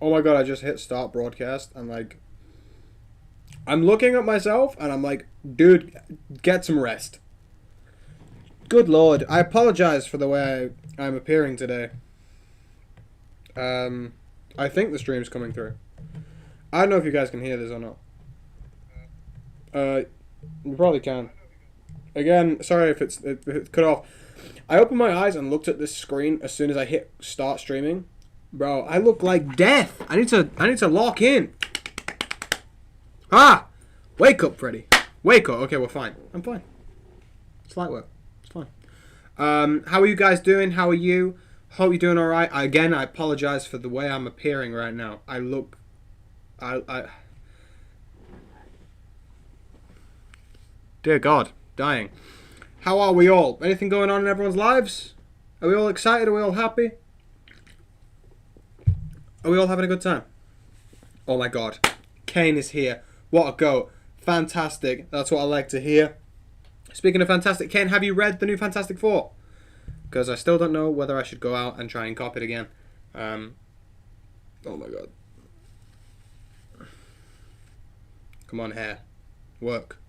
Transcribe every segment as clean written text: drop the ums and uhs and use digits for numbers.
Oh my god, I just hit start broadcast and like I'm looking at myself and I'm like, dude, get some rest. Good lord, I apologize for the way I'm appearing today. I think the stream's coming through. I don't know if you guys can hear this or not. You probably can. Again, sorry if it's cut off. I opened my eyes and looked at this screen as soon as I hit start streaming. Bro, I look like death. I need to lock in. Ah! Wake up, Freddy. Wake up. Okay, we're fine. I'm fine. It's light work. It's fine. How are you guys doing? How are you? Hope you're doing alright. Again, I apologize for the way I'm appearing right now. I look... Dear God. Dying. How are we all? Anything going on in everyone's lives? Are we all excited? Are we all happy? Are we all having a good time? Oh my god. Kane is here. What a go. Fantastic. That's what I like to hear. Speaking of fantastic, Kane, have you read the new Fantastic Four? Because I still don't know whether I should go out and try and cop it again. Oh my god. Come on, hair. Work.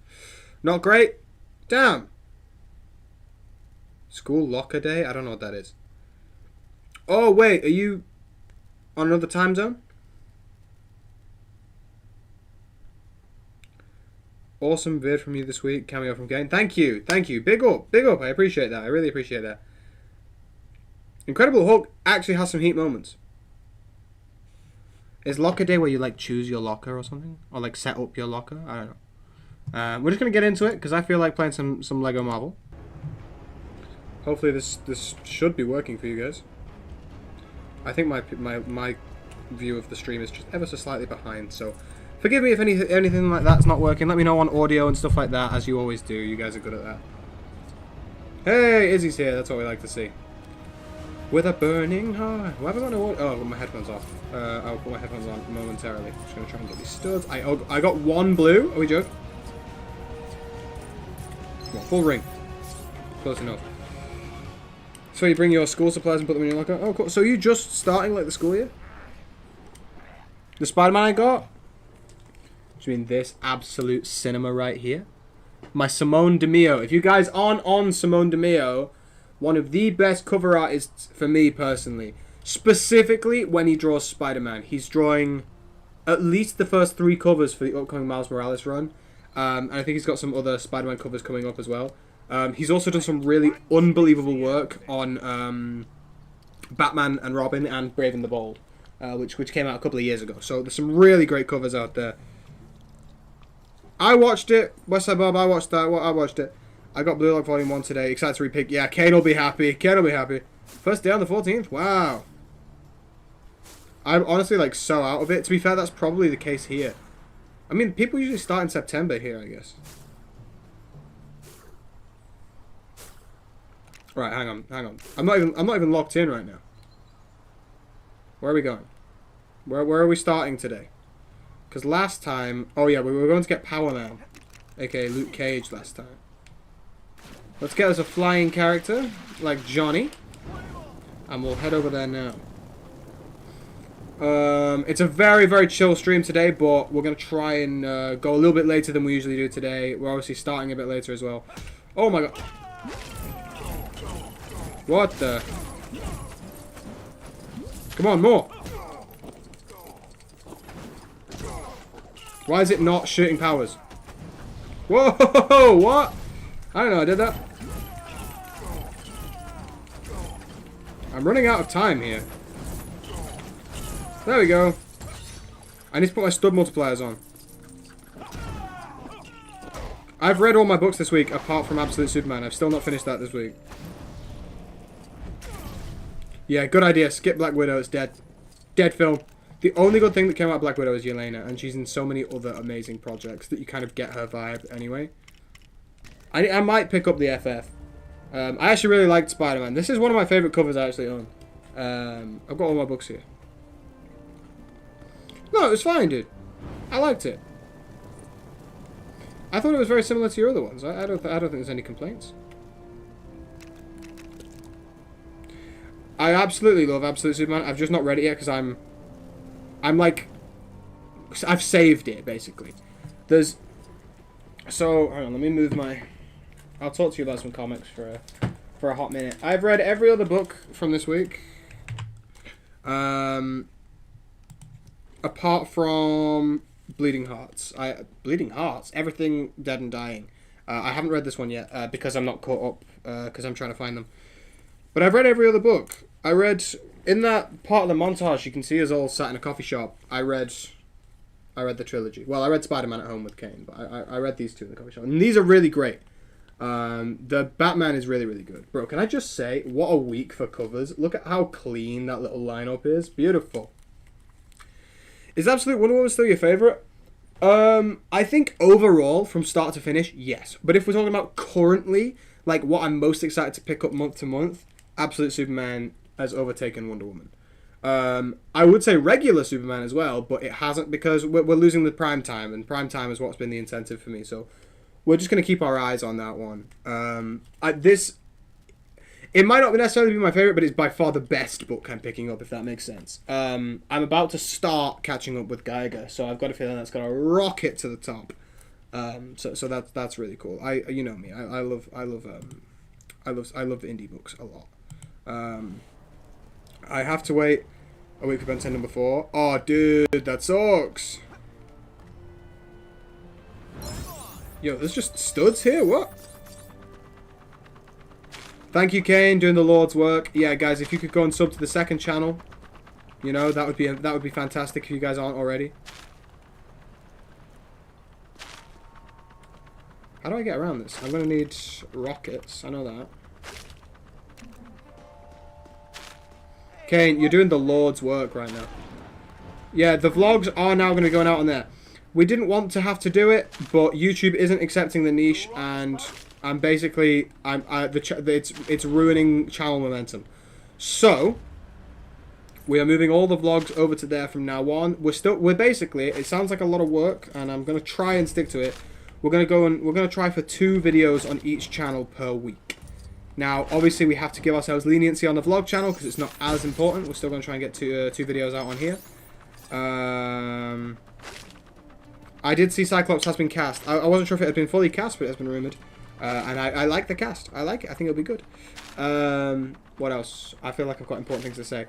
Not great? Damn. School locker day? I don't know what that is. Oh, wait. Are you on another time zone? Awesome vid from you this week. Cameo from Kane. Thank you. Thank you. Big up. Big up. I appreciate that. I really appreciate that. Incredible Hulk actually has some heat moments. Is locker day where you like choose your locker or something? Or like set up your locker? I don't know. We're just going to get into it because I feel like playing some Lego Marvel. Hopefully this should be working for you guys. I think my view of the stream is just ever so slightly behind, so forgive me if anything like that's not working. Let me know on audio and stuff like that, as you always do. You guys are good at that. Hey, Izzy's here. That's what we like to see. With a burning heart. Why have I got no audio? Oh, I've got my headphones off. I'll put my headphones on momentarily. Just going to try and get these studs. I got one blue. Are we joking? Come on, full ring. Close enough. So you bring your school supplies and put them in your locker? Oh, cool. So you just starting like the school year? The Spider-Man I got? Do you mean this absolute cinema right here? My Simone DeMeo. If you guys aren't on Simone DeMeo, one of the best cover artists for me personally. Specifically when he draws Spider-Man. He's drawing at least the first 3 covers for the upcoming Miles Morales run. And I think he's got some other Spider-Man covers coming up as well. He's also done some really unbelievable work on Batman and Robin and Brave and the Bold, which came out a couple of years ago. So there's some really great covers out there. I watched it. Westside Bob, I watched that. I watched it. I got Blue Lock Volume 1 today. Excited to repick. Yeah, Kane will be happy. Kane will be happy. First day on the 14th? Wow. I'm honestly like so out of it. To be fair, that's probably the case here. I mean, people usually start in September here, I guess. Right, hang on. I'm not even locked in right now. Where are we going? Where are we starting today? Because last time, oh yeah, we were going to get Power Man, aka Luke Cage last time. Let's get us a flying character like Johnny, and we'll head over there now. It's a very chill stream today, but we're gonna try and go a little bit later than we usually do today. We're obviously starting a bit later as well. Oh my god. What the? Come on, more! Why is it not shooting powers? Whoa! What? I don't know I did that. I'm running out of time here. There we go. I need to put my stud multipliers on. I've read all my books this week, apart from Absolute Superman. I've still not finished that this week. Yeah, good idea. Skip Black Widow. It's dead. Dead film. The only good thing that came out of Black Widow is Yelena, and she's in so many other amazing projects that you kind of get her vibe anyway. I might pick up the FF. I actually really liked Spider-Man. This is one of my favourite covers I actually own. I've got all my books here. No, it was fine, dude. I liked it. I thought it was very similar to your other ones. I don't think there's any complaints. I absolutely love Absolute Superman. I've just not read it yet because I'm I'm like, I've saved it basically. So hang on, let me move my. I'll talk to you about some comics for a hot minute. I've read every other book from this week. Apart from Bleeding Hearts. Bleeding Hearts? Everything Dead and Dying. I haven't read this one yet because I'm not caught up because I'm trying to find them. But I've read every other book. I read, in that part of the montage you can see us all sat in a coffee shop, I read the trilogy. Well, I read Spider-Man at Home with Kane, but I read these two in the coffee shop. And these are really great. The Batman is really, really good. Bro, can I just say, what a week for covers. Look at how clean that little lineup is. Beautiful. Is Absolute Wonder Woman still your favourite? I think overall, from start to finish, yes. But if we're talking about currently, like what I'm most excited to pick up month to month, Absolute Superman has overtaken Wonder Woman. I would say regular Superman as well, but it hasn't because we're losing the prime time, and prime time is what's been the incentive for me, so we're just going to keep our eyes on that one. It might not necessarily be my favourite, but it's by far the best book I'm picking up, if that makes sense. I'm about to start catching up with Geiger, so I've got a feeling that's going to rocket to the top. So that's really cool. You know me, I love indie books a lot. I have to wait a week for Ben 10 number 4. Oh, dude, that sucks. Yo, there's just studs here. What? Thank you, Kane, doing the Lord's work. Yeah, guys, if you could go and sub to the second channel, you know, that would be fantastic if you guys aren't already. How do I get around this? I'm gonna need rockets. I know that. Kane, you're doing the Lord's work right now. Yeah, the vlogs are now going to be going out on there. We didn't want to have to do it, but YouTube isn't accepting the niche, and I'm basically it's ruining channel momentum. So we are moving all the vlogs over to there from now on. We're basically, it sounds like a lot of work, and I'm going to try and stick to it. We're going to try for 2 videos on each channel per week. Now, obviously, we have to give ourselves leniency on the vlog channel because it's not as important. We're still going to try and get two videos out on here. I did see Cyclops has been cast. I wasn't sure if it had been fully cast, but it has been rumoured. And I like the cast. I like it. I think it'll be good. What else? I feel like I've got important things to say.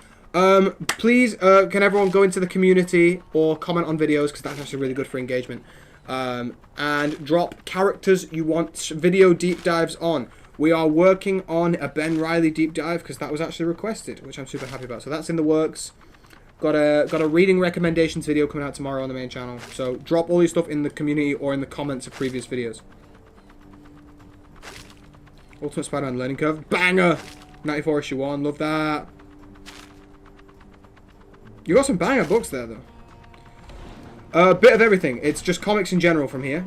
Please, can everyone go into the community or comment on videos because that's actually really good for engagement. And drop characters you want video deep dives on. We are working on a Ben Reilly deep dive because that was actually requested, which I'm super happy about. So that's in the works. Got a reading recommendations video coming out tomorrow on the main channel. So drop all your stuff in the community or in the comments of previous videos. Ultimate Spider-Man Learning Curve. Banger! 94 issue 1. Love that. You got some banger books there, though. A bit of everything. It's just comics in general from here.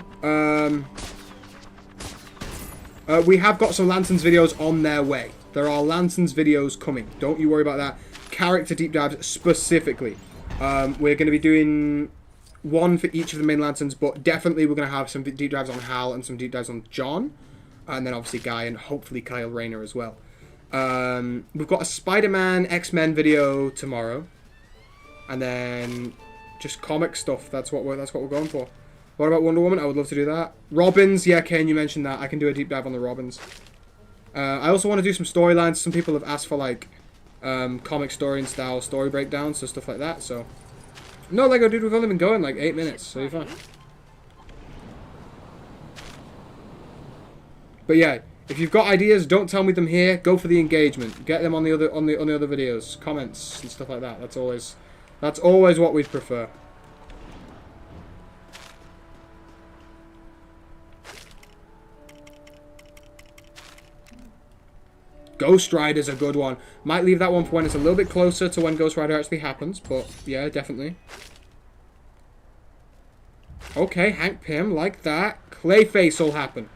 We have got some Lanterns videos on their way. There are Lanterns videos coming. Don't you worry about that. Character deep dives specifically. We're going to be doing one for each of the main Lanterns, but definitely we're going to have some deep dives on Hal and some deep dives on John. And then obviously Guy and hopefully Kyle Rayner as well. We've got a Spider-Man X-Men video tomorrow. And then just comic stuff. That's what we're going for. What about Wonder Woman? I would love to do that. Robins, yeah, Kane, you mentioned that. I can do a deep dive on the Robins. I also want to do some storylines. Some people have asked for, like, comic story and style story breakdowns, so stuff like that. So, no, Lego dude, we've only been going like 8 minutes, so you're fine. But yeah, if you've got ideas, don't tell me them here. Go for the engagement. Get them on the other videos, comments and stuff like that. That's always what we'd prefer. Ghost Rider's a good one. Might leave that one for when it's a little bit closer to when Ghost Rider actually happens, but yeah, definitely. Okay, Hank Pym, like that. Clayface will happen.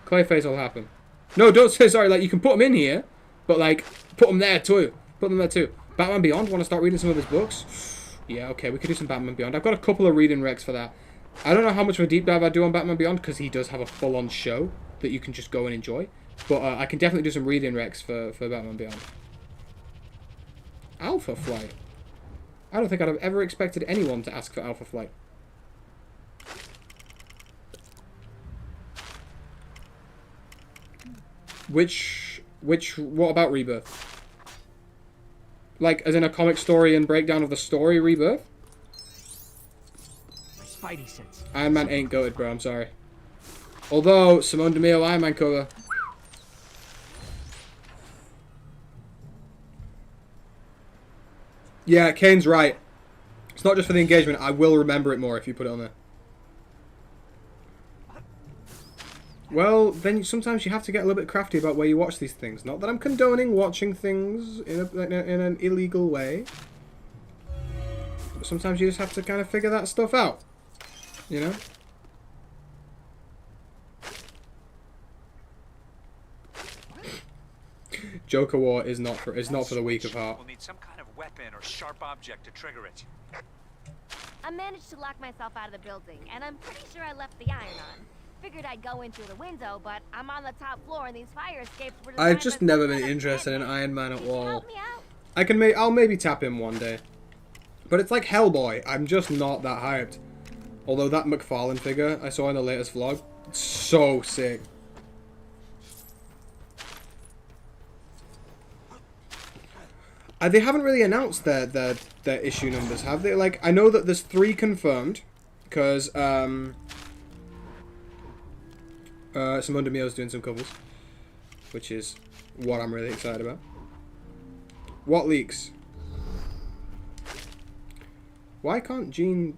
Clayface will happen. No, don't say sorry, like, you can put them in here, but, like, put them there too. Put them there too. Batman Beyond, want to start reading some of his books? Yeah, okay, we could do some Batman Beyond. I've got a couple of reading recs for that. I don't know how much of a deep dive I do on Batman Beyond, because he does have a full-on show that you can just go and enjoy. But I can definitely do some reading recs for Batman Beyond. Alpha Flight. I don't think I'd have ever expected anyone to ask for Alpha Flight. What about Rebirth? Like, as in a comic story and breakdown of the story, Rebirth? My spidey sense. Iron Man ain't goated, bro, I'm sorry. Although, Simone DeMille Iron Man cover. Yeah, Kane's right. It's not just for the engagement, I will remember it more if you put it on there. Well, then sometimes you have to get a little bit crafty about where you watch these things. Not that I'm condoning watching things in an illegal way. But sometimes you just have to kind of figure that stuff out. You know? Joker War is not for the weak of heart. We'll need some kind of weapon or sharp object to trigger it. I managed to lock myself out of the building, and I'm pretty sure I left the iron on. Figured I'd go in through the window, but I'm on the top floor, and these fire escapes were designed I've just by never some been kind of interested in madman. Iron Man at Can you all. help me out? I'll maybe tap him one day. But it's like Hellboy. I'm just not that hyped. Although that McFarlane figure I saw in the latest vlog, so sick. They haven't really announced their issue numbers, have they? Like, I know that there's 3 confirmed, because Simone DeMille's doing some covers, which is what I'm really excited about. What leaks? Why can't Jean...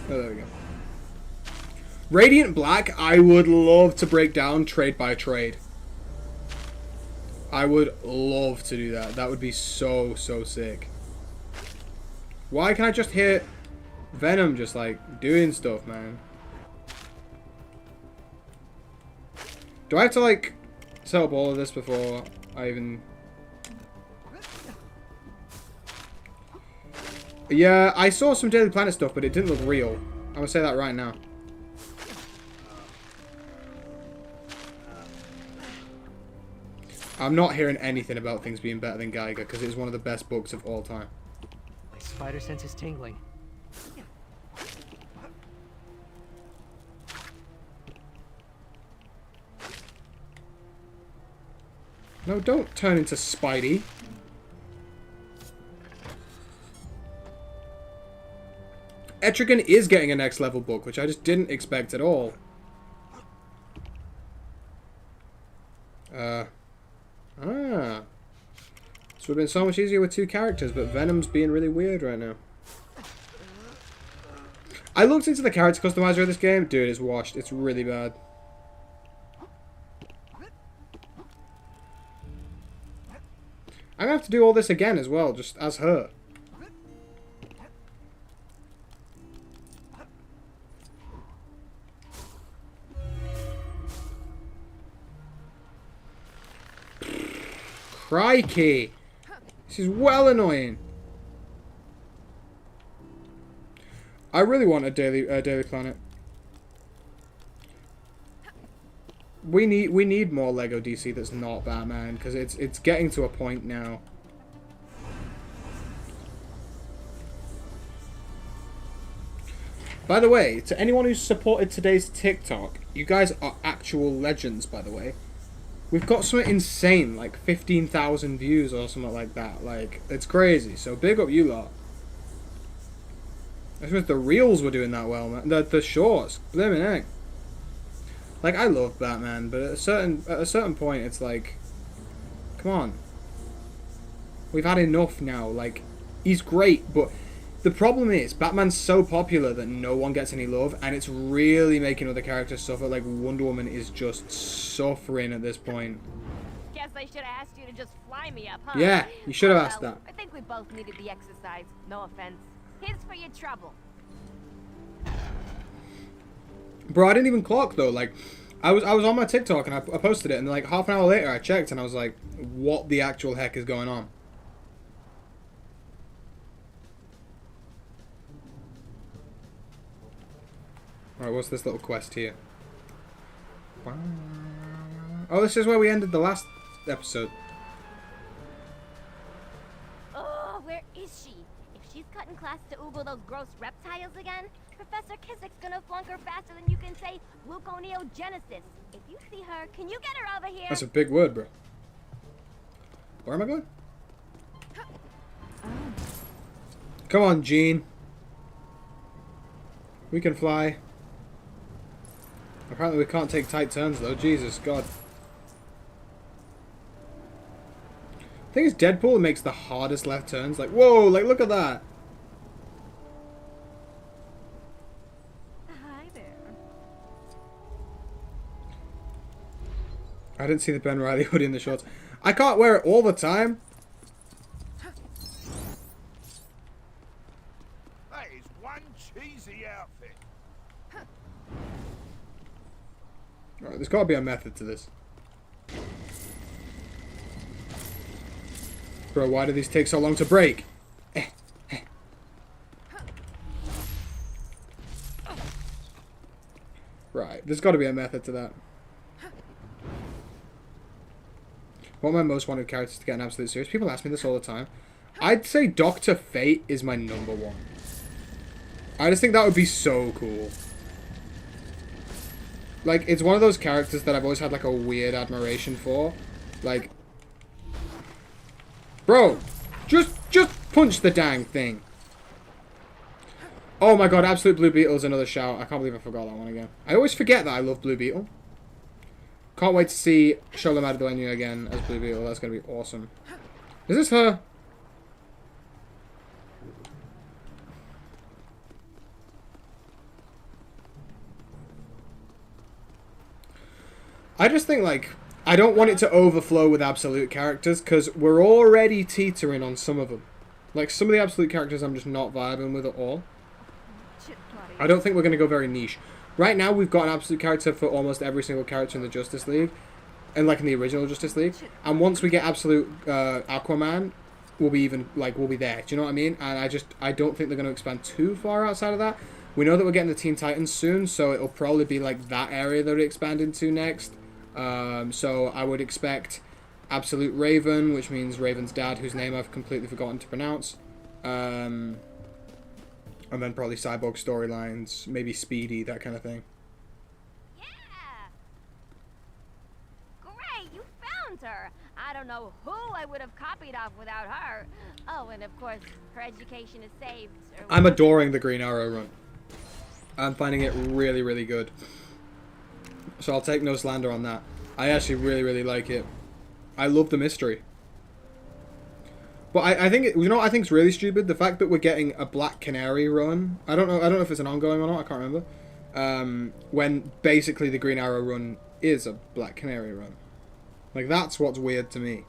Oh, there we go. Radiant Black, I would love to break down trade by trade. I would love to do that. That would be so, so sick. Why can't I just hear Venom just, like, doing stuff, man? Do I have to, like, set up all of this before I even... Yeah, I saw some Daily Planet stuff, but it didn't look real. I'm gonna say that right now. I'm not hearing anything about things being better than Geiger, because it's one of the best books of all time. My spider sense is tingling. No, don't turn into Spidey. Etrigan is getting a next level book, which I just didn't expect at all. This would have been so much easier with 2 characters, but Venom's being really weird right now. I looked into the character customizer of this game. Dude, it's washed. It's really bad. I'm gonna have to do all this again as well, just as her. Crikey! This is well annoying. I really want a Daily Planet. We need more Lego DC that's not Batman, because it's getting to a point now. By the way, to anyone who's supported today's TikTok, you guys are actual legends, by the way. We've got something insane, like 15,000 views or something like that. Like, it's crazy. So big up you lot. I suppose the reels were doing that well, man. The shorts, blimmin' heck. Like, I love Batman, but at a certain point, it's like, come on. We've had enough now. Like, he's great, but the problem is Batman's so popular that no one gets any love, and it's really making other characters suffer. Like, Wonder Woman is just suffering at this point. Guess I should have asked you to just fly me up, huh? Yeah, you should have asked that. I think we both needed the exercise. No offense. Here's for your trouble. Bro, I didn't even clock though. Like, I was on my TikTok and I posted it, and like half an hour later I checked and I was like, what the actual heck is going on? Alright, what's this little quest here? Oh, this is where we ended the last episode. Oh, where is she? If she's cutting class to oogle those gross reptiles again, Professor Kissick's gonna flunk her faster than you can say gluconeogenesis. If you see her, can you get her over here? That's a big word, bro. Where am I going? Come on, Jean. We can fly. Apparently we can't take tight turns, though. Jesus, God. I think it's Deadpool that makes the hardest left turns. Like, whoa, like, look at that. Hi there. I didn't see the Ben Riley hoodie in the shorts. I can't wear it all the time. That is one cheesy outfit. Alright, there's got to be a method to this. Bro, why do these take so long to break? Right, there's got to be a method to that. What are my most wanted characters to get an absolute series? People ask me this all the time. I'd say Dr. Fate is my #1. I just think that would be so cool. Like, it's one of those characters that I've always had, like, a weird admiration for. Like, bro, just punch the dang thing. Oh my god, Absolute Blue Beetle is another shout. I can't believe I forgot that one again. I always forget that I love Blue Beetle. Can't wait to see Shola Madueña again as Blue Beetle. That's going to be awesome. Is this her? I just think, like, I don't want it to overflow with Absolute characters, because we're already teetering on some of them. Like, some of the Absolute characters I'm just not vibing with at all. I don't think we're going to go very niche. Right now, we've got an Absolute character for almost every single character in the Justice League. And, like, in the original Justice League. And once we get Absolute Aquaman, we'll be there. Do you know what I mean? And I don't think they're going to expand too far outside of that. We know that we're getting the Teen Titans soon, so it'll probably be, like, that area that we expand into next. So I would expect Absolute Raven, which means Raven's dad, whose name I've completely forgotten to pronounce. And then probably Cyborg storylines, maybe Speedy, that kind of thing. Yeah! Great, you found her! I don't know who I would have copied off without her. Oh, and of course, her education is saved. I'm adoring the Green Arrow run. I'm finding it really, really good. So I'll take no slander on that. I actually really, really like it. I love the mystery. But I think you know what I think is really stupid? The fact that we're getting a Black Canary run. I don't know if it's an ongoing or not. I can't remember. When basically the Green Arrow run is a Black Canary run. Like, that's what's weird to me.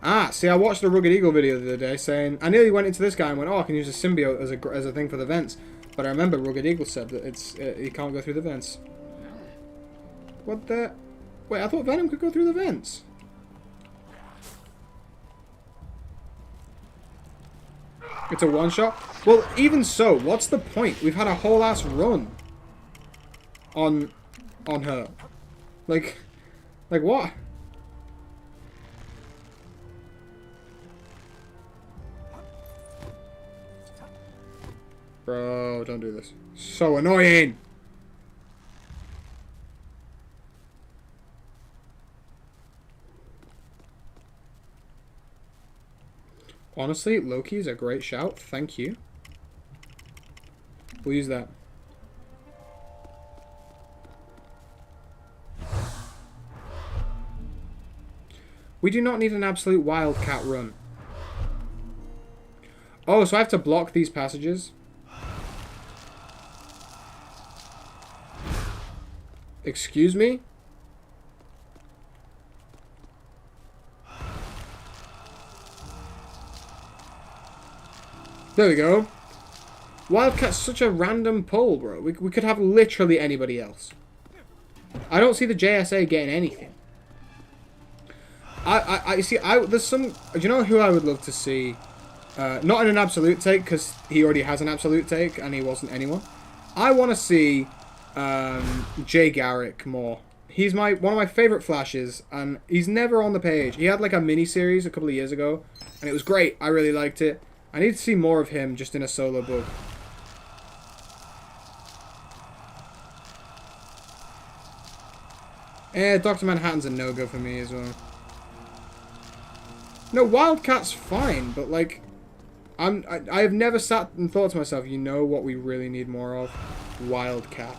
Ah, see, I watched the Rugged Eagle video the other day saying... I nearly went into this guy and went, oh, I can use a symbiote as a thing for the vents. But I remember Rugged Eagle said that you can't go through the vents. What the... Wait, I thought Venom could go through the vents. It's a one-shot? Well, even so, what's the point? We've had a whole-ass run on her. Like what? Bro, don't do this. So annoying! Honestly, Loki's a great shout. Thank you. We'll use that. We do not need an absolute wildcat run. Oh, so I have to block these passages? Excuse me? There we go. Wildcat's such a random pull, bro. We could have literally anybody else. I don't see the JSA getting anything. I see, there's some... Do you know who I would love to see? Not in an absolute take, because he already has an absolute take, and he wasn't anyone. I want to see Jay Garrick more. He's one of my favorite Flashes, and he's never on the page. He had like a mini series a couple of years ago, and it was great. I really liked it. I need to see more of him just in a solo book. Dr. Manhattan's a no-go for me as well. No, Wildcat's fine, but like, I have never sat and thought to myself, you know what we really need more of? Wildcat.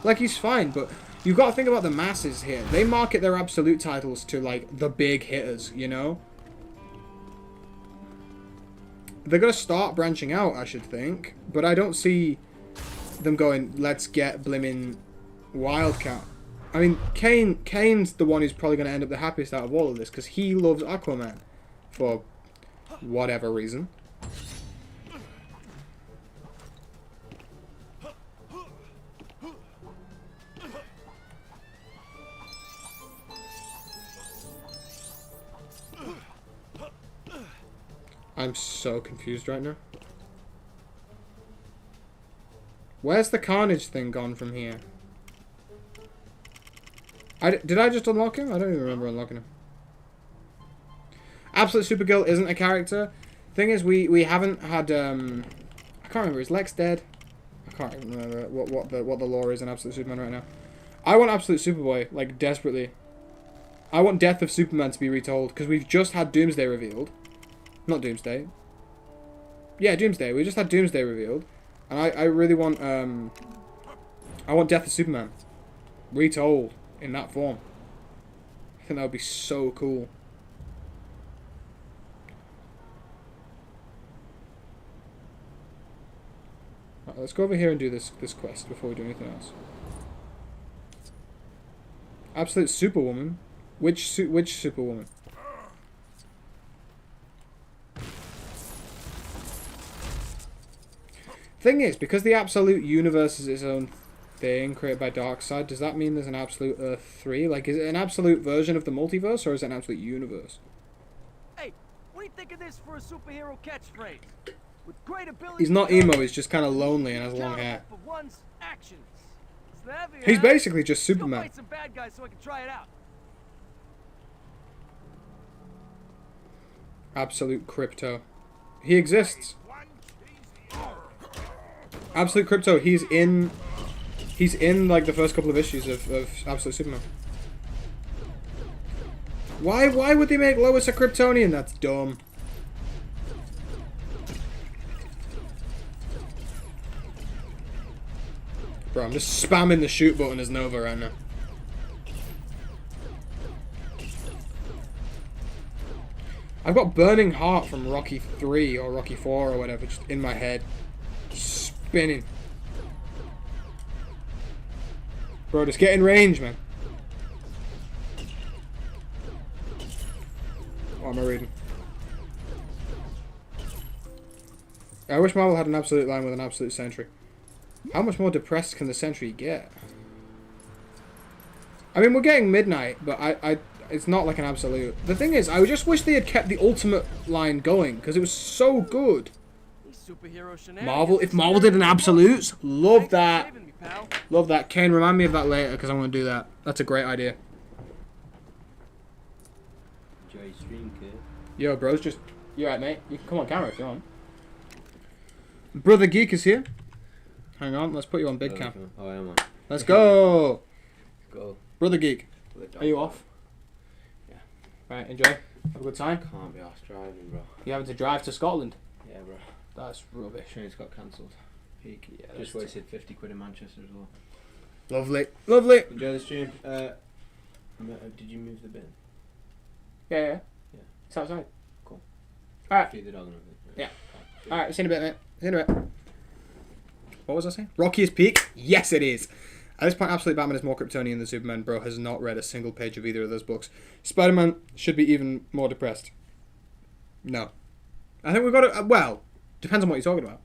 Like, he's fine, but you've got to think about the masses here. They market their absolute titles to, like, the big hitters, you know? They're going to start branching out, I should think. But I don't see them going, let's get blimmin' Wildcat. I mean, Kane's the one who's probably going to end up the happiest out of all of this, because he loves Aquaman. For whatever reason. I'm so confused right now. Where's the Carnage thing gone from here? Did I just unlock him? I don't even remember unlocking him. Absolute Supergirl isn't a character. Thing is, we haven't had I can't remember. Is Lex dead? I can't even remember what the lore is in Absolute Superman right now. I want Absolute Superboy, like, desperately. I want Death of Superman to be retold, because we've just had Doomsday revealed. Not Doomsday. Yeah, Doomsday. We just had Doomsday revealed. And I really want, I want Death of Superman retold in that form. I think that would be so cool. Right, let's go over here and do this quest before we do anything else. Absolute Superwoman? Which Superwoman? Thing is, because the Absolute Universe is its own thing created by Darkseid, does that mean there's an Absolute Earth 3? Like, is it an absolute version of the multiverse, or is it an absolute universe? Hey, what do you think of this for a superhero catchphrase? With great ability, He's not emo, he's just kind of lonely and has long hair. for one's actions. He's basically just Let's go Superman. fight some bad guys so I can try it out. Absolute Crypto. He exists. Absolute Crypto, he's in like the first couple of issues of Absolute Superman. Why would they make Lois a Kryptonian? That's dumb. Bro, I'm just spamming the shoot button as Nova right now. I've got Burning Heart from Rocky 3 or Rocky 4 or whatever just in my head. Spinning. Bro, just get in range, man. What am I reading? I wish Marvel had an absolute line with an absolute sentry. How much more depressed can the sentry get? I mean, we're getting midnight, but it's not like an absolute. The thing is, I just wish they had kept the ultimate line going, because it was so good. Marvel, if Marvel did an absolutes, love that. Love that. Kane, remind me of that later, because I want to do that. That's a great idea. Yo, bros, just... You alright, mate? You can come on camera if you want. Brother Geek is here. Hang on, let's put you on big cam. Oh, I am on. Let's go! Go. Brother Geek, are you off? Yeah. Right, enjoy. Have a good time. Can't be asked driving, bro. You having to drive to Scotland? Yeah, bro. That's rubbish. Train's got cancelled. Peak. Yeah, just wasted 50 quid in Manchester as well. Lovely. Lovely! Enjoy the stream. Did you move the bin? Yeah. Yeah. It's outside. Cool. Alright. Feed the dog and everything. Yeah. Alright, see you in a bit, mate. See you in a bit. What was I saying? Rocky is peak? Yes, it is. At this point, Absolute Batman is more Kryptonian than Superman. Bro has not read a single page of either of those books. Spider-Man should be even more depressed. No. I think we've got to... well, depends on what you're talking about.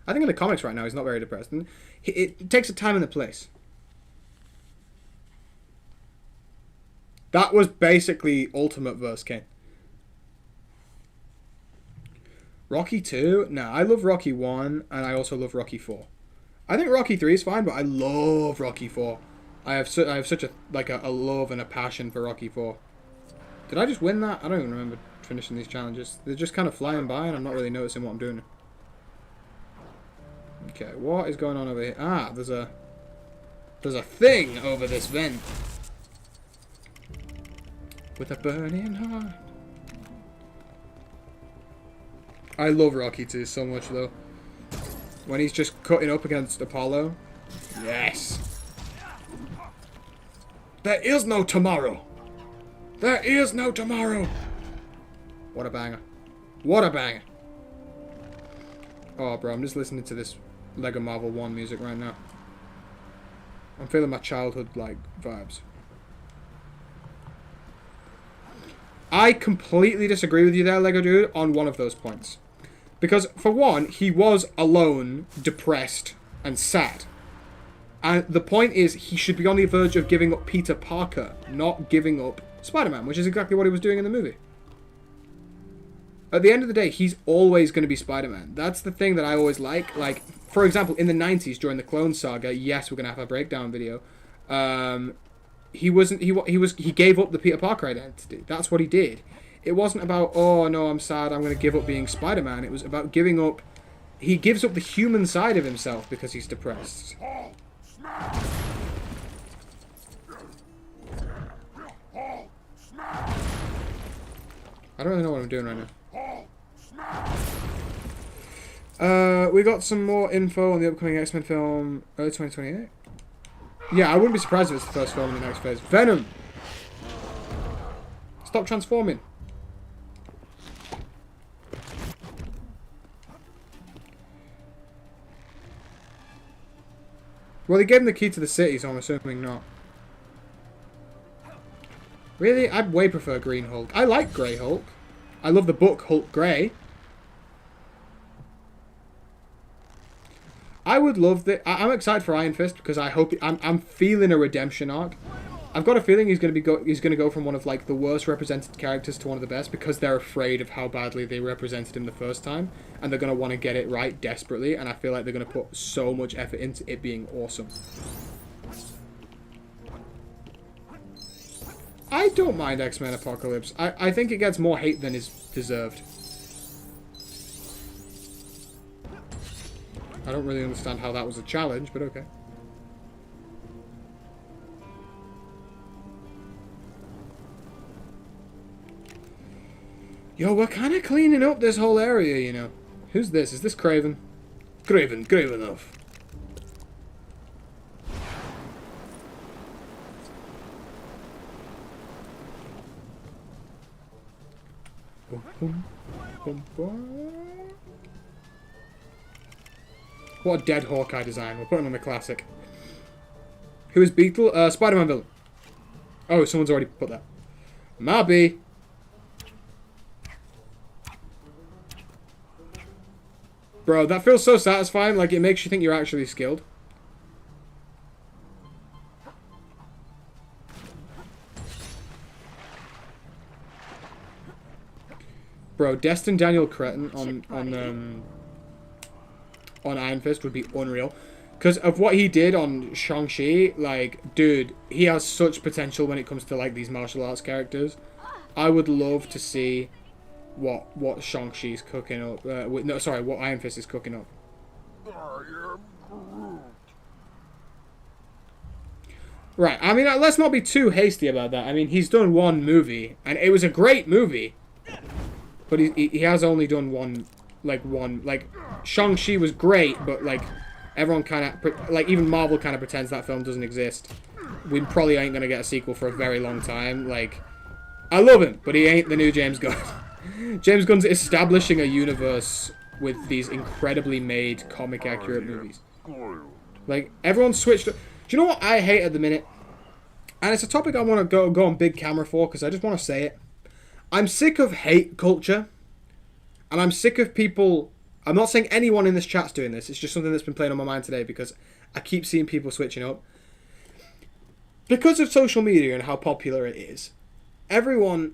I think in the comics right now, he's not very depressed. And it takes a time and a place. That was basically Ultimate verse, Kane. Rocky 2? No, I love Rocky 1, and I also love Rocky 4. I think Rocky 3 is fine, but I love Rocky 4. I have such a love and a passion for Rocky 4. Did I just win that? I don't even remember finishing these challenges. They're just kind of flying by and I'm not really noticing what I'm doing. Okay, what is going on over here? Ah, there's a thing over this vent. With a burning heart. I love Rocky 2 so much though. When he's just cutting up against Apollo. Yes. There is no tomorrow. There is no tomorrow. What a banger. What a banger. Oh, bro, I'm just listening to this Lego Marvel 1 music right now. I'm feeling my childhood, like, vibes. I completely disagree with you there, Lego Dude, on one of those points. Because, for one, he was alone, depressed, and sad. And the point is, he should be on the verge of giving up Peter Parker, not giving up Spider-Man, which is exactly what he was doing in the movie. At the end of the day, he's always going to be Spider-Man. That's the thing that I always like. Like, for example, in the 90s, during the Clone Saga, yes, we're going to have a breakdown video. He gave up the Peter Parker identity. That's what he did. It wasn't about, oh, no, I'm sad, I'm going to give up being Spider-Man. It was about giving up... He gives up the human side of himself because he's depressed. I don't really know what I'm doing right now. We got some more info on the upcoming X-Men film, early 2028. Yeah, I wouldn't be surprised if it's the first film in the next phase. Venom! Stop transforming. Well, they gave him the key to the city, so I'm assuming not. Really? I'd way prefer Green Hulk. I like Grey Hulk. I love the book Hulk Grey. I would love that. I'm excited for Iron Fist because I hope I'm feeling a redemption arc. I've got a feeling he's going to go from one of like the worst represented characters to one of the best because they're afraid of how badly they represented him the first time, and they're going to want to get it right desperately. And I feel like they're going to put so much effort into it being awesome. I don't mind X-Men Apocalypse. I think it gets more hate than is deserved. I don't really understand how that was a challenge, but okay. Yo, we're kind of cleaning up this whole area, you know. Who's this? Is this Craven? Cravenough. Boom, boom, boom, boom. What a dead Hawkeye design. We'll put him on the classic. Who is Beetle? Spider-Man villain. Oh, someone's already put that. Mabby. Bro, that feels so satisfying. Like, it makes you think you're actually skilled. Bro, Destin Daniel Cretton on Iron Fist would be unreal. Because of what he did on Shang-Chi, like, dude, he has such potential when it comes to, like, these martial arts characters. I would love to see what Shang-Chi's cooking up. What Iron Fist is cooking up. Right, I mean, let's not be too hasty about that. I mean, he's done one movie, and it was a great movie. But he has only done one. Shang-Chi was great, but, like, everyone kind of, like, even Marvel kind of pretends that film doesn't exist. We probably ain't going to get a sequel for a very long time. Like, I love him, but he ain't the new James Gunn. James Gunn's establishing a universe with these incredibly made, comic-accurate movies. Like, everyone switched... Do you know what I hate at the minute? And it's a topic I want to go on big camera for, because I just want to say it. I'm sick of hate culture. And I'm sick of people... I'm not saying anyone in this chat's doing this. It's just something that's been playing on my mind today, because I keep seeing people switching up. Because of social media and how popular it is, everyone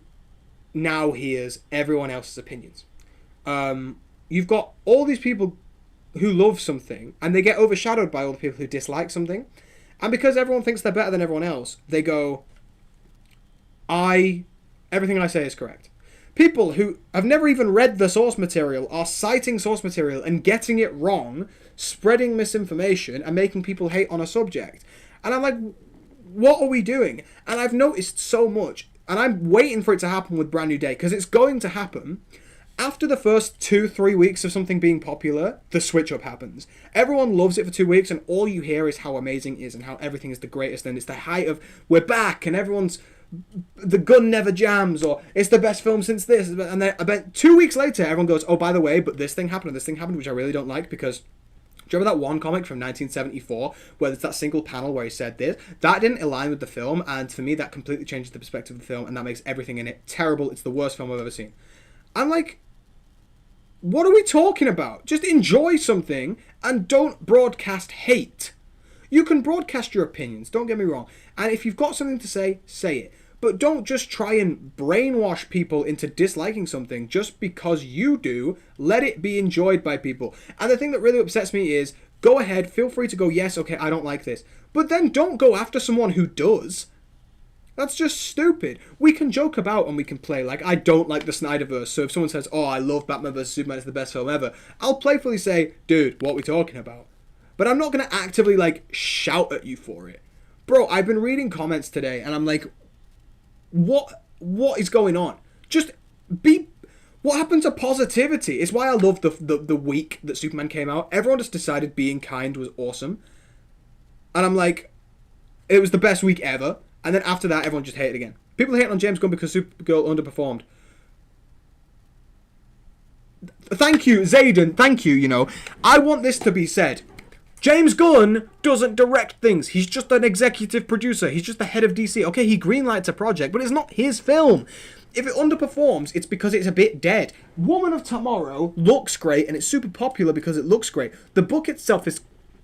now hears everyone else's opinions. You've got all these people who love something and they get overshadowed by all the people who dislike something. And because everyone thinks they're better than everyone else, they go, everything I say is correct. People who have never even read the source material are citing source material and getting it wrong, spreading misinformation and making people hate on a subject. And I'm like, what are we doing? And I've noticed so much, and I'm waiting for it to happen with Brand New Day, because it's going to happen. After the first 2-3 weeks of something being popular, the switch up happens. Everyone loves it for 2 weeks, and all you hear is how amazing it is and how everything is the greatest, and it's the height of, we're back, and everyone's, the gun never jams, or it's the best film since this. And then about 2 weeks later, everyone goes, oh, by the way, but this thing happened, and this thing happened, which I really don't like, because do you remember that one comic from 1974 where there's that single panel where he said this? That didn't align with the film, and for me, that completely changes the perspective of the film, and that makes everything in it terrible. It's the worst film I've ever seen. I'm like, what are we talking about? Just enjoy something and don't broadcast hate. You can broadcast your opinions, don't get me wrong. And if you've got something to say, say it. But don't just try and brainwash people into disliking something just because you do. Let it be enjoyed by people. And the thing that really upsets me is, go ahead, feel free to go, yes, okay, I don't like this. But then don't go after someone who does. That's just stupid. We can joke about and we can play. Like, I don't like the Snyderverse, so if someone says, oh, I love Batman vs. Superman, it's the best film ever, I'll playfully say, dude, what are we talking about? But I'm not going to actively, like, shout at you for it. Bro, I've been reading comments today, and I'm like, what is going on? Just be... What happened to positivity? It's why I love the week that Superman came out. Everyone just decided being kind was awesome. And I'm like, it was the best week ever. And then after that, everyone just hated again. People hate on James Gunn because Supergirl underperformed. Thank you, Zayden. Thank you, you know. I want this to be said. James Gunn doesn't direct things. He's just an executive producer. He's just the head of DC. Okay, he greenlights a project, but it's not his film. If it underperforms, it's because it's a bit dead. Woman of Tomorrow looks great, and it's super popular because it looks great. The book itself is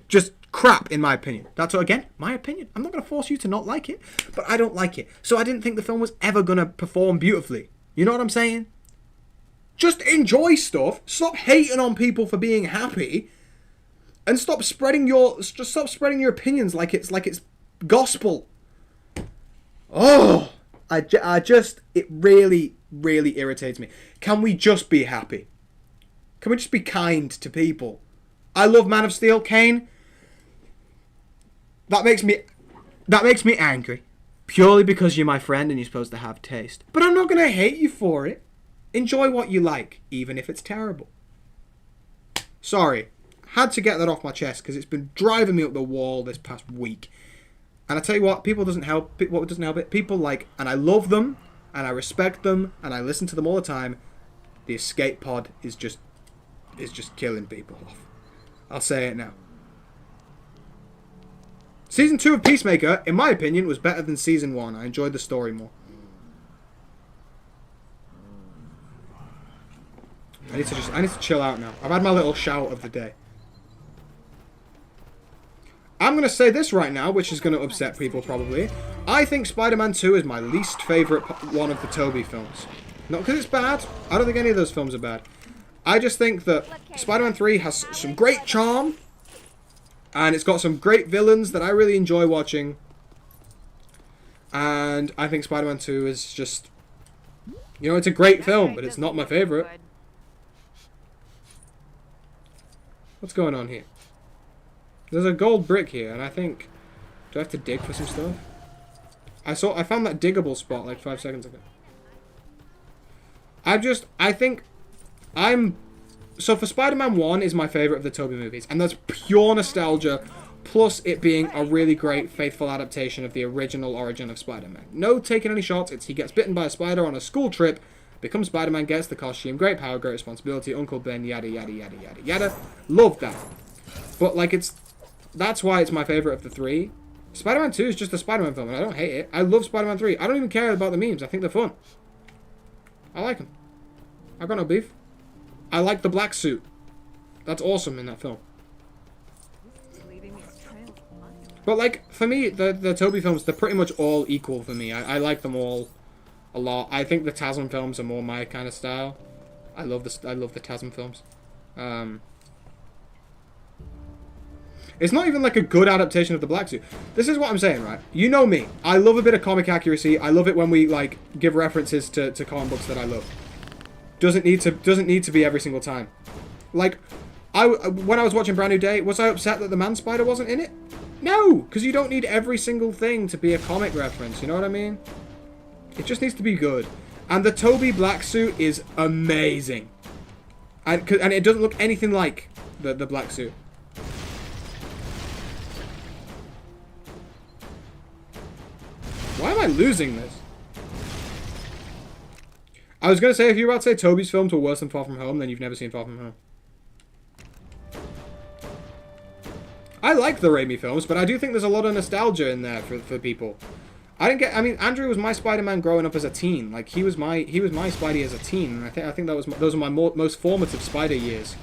just crap, in my opinion. That's, again, my opinion. I'm not going to force you to not like it, but I don't like it. So I didn't think the film was ever going to perform beautifully. You know what I'm saying? Just enjoy stuff. Stop hating on people for being happy. And stop spreading your opinions like it's gospel. Oh, it really, really irritates me. Can we just be happy? Can we just be kind to people? I love Man of Steel, Kane. That makes me angry. Purely because you're my friend and you're supposed to have taste. But I'm not going to hate you for it. Enjoy what you like, even if it's terrible. Sorry. Had to get that off my chest because it's been driving me up the wall this past week. And I tell you what, what doesn't help it? People like, and I love them, and I respect them, and I listen to them all the time. The escape pod is just killing people off. I'll say it now. Season 2 of Peacemaker, in my opinion, was better than Season 1. I enjoyed the story more. I need to chill out now. I've had my little shout of the day. I'm going to say this right now, which is going to upset people probably. I think Spider-Man 2 is my least favourite one of the Tobey films. Not because it's bad. I don't think any of those films are bad. I just think that Spider-Man 3 has some great charm. And it's got some great villains that I really enjoy watching. And I think Spider-Man 2 is just... You know, it's a great film, but it's not my favourite. What's going on here? There's a gold brick here, and I think... Do I have to dig for some stuff? I found that diggable spot like 5 seconds ago. So for Spider-Man 1 is my favourite of the Tobey movies, and that's pure nostalgia, plus it being a really great, faithful adaptation of the original origin of Spider-Man. No taking any shots, he gets bitten by a spider on a school trip, becomes Spider-Man, gets the costume, great power, great responsibility, Uncle Ben, yada yada yada yada yada. Love that. But like that's why it's my favourite of the three. Spider-Man 2 is just a Spider-Man film, and I don't hate it. I love Spider-Man 3. I don't even care about the memes. I think they're fun. I like them. I got no beef. I like the black suit. That's awesome in that film. But like, for me, the Tobey films, they're pretty much all equal for me. I like them all a lot. I think the TASM films are more my kind of style. I love the TASM films. It's not even like a good adaptation of the black suit. This is what I'm saying, right? You know me. I love a bit of comic accuracy. I love it when we like give references to comic books that I love. Doesn't need to be every single time. Like, when I was watching Brand New Day, was I upset that the Man Spider wasn't in it? No, because you don't need every single thing to be a comic reference. You know what I mean? It just needs to be good. And the Toby black suit is amazing. And it doesn't look anything like the black suit. Why am I losing this? I was going to say, if you're about to say Toby's films were worse than Far From Home, then you've never seen Far From Home. I like the Raimi films, but I do think there's a lot of nostalgia in there for people. I mean, Andrew was my Spider-Man growing up as a teen. Like, he was my Spidey as a teen. And I think those are my most formative Spider years.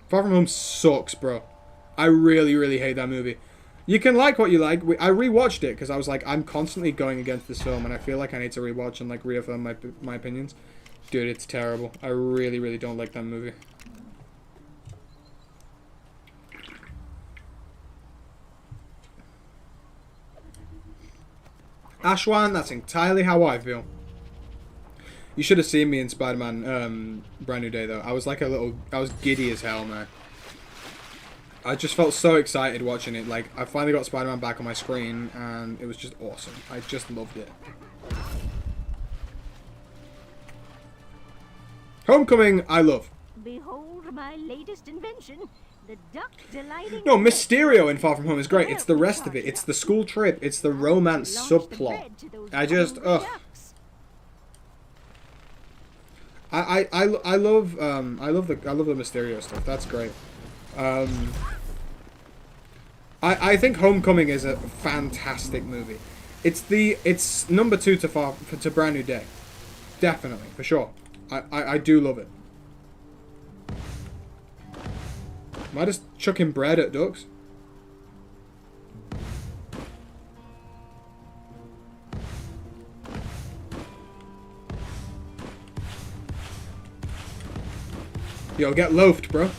Far From Home sucks, bro. I really, really hate that movie. You can like what you like. I rewatched it because I was like, I'm constantly going against this film, and I feel like I need to rewatch and like reaffirm my opinions. Dude, it's terrible. I really, really don't like that movie. Ashwan, that's entirely how I feel. You should have seen me in Spider-Man Brand New Day, though. I was like I was giddy as hell, man. I just felt so excited watching it. Like, I finally got Spider-Man back on my screen, and it was just awesome. I just loved it. Homecoming, I love. Behold my latest invention, the duck delighting. No, Mysterio in Far From Home is great. It's the rest of it. It's the school trip. It's the romance subplot. I just, ugh. I love the Mysterio stuff. That's great. I think Homecoming is a fantastic movie. It's number 2 to Brand New Day. Definitely, for sure. I do love it. Am I just chucking bread at ducks? Yo, get loafed, bro.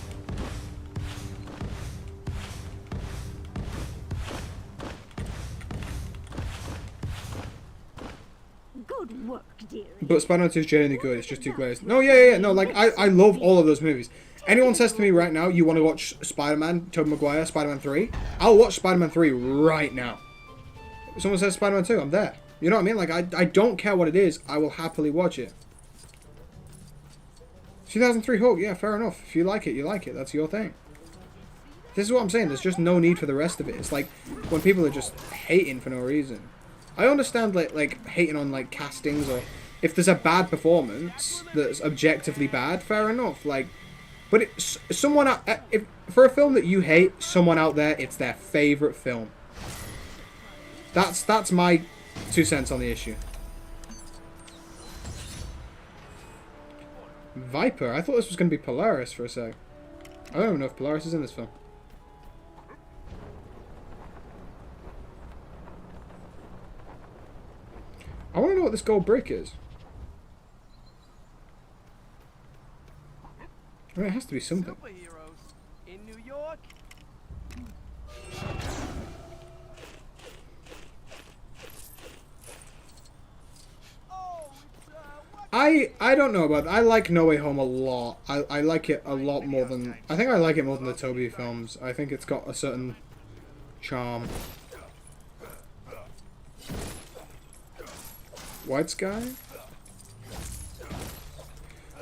Good work, dear. But Spider-Man 2 is genuinely good. It's just too glazed. No, yeah. No, like, I love all of those movies. Anyone says to me right now, you want to watch Spider-Man, Tobey Maguire, Spider-Man 3? I'll watch Spider-Man 3 right now. If someone says Spider-Man 2, I'm there. You know what I mean? Like, I don't care what it is. I will happily watch it. 2003 Hulk, yeah, fair enough. If you like it, you like it. That's your thing. This is what I'm saying. There's just no need for the rest of it. It's like when people are just hating for no reason. I understand like hating on like castings, or if there's a bad performance that's objectively bad, fair enough. Like, but it's someone if for a film that you hate, someone out there, it's their favorite film. That's my 2 cents on the issue. Viper? I thought this was going to be Polaris for a sec. I don't even know if Polaris is in this film. I want to know what this gold brick is. I mean, it has to be something. Superheroes in New York. I don't know about that. I like No Way Home a lot. I like it a lot more than... I think I like it more than the Tobey films. I think it's got a certain charm. White Sky?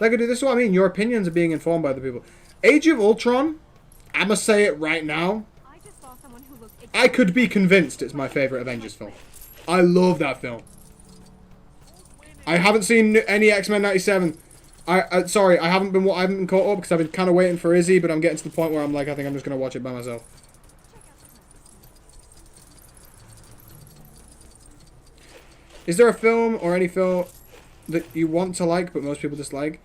Like, dude, this is what I mean. Your opinions are being informed by the people. Age of Ultron, I'ma say it right now. I could be convinced it's my favorite Avengers film. I love that film. I haven't seen any X-Men 97. Sorry, I haven't been caught up because I've been kind of waiting for Izzy, but I'm getting to the point where I'm like, I think I'm just gonna watch it by myself. Is there a film or any film that you want to like but most people dislike?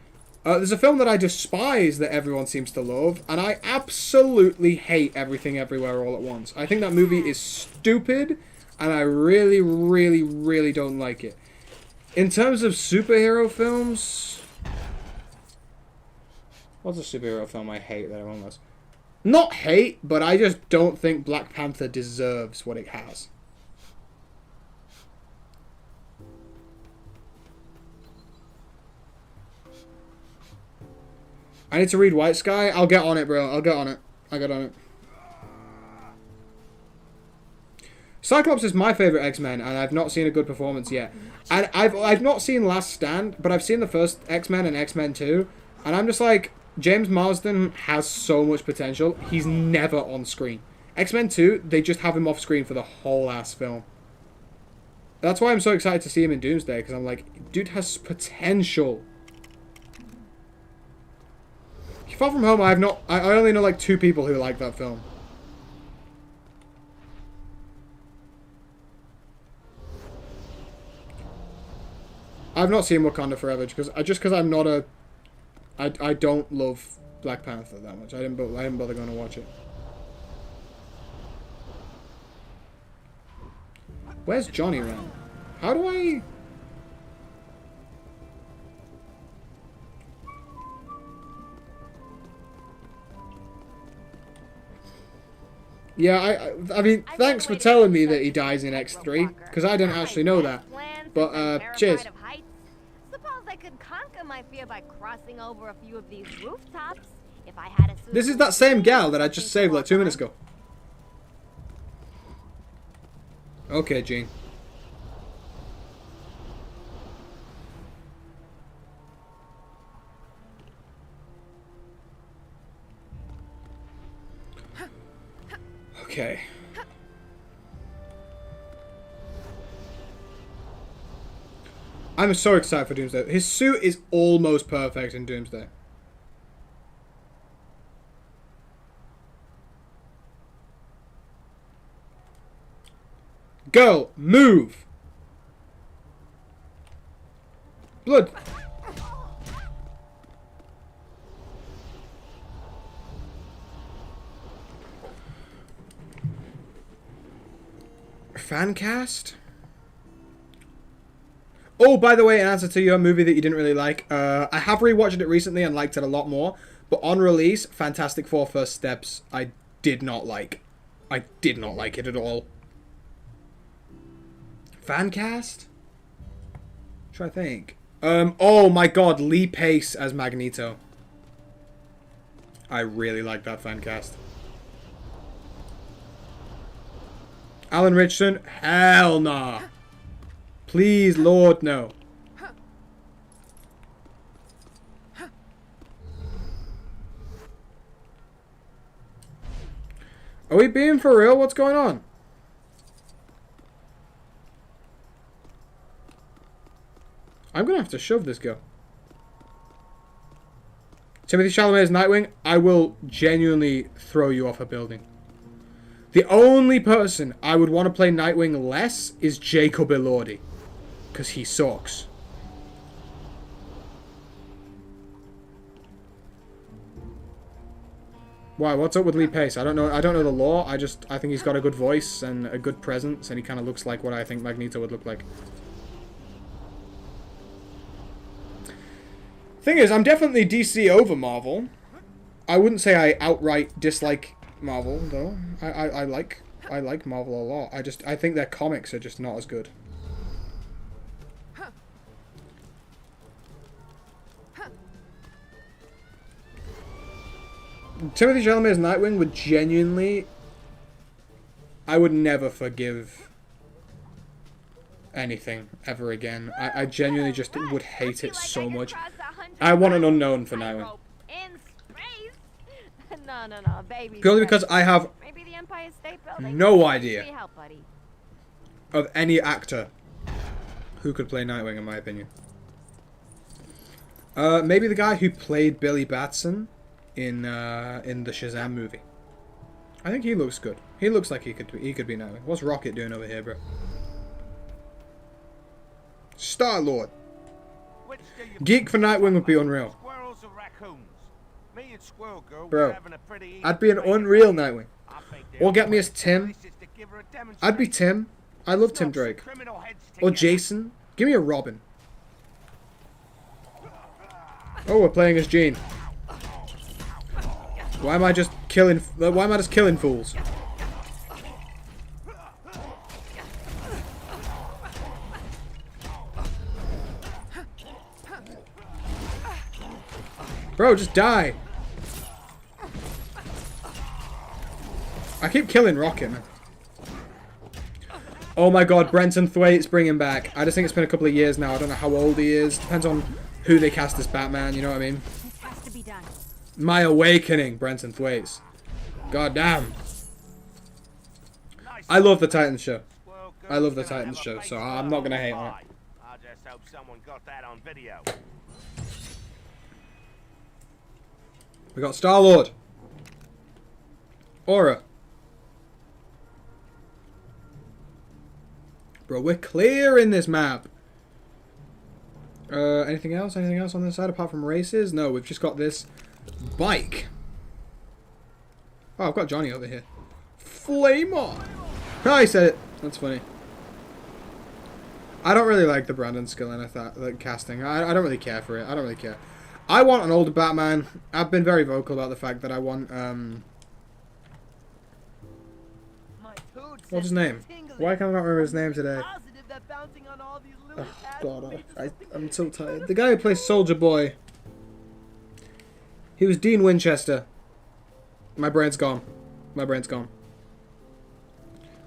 There's a film that I despise that everyone seems to love, and I absolutely hate Everything Everywhere All at Once. I think that movie is stupid, and I really, really, really don't like it. In terms of superhero films, What's a superhero film I hate that everyone loves? Not hate, but I just don't think Black Panther deserves what it has. I need to read White Sky. I'll get on it, bro. I'll get on it. I got on it. Cyclops is my favorite X-Men, and I've not seen a good performance yet. And I've not seen Last Stand, but I've seen the first X-Men and X-Men 2, and I'm just like, James Marsden has so much potential. He's never on screen. X-Men 2, they just have him off screen for the whole ass film. That's why I'm so excited to see him in Doomsday, because I'm like, dude has potential. Far From Home, I only know like 2 people who like that film. I've not seen Wakanda Forever because I'm not a. I don't love Black Panther that much. I didn't bother going to watch it. Where's Johnny around? How do I? Yeah, I mean, thanks for telling me that he dies in X3, because I didn't actually know that. But, cheers. Suppose I could conquer my fear by crossing over a few of these rooftops if I had a suit. This is that same gal that I just saved like 2 minutes ago. Okay, Gene. Okay. I'm so excited for Doomsday. His suit is almost perfect in Doomsday. Girl, move! Blood! Fan cast? Oh, by the way, in answer to your movie that you didn't really like, I have rewatched it recently and liked it a lot more. But on release, Fantastic Four First Steps, I did not like. I did not like it at all. Fan cast? Try to think. Oh my god, Lee Pace as Magneto. I really like that fan cast. Alan Richardson? Hell nah. Please, Lord, no. Are we being for real? What's going on? I'm gonna have to shove this girl. Timothy Chalamet's Nightwing, I will genuinely throw you off a building. The only person I would want to play Nightwing less is Jacob Elordi. Because he sucks. Why? What's up with Lee Pace? I don't know the lore. I think he's got a good voice and a good presence, and he kind of looks like what I think Magneto would look like. Thing is, I'm definitely DC over Marvel. I wouldn't say I outright dislike Marvel though. I like Marvel a lot. I think their comics are just not as good. Timothy Chalamet's Nightwing would genuinely... I would never forgive anything ever again. I genuinely just would hate it so much. I want an unknown for Nightwing. No, baby. Purely because I have no idea of any actor who could play Nightwing, in my opinion. Maybe the guy who played Billy Batson in the Shazam movie. I think he looks good. He looks like he could be Nightwing. What's Rocket doing over here, bro? Star-Lord. Geek for Nightwing would be unreal. Bro, I'd be an unreal Nightwing. Or get me as Tim. I'd be Tim. I love Tim Drake. Or Jason. Give me a Robin. Oh, we're playing as Jean. Why am I just killing... Why am I just killing fools? Bro, just die. I keep killing Rocket, man. Oh my god, Brenton Thwaites bringing back. I just think it's been a couple of years now. I don't know how old he is. Depends on who they cast as Batman, you know what I mean? This has to be done. My Awakening, Brenton Thwaites. God damn. I love the Titans show. I love the Titans show, so I'm not gonna hate on it. I just hope someone got that on video. We got Star-Lord. Aura. Bro, we're clearing this map. Anything else? Anything else on this side apart from races? No, we've just got this bike. Oh, I've got Johnny over here. Flame on. Oh, I said it. That's funny. I don't really like the Brandon Skillen like casting. I don't really care for it. I don't really care. I want an older Batman. I've been very vocal about the fact that I want what's his name? Why can't I not remember his name today? Oh god, I'm so tired. The guy who plays Soldier Boy. He was Dean Winchester. My brain's gone. My brain's gone.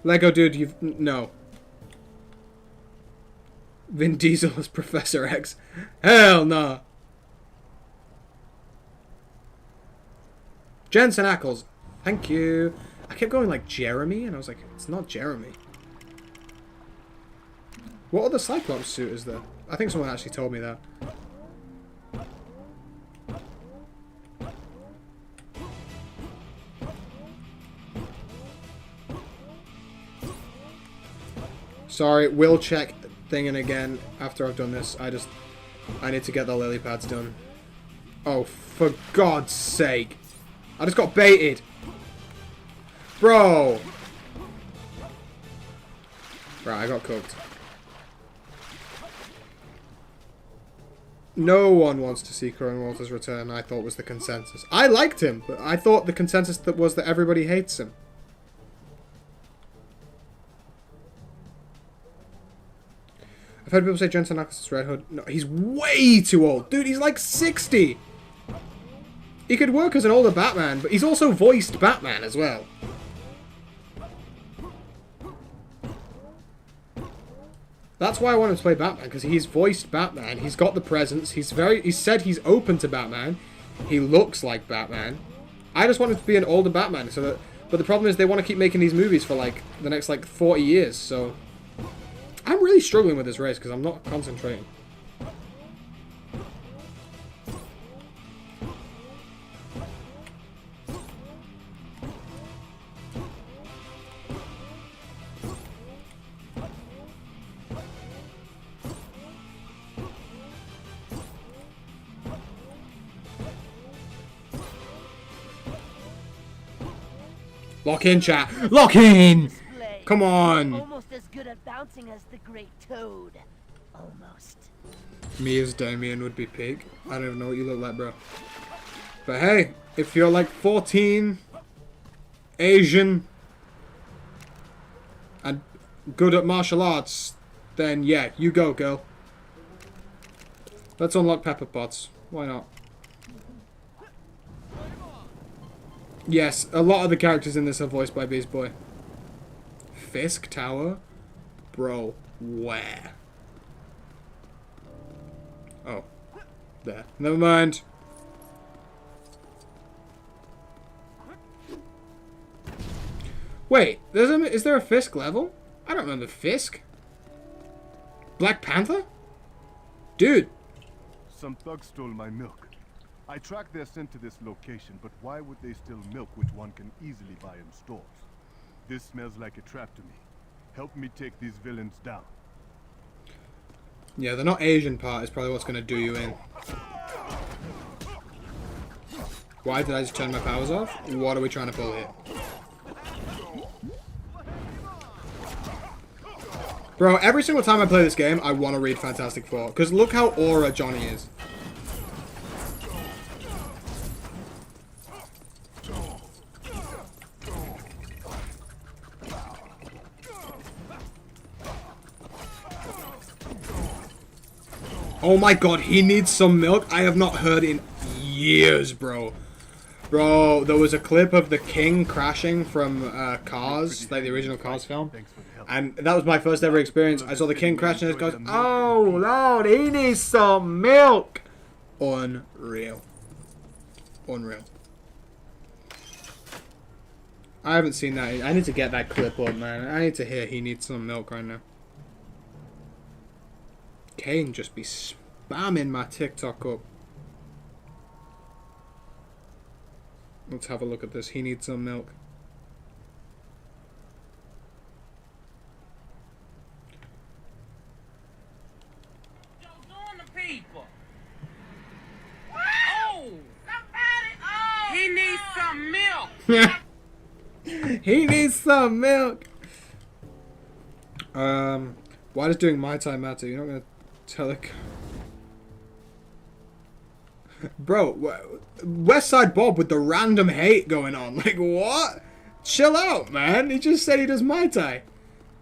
Lego dude, you've... No. Vin Diesel as Professor X. Hell nah. Jensen Ackles. Thank you. I kept going like Jeremy, and I was like, it's not Jeremy. What other Cyclops suit is there? I think someone actually told me that. Sorry, we'll check thinging again after I've done this. I need to get the lily pads done. Oh, for God's sake. I just got baited. Bro. Right, I got cooked. No one wants to see Corin Walters return, I thought was the consensus. I liked him, but I thought the consensus was that everybody hates him. I've heard people say Jensen Ackles is Red Hood. No, he's way too old. Dude, he's like 60. He could work as an older Batman, but he's also voiced Batman as well. That's why I want him to play Batman, because he's voiced Batman. He's got the presence. He said he's open to Batman. He looks like Batman. I just want him to be an older Batman, so that. But the problem is they want to keep making these movies for like the next like 40 years. So I'm really struggling with this race because I'm not concentrating. Lock in, chat. Lock in! Come on! Almost as good at bouncing as the Great Toad. Almost. Me as Damien would be pig. I don't even know what you look like, bro. But hey, if you're like 14, Asian, and good at martial arts, then yeah, you go, girl. Let's unlock Pepper Pots. Why not? Yes, a lot of the characters in this are voiced by Beast Boy. Fisk Tower? Bro, where? Oh. There. Never mind. Wait, is there a Fisk level? I don't remember Fisk. Black Panther? Dude. Some thugs stole my milk. I tracked their scent to this location, but why would they steal milk which one can easily buy in stores? This smells like a trap to me. Help me take these villains down. Yeah, the not Asian part is probably what's going to do you in. Why did I just turn my powers off? What are we trying to pull here? Bro, every single time I play this game, I want to read Fantastic Four. Because look how aura Johnny is. Oh my god, he needs some milk. I have not heard in years, bro. Bro, there was a clip of the King crashing from Cars, like the original Cars film. And that was my first ever experience. I saw the King crash and it goes, oh lord, he needs some milk. Unreal. Unreal. I haven't seen that. I need to get that clip up, man. I need to hear he needs some milk right now. Kane just be spamming my TikTok up. Let's have a look at this. He needs some milk. He needs some milk. He needs some milk. Why does doing my time matter? You're not gonna tell it. Bro, West Side Bob with the random hate going on. Like, what? Chill out, man. He just said he does Mai Tai.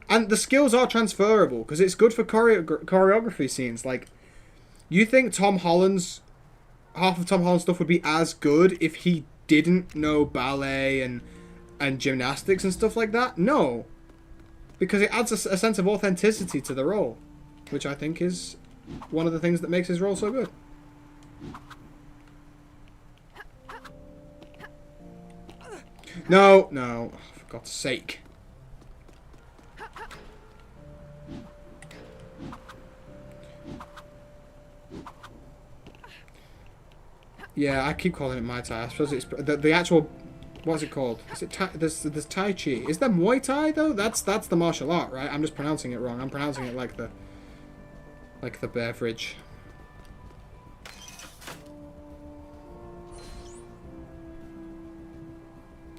And the skills are transferable, because it's good for choreography scenes. Like, you think half of Tom Holland's stuff would be as good if he didn't know ballet and gymnastics and stuff like that? No. Because it adds a sense of authenticity to the role, which I think is one of the things that makes his role so good. No, no, oh, for God's sake. Yeah, I keep calling it Mai Tai. I suppose it's the actual. What's it called? Is it there's Tai Chi? Is there Muay Thai though? That's the martial art, right? I'm just pronouncing it wrong. I'm pronouncing it like the beverage.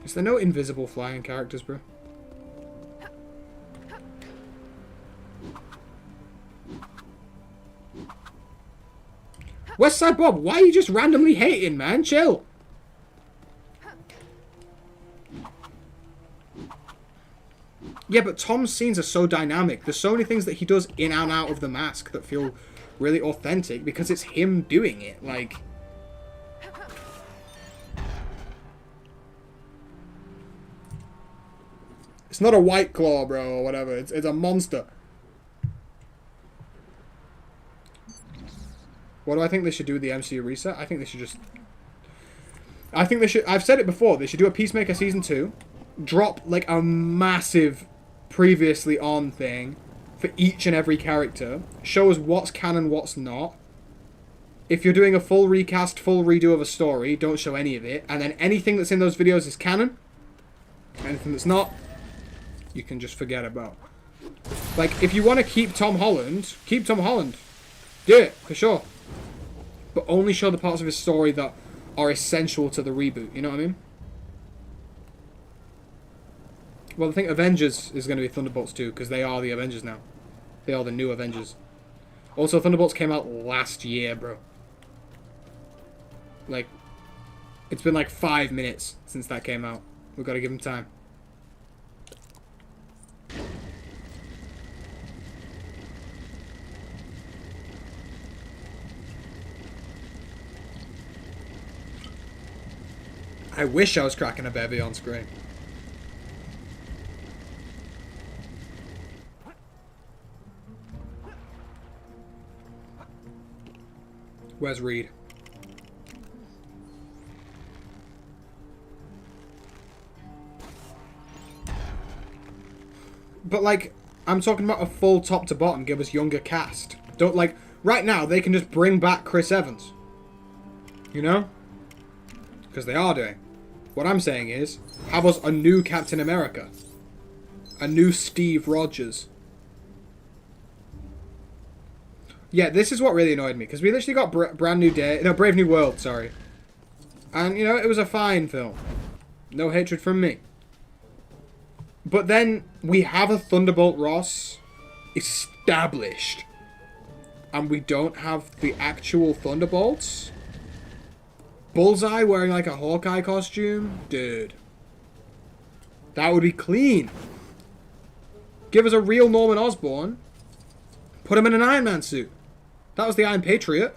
Is there no invisible flying characters, bro? West Side Bob, why are you just randomly hating, man? Chill. Yeah, but Tom's scenes are so dynamic. There's so many things that he does in and out of the mask that feel really authentic because it's him doing it. Like, it's not a White Claw, bro, or whatever. It's a monster. What do I think they should do with the MCU reset? I think they should just... I've said it before. They should do a Peacemaker Season 2. Drop, like, a massive previously on thing for each and every character. Show us what's canon, what's not. If you're doing a full recast, full redo of a story, don't show any of it. And then anything that's in those videos is canon. Anything that's not, you can just forget about. Like, if you want to keep Tom Holland, keep Tom Holland. Do it, for sure. But only show the parts of his story that are essential to the reboot, you know what I mean? Well, I think Avengers is going to be Thunderbolts too, because they are the Avengers now. They are the new Avengers. Also, Thunderbolts came out last year, bro. Like, it's been like 5 minutes since that came out. We've got to give them time. I wish I was cracking a bevy on screen. Where's Reed? But, like, I'm talking about a full top to bottom, give us younger cast. Don't, like, right now, they can just bring back Chris Evans. You know? Because they are doing. What I'm saying is, have us a new Captain America. A new Steve Rogers. Yeah, this is what really annoyed me, because we literally got Brave New World, sorry. And, you know, it was a fine film. No hatred from me. But then, we have a Thunderbolt Ross established. And we don't have the actual Thunderbolts? Bullseye wearing, like, a Hawkeye costume? Dude. That would be clean. Give us a real Norman Osborn. Put him in an Iron Man suit. That was the Iron Patriot.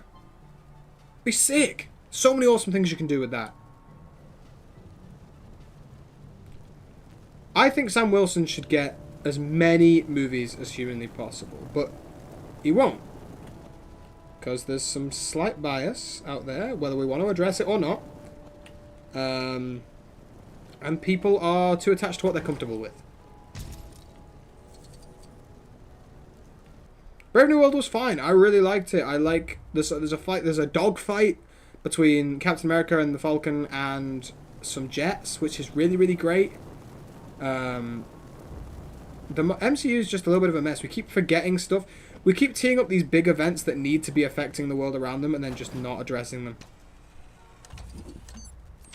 Be sick. So many awesome things you can do with that. I think Sam Wilson should get as many movies as humanly possible, but he won't. Because there's some slight bias out there, whether we want to address it or not. And people are too attached to what they're comfortable with. Brave New World was fine. I really liked it. I like there's a dog fight between Captain America and the Falcon and some jets, which is really, really great. The MCU is just a little bit of a mess. We keep forgetting stuff. We keep teeing up these big events that need to be affecting the world around them and then just not addressing them.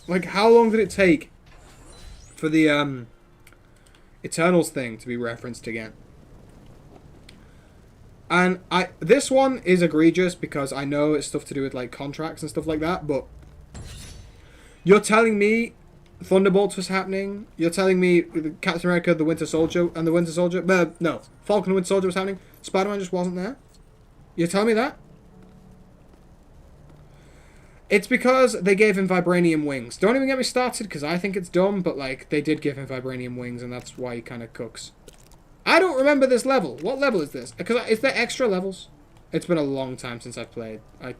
Like, how long did it take for the Eternals thing to be referenced again? And this one is egregious because I know it's stuff to do with like contracts and stuff like that, but you're telling me Thunderbolts was happening? You're telling me Captain America, the Winter Soldier, and the Winter Soldier... no, Falcon and Winter Soldier was happening? Spider-Man just wasn't there? You're telling me that? It's because they gave him vibranium wings. Don't even get me started, because I think it's dumb, but like, they did give him vibranium wings, and that's why he kind of cooks. I don't remember this level. What level is this? Because is there extra levels? It's been a long time since I've played. I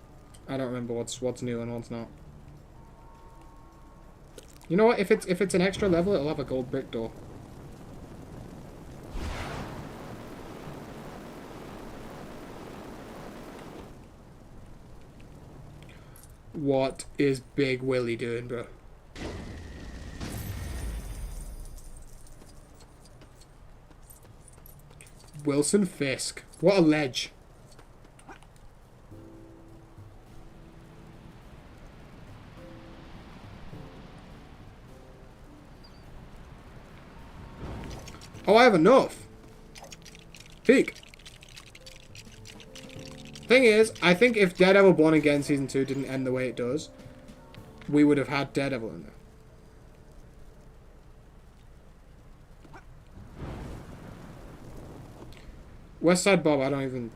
don't remember what's new and what's not. You know what? If it's an extra level, it'll have a gold brick door. What is Big Willie doing, bro? Wilson Fisk. What a ledge. Oh, I have enough. Peak. Thing is, I think if Daredevil Born Again Season 2 didn't end the way it does, we would have had Daredevil in there. West Side Bob, I don't even...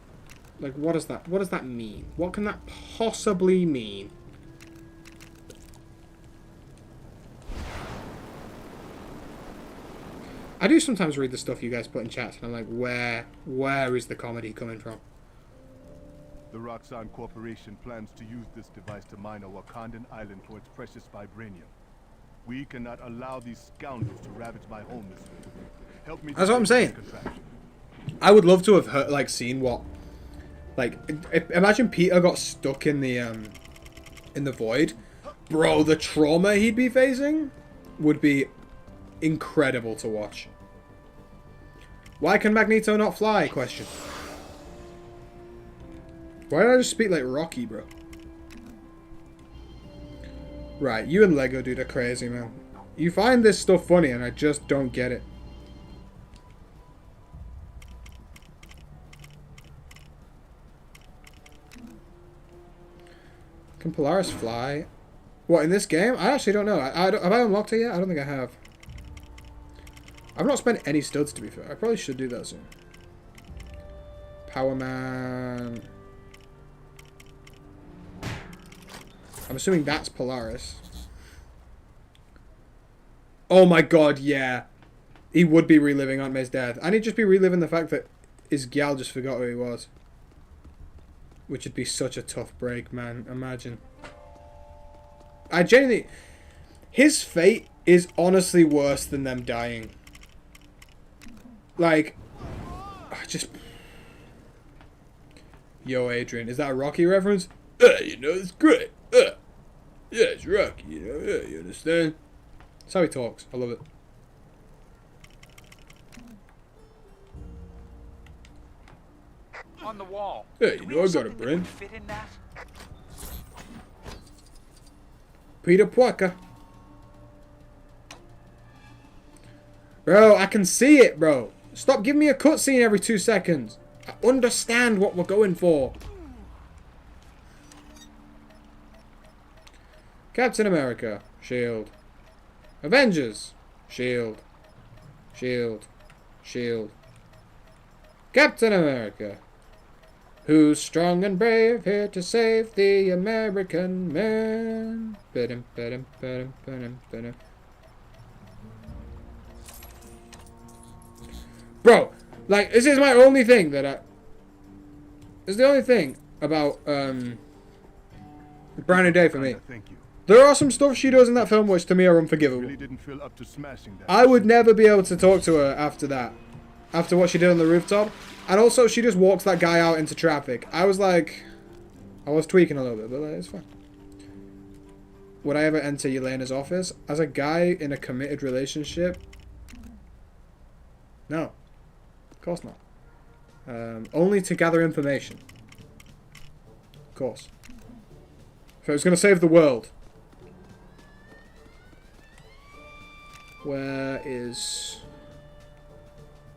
Like, what does that mean? What can that possibly mean? I do sometimes read the stuff you guys put in chat, and I'm like, where is the comedy coming from? The Roxxon Corporation plans to use this device to mine a Wakandan island for its precious vibranium. We cannot allow these scoundrels to ravage my home this way. Help me. That's what I'm saying. I would love to have heard, like, seen what, like, imagine Peter got stuck in the void. Bro, the trauma he'd be facing would be incredible to watch. Why can Magneto not fly? Question. Why did I just speak like Rocky, bro? Right, you and Lego Dude are crazy, man. You find this stuff funny, and I just don't get it. Can Polaris fly? What, in this game? I actually don't know. Have I unlocked it yet? I don't think I have. I've not spent any studs, to be fair. I probably should do that soon. Power Man. I'm assuming that's Polaris. Oh my god, yeah. He would be reliving Aunt May's death. And he'd just be reliving the fact that his gal just forgot who he was. Which would be such a tough break, man. Imagine. I genuinely... His fate is honestly worse than them dying. Like... I just... Yo, Adrian. Is that a Rocky reference? You know, it's great. Yeah, it's Rocky, you know. Yeah, you understand? That's how he talks. I love it. On the wall. Hey, you know I got a brain. Fit in that? Peter Porker. Bro, I can see it, bro. Stop giving me a cutscene every 2 seconds. I understand what we're going for. Captain America. Shield. Avengers. Shield. Shield. Shield. Captain America. Who's strong and brave, here to save the American man. Ba-dum, ba-dum, ba-dum, ba-dum, ba-dum. Bro, like, this is my only thing that I... This is the only thing about, Brand New Day for me. Thank you. There are some stuff she does in that film which to me are unforgivable. Really didn't feel up to smashing that. I would never be able to talk to her after that. After what she did on the rooftop. And also, she just walks that guy out into traffic. I was like... I was tweaking a little bit, but it's fine. Would I ever enter Yelena's office? As a guy in a committed relationship? No. Of course not. Only to gather information. Of course. If it was going to save the world. Where is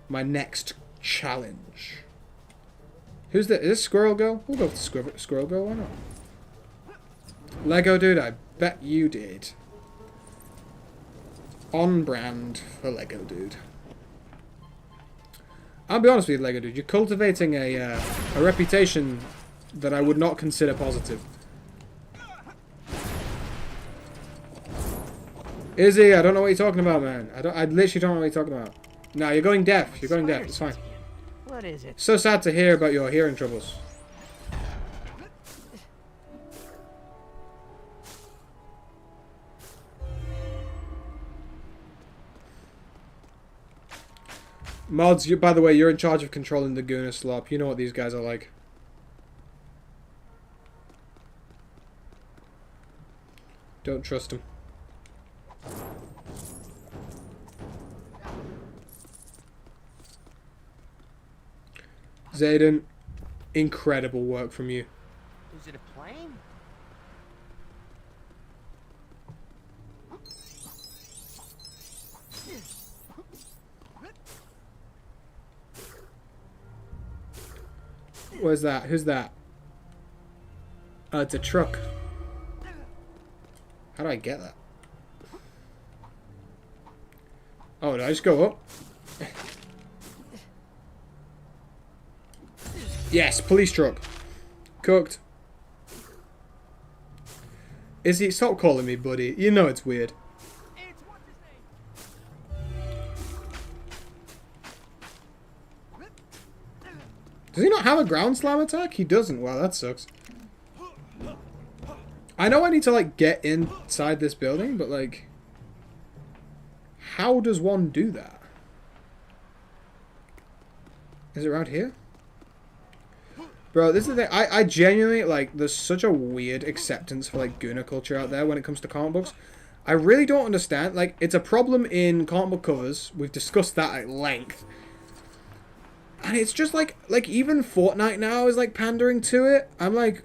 my next challenge? Who's this? Is this Squirrel Girl? We'll go with Squirrel Girl, why not? Lego Dude, I bet you did. On brand for Lego Dude. I'll be honest with you, Lego Dude. You're cultivating a reputation that I would not consider positive. Izzy, I don't know what you're talking about, man. I literally don't know what you're talking about. No, you're going deaf. You're going deaf. It's fine. What is it? So sad to hear about your hearing troubles. Mods, by the way, you're in charge of controlling the Gooner Slop. You know what these guys are like. Don't trust them. Zayden, incredible work from you. Is it a plane? Where's that? Who's that? Oh, it's a truck. How do I get that? Oh, did I just go up? Yes, police truck. Cooked. Izzy, stop calling me buddy. You know it's weird. It's what's his name? Does he not have a ground slam attack? He doesn't. Wow, that sucks. I know I need to, like, get inside this building, but, like... How does one do that? Is it around here? Bro, this is the thing. I genuinely, like, there's such a weird acceptance for, like, Gooner culture out there when it comes to comic books. I really don't understand. Like, it's a problem in comic book covers. We've discussed that at length. And it's just, like even Fortnite now is, like, pandering to it. I'm like,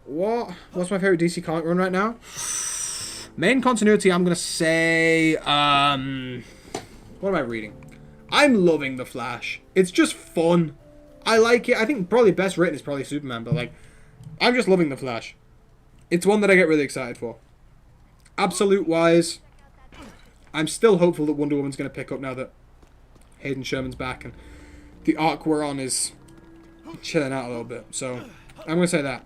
what? What's my favorite DC comic run right now? Main continuity, I'm going to say, what am I reading? I'm loving The Flash. It's just fun. I like it. I think probably best written is probably Superman, but, like, I'm just loving The Flash. It's one that I get really excited for. Absolute-wise, I'm still hopeful that Wonder Woman's going to pick up now that Hayden Sherman's back and the arc we're on is chilling out a little bit. So, I'm going to say that.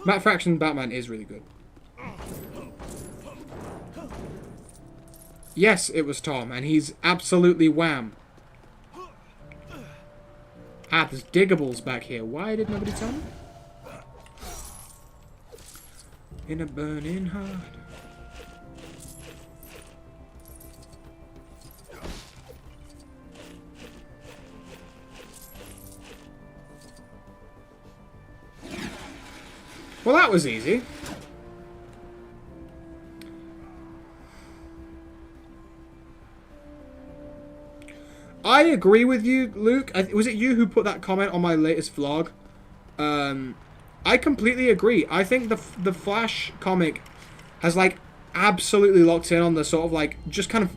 Matt Fraction Batman is really good. Yes, it was Tom, and he's absolutely wham. Ah, there's diggables back here. Why did nobody tell me? In a burning heart. Well, that was easy. I agree with you, Luke. Was it you who put that comment on my latest vlog? I completely agree. I think the Flash comic has, like, absolutely locked in on the sort of, like, just kind of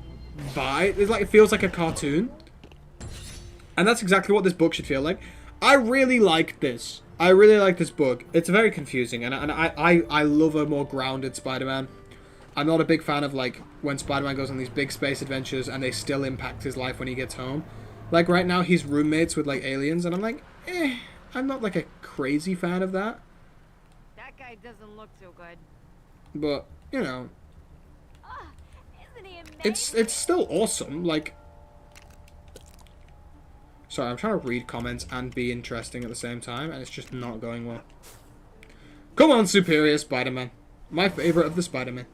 vibe. It's like, it feels like a cartoon. And that's exactly what this book should feel like. I really like this. I really like this book. It's very confusing, and I love a more grounded Spider-Man. I'm not a big fan of, like, when Spider-Man goes on these big space adventures and they still impact his life when he gets home. Like right now he's roommates with like aliens and I'm like, I'm not like a crazy fan of that. That guy doesn't look so good. But, you know, Oh, isn't he amazing? it's still awesome. Like, sorry, I'm trying to read comments and be interesting at the same time and it's just not going well. Come on, Superior Spider-Man. My favorite of the Spider-Man.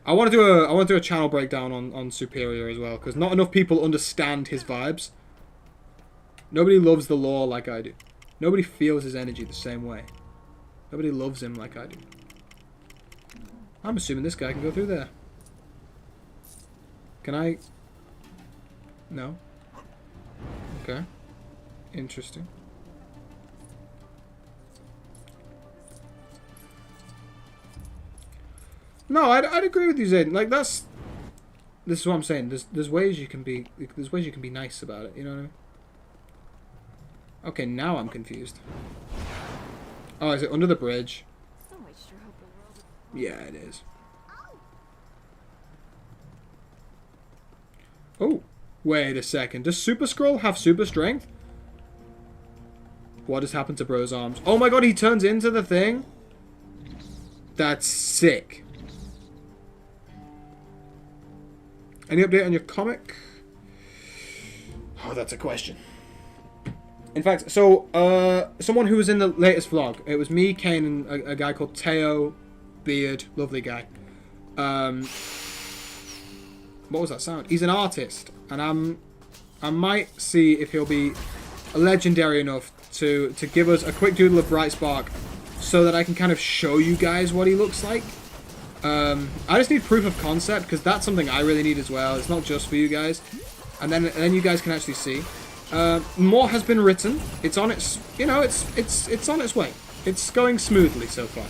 I want to do a channel breakdown on Superior as well, because not enough people understand his vibes. Nobody loves the lore like I do. Nobody feels his energy the same way. Nobody loves him like I do. I'm assuming this guy can go through there. Can I? No. Okay. Interesting. No, I'd agree with you, Zayden. Like this is what I'm saying. There's ways you can be nice about it. You know what I mean? Okay, now I'm confused. Oh, is it under the bridge? Oh, I sure hope the world is... Yeah, it is. Oh, wait a second. Does Super Skrull have super strength? What has happened to Bro's arms? Oh my god, he turns into the thing? That's sick. Any update on your comic? Oh, that's a question. In fact, so, someone who was in the latest vlog, it was me, Kane, and a guy called Teo Beard, lovely guy. What was that sound? He's an artist, and I might see if he'll be legendary enough to give us a quick doodle of Bright Spark so that I can kind of show you guys what he looks like. I just need proof of concept because that's something I really need as well. It's not just for you guys, and then you guys can actually see. More has been written. It's on its, you know, it's on its way. It's going smoothly so far.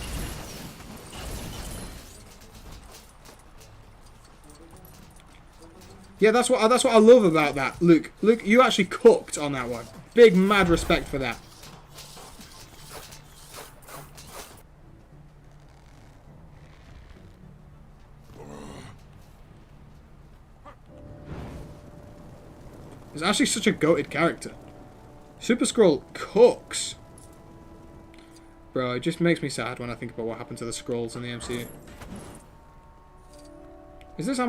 Yeah, that's what I love about that, Luke. Luke, you actually cooked on that one. Big mad respect for that. He's actually such a goated character. Super Skrull cooks. Bro, it just makes me sad when I think about what happened to the Skrulls in the MCU. Is this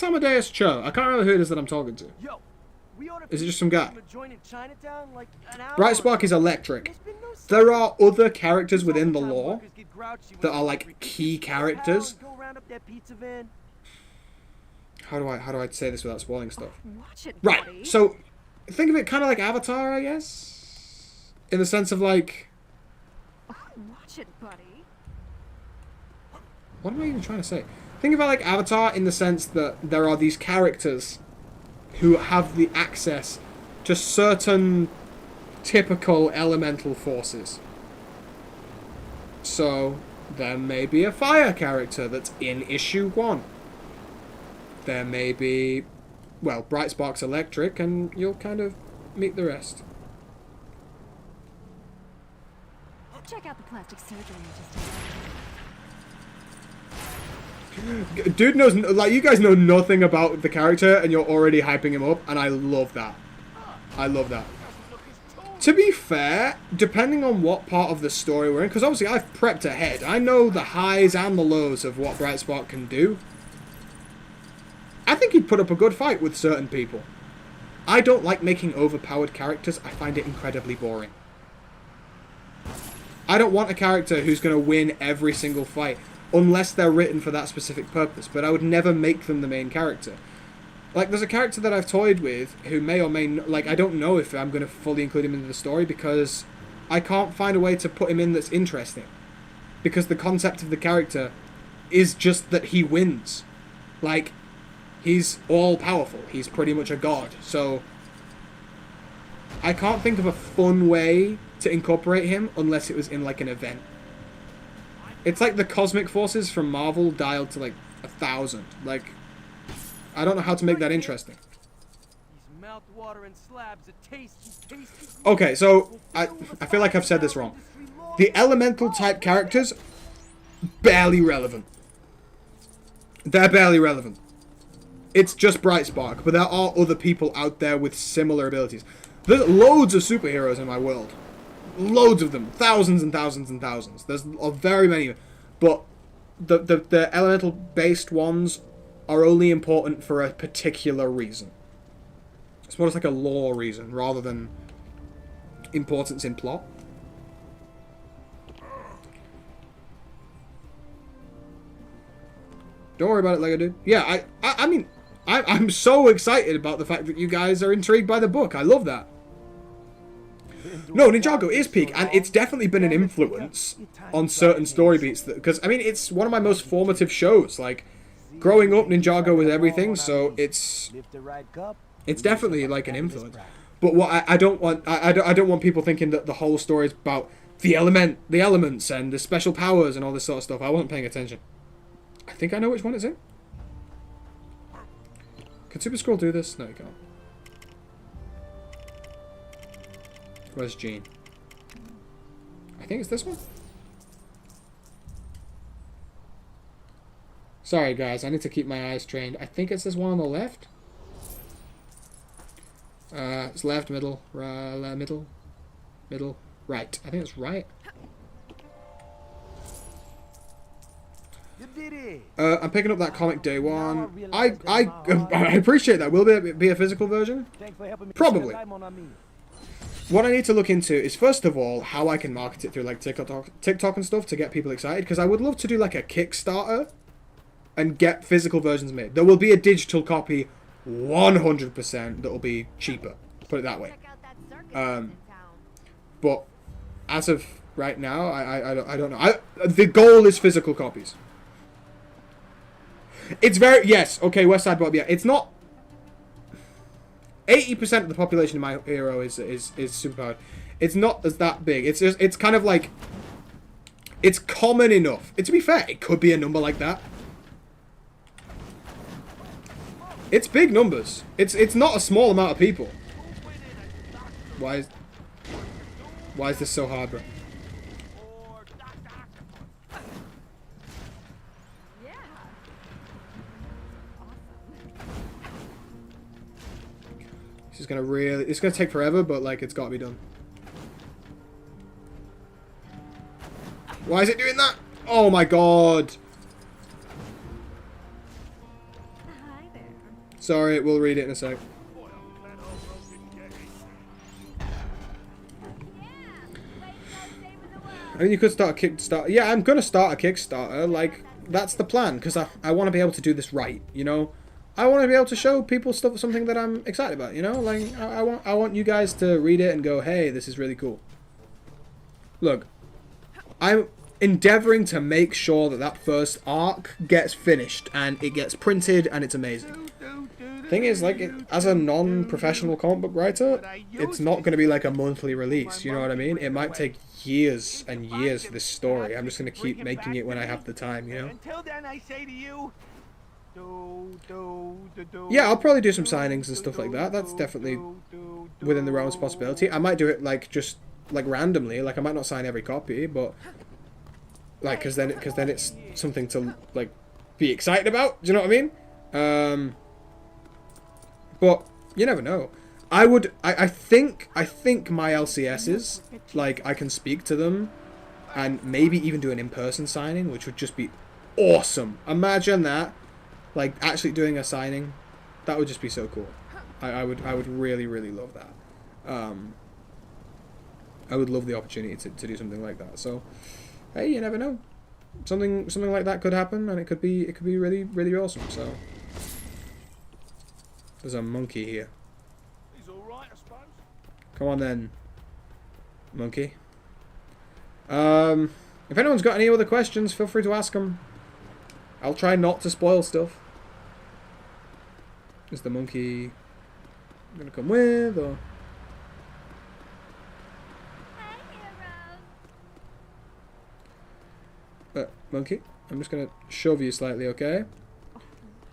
Amadeus Cho? I can't remember who it is that I'm talking to. Yo, we ought to Is it just some guy? a joint in Chinatown, like an hour Bright Spark is electric. There are other characters within the lore that are like key characters. Go round up that pizza van. How do I say this without spoiling stuff? Watch it, Right. buddy. So think of it kind of like Avatar, I guess, in the sense of like, Watch it, buddy. what am I even trying to say? Think of it like Avatar in the sense that there are these characters who have the access to certain typical elemental forces. So there may be a fire character that's in issue 1. There may be, well, Bright Spark's electric, and you'll kind of meet the rest. Check out the plastic surgery I just did. Dude knows, like, you guys know nothing about the character, and you're already hyping him up, and I love that. I love that. To be fair, depending on what part of the story we're in, because obviously I've prepped ahead, I know the highs and the lows of what Bright Spark can do. I think he'd put up a good fight with certain people. I don't like making overpowered characters. I find it incredibly boring. I don't want a character who's going to win every single fight, unless they're written for that specific purpose, but I would never make them the main character. Like, there's a character that I've toyed with who may or may not, like, I don't know if I'm going to fully include him into the story because I can't find a way to put him in that's interesting. Because the concept of the character is just that he wins. Like, he's all-powerful. He's pretty much a god. So, I can't think of a fun way to incorporate him unless it was in, like, an event. It's like the cosmic forces from Marvel dialed to, like, 1,000. Like, I don't know how to make that interesting. These mouth-watering slabs of tasty. Okay, so, I feel like I've said this wrong. The elemental-type characters, barely relevant. they're barely relevant. It's just Bright Spark, but there are other people out there with similar abilities. There's loads of superheroes in my world. Loads of them. Thousands and thousands and thousands. There's very many. But the elemental-based ones are only important for a particular reason. It's more just like a lore reason, rather than importance in plot. Don't worry about it, Lego dude. Yeah, I mean, I'm so excited about the fact that you guys are intrigued by the book. I love that. No, Ninjago is peak, and it's definitely been an influence on certain story beats. Because, I mean, it's one of my most formative shows. Like, growing up, Ninjago was everything, so it's definitely, like, an influence. But what I don't want people thinking that the whole story is about the elements, and the special powers, and all this sort of stuff. I wasn't paying attention. I think I know which one it's in. Can Super Scroll do this? No, you can't. Where's Jean? I think it's this one. Sorry, guys. I need to keep my eyes trained. I think it's this one on the left. It's left, middle, middle, right. I think it's right. I'm picking up that comic day one. I appreciate that. Will there be a physical version? Probably. What I need to look into is, first of all, how I can market it through like TikTok and stuff to get people excited. Because I would love to do like a Kickstarter and get physical versions made. There will be a digital copy, 100%, that will be cheaper. Put it that way. But as of right now, I don't know. The goal is physical copies. It's very... Yes, okay, West Side Bob, yeah. It's not... 80% of the population in My Hero is superpowered. It's not as that big. It's kind of like... It's common enough. To be fair, it could be a number like that. It's big numbers. It's not a small amount of people. Why is this so hard, bro? It's gonna take forever, but like it's gotta be done. Why is it doing that? Oh my god. Hi there. Sorry, we'll read it in a sec. I mean, you could start a Kickstarter. Yeah, I'm gonna start a Kickstarter. Like, that's the plan, because I want to be able to do this right, you know? I want to be able to show people something that I'm excited about, you know? Like, I want you guys to read it and go, hey, this is really cool. Look, I'm endeavoring to make sure that first arc gets finished and it gets printed and it's amazing. Thing is, like, as a non-professional comic book writer, it's not going to be like a monthly release, you know what I mean? It might take years and years for this story. I'm just going to keep making it when I have the time, you know? Until then, I say to you, yeah, I'll probably do some signings and stuff like that. That's definitely within the realms of possibility. I might do it like just like randomly. Like I might not sign every copy, but like because then it's something to like be excited about. Do you know what I mean? But you never know. I think my LCSs, like I can speak to them and maybe even do an in-person signing, which would just be awesome. Imagine that. Like, actually doing a signing, that would just be so cool. I would really, really love that. I would love the opportunity to do something like that. So, hey, you never know. Something like that could happen, and it could be really, really awesome. So, there's a monkey here. he's all right, I suppose. Come on then, monkey. If anyone's got any other questions, feel free to ask them. I'll try not to spoil stuff. Is the monkey gonna come with, or? Hi, heroes. Monkey, I'm just gonna shove you slightly, okay?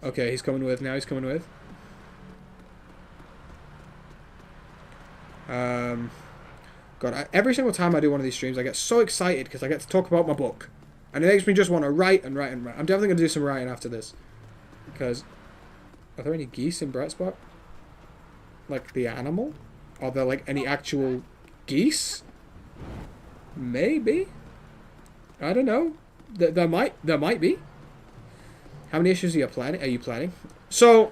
Okay, he's coming with. Now he's coming with. God, every single time I do one of these streams, I get so excited because I get to talk about my book. And it makes me just want to write and write and write. I'm definitely going to do some writing after this. Because, are there any geese in Bright Spark? Like the animal? Are there like any actual geese? Maybe. I don't know. There might be. How many issues are you planning? So,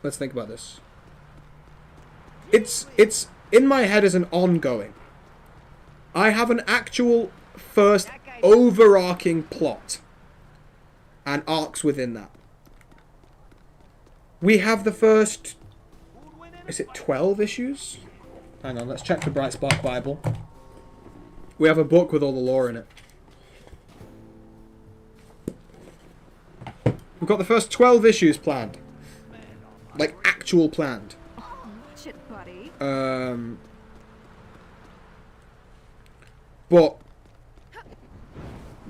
let's think about this. It's in my head as an ongoing. I have an actual first overarching plot and arcs within that. We have the first, is it 12 issues? Hang on, let's check the Bright Spark Bible. We have a book with all the lore in it. We've got the first 12 issues planned. Like, actual planned. Watch it, buddy. But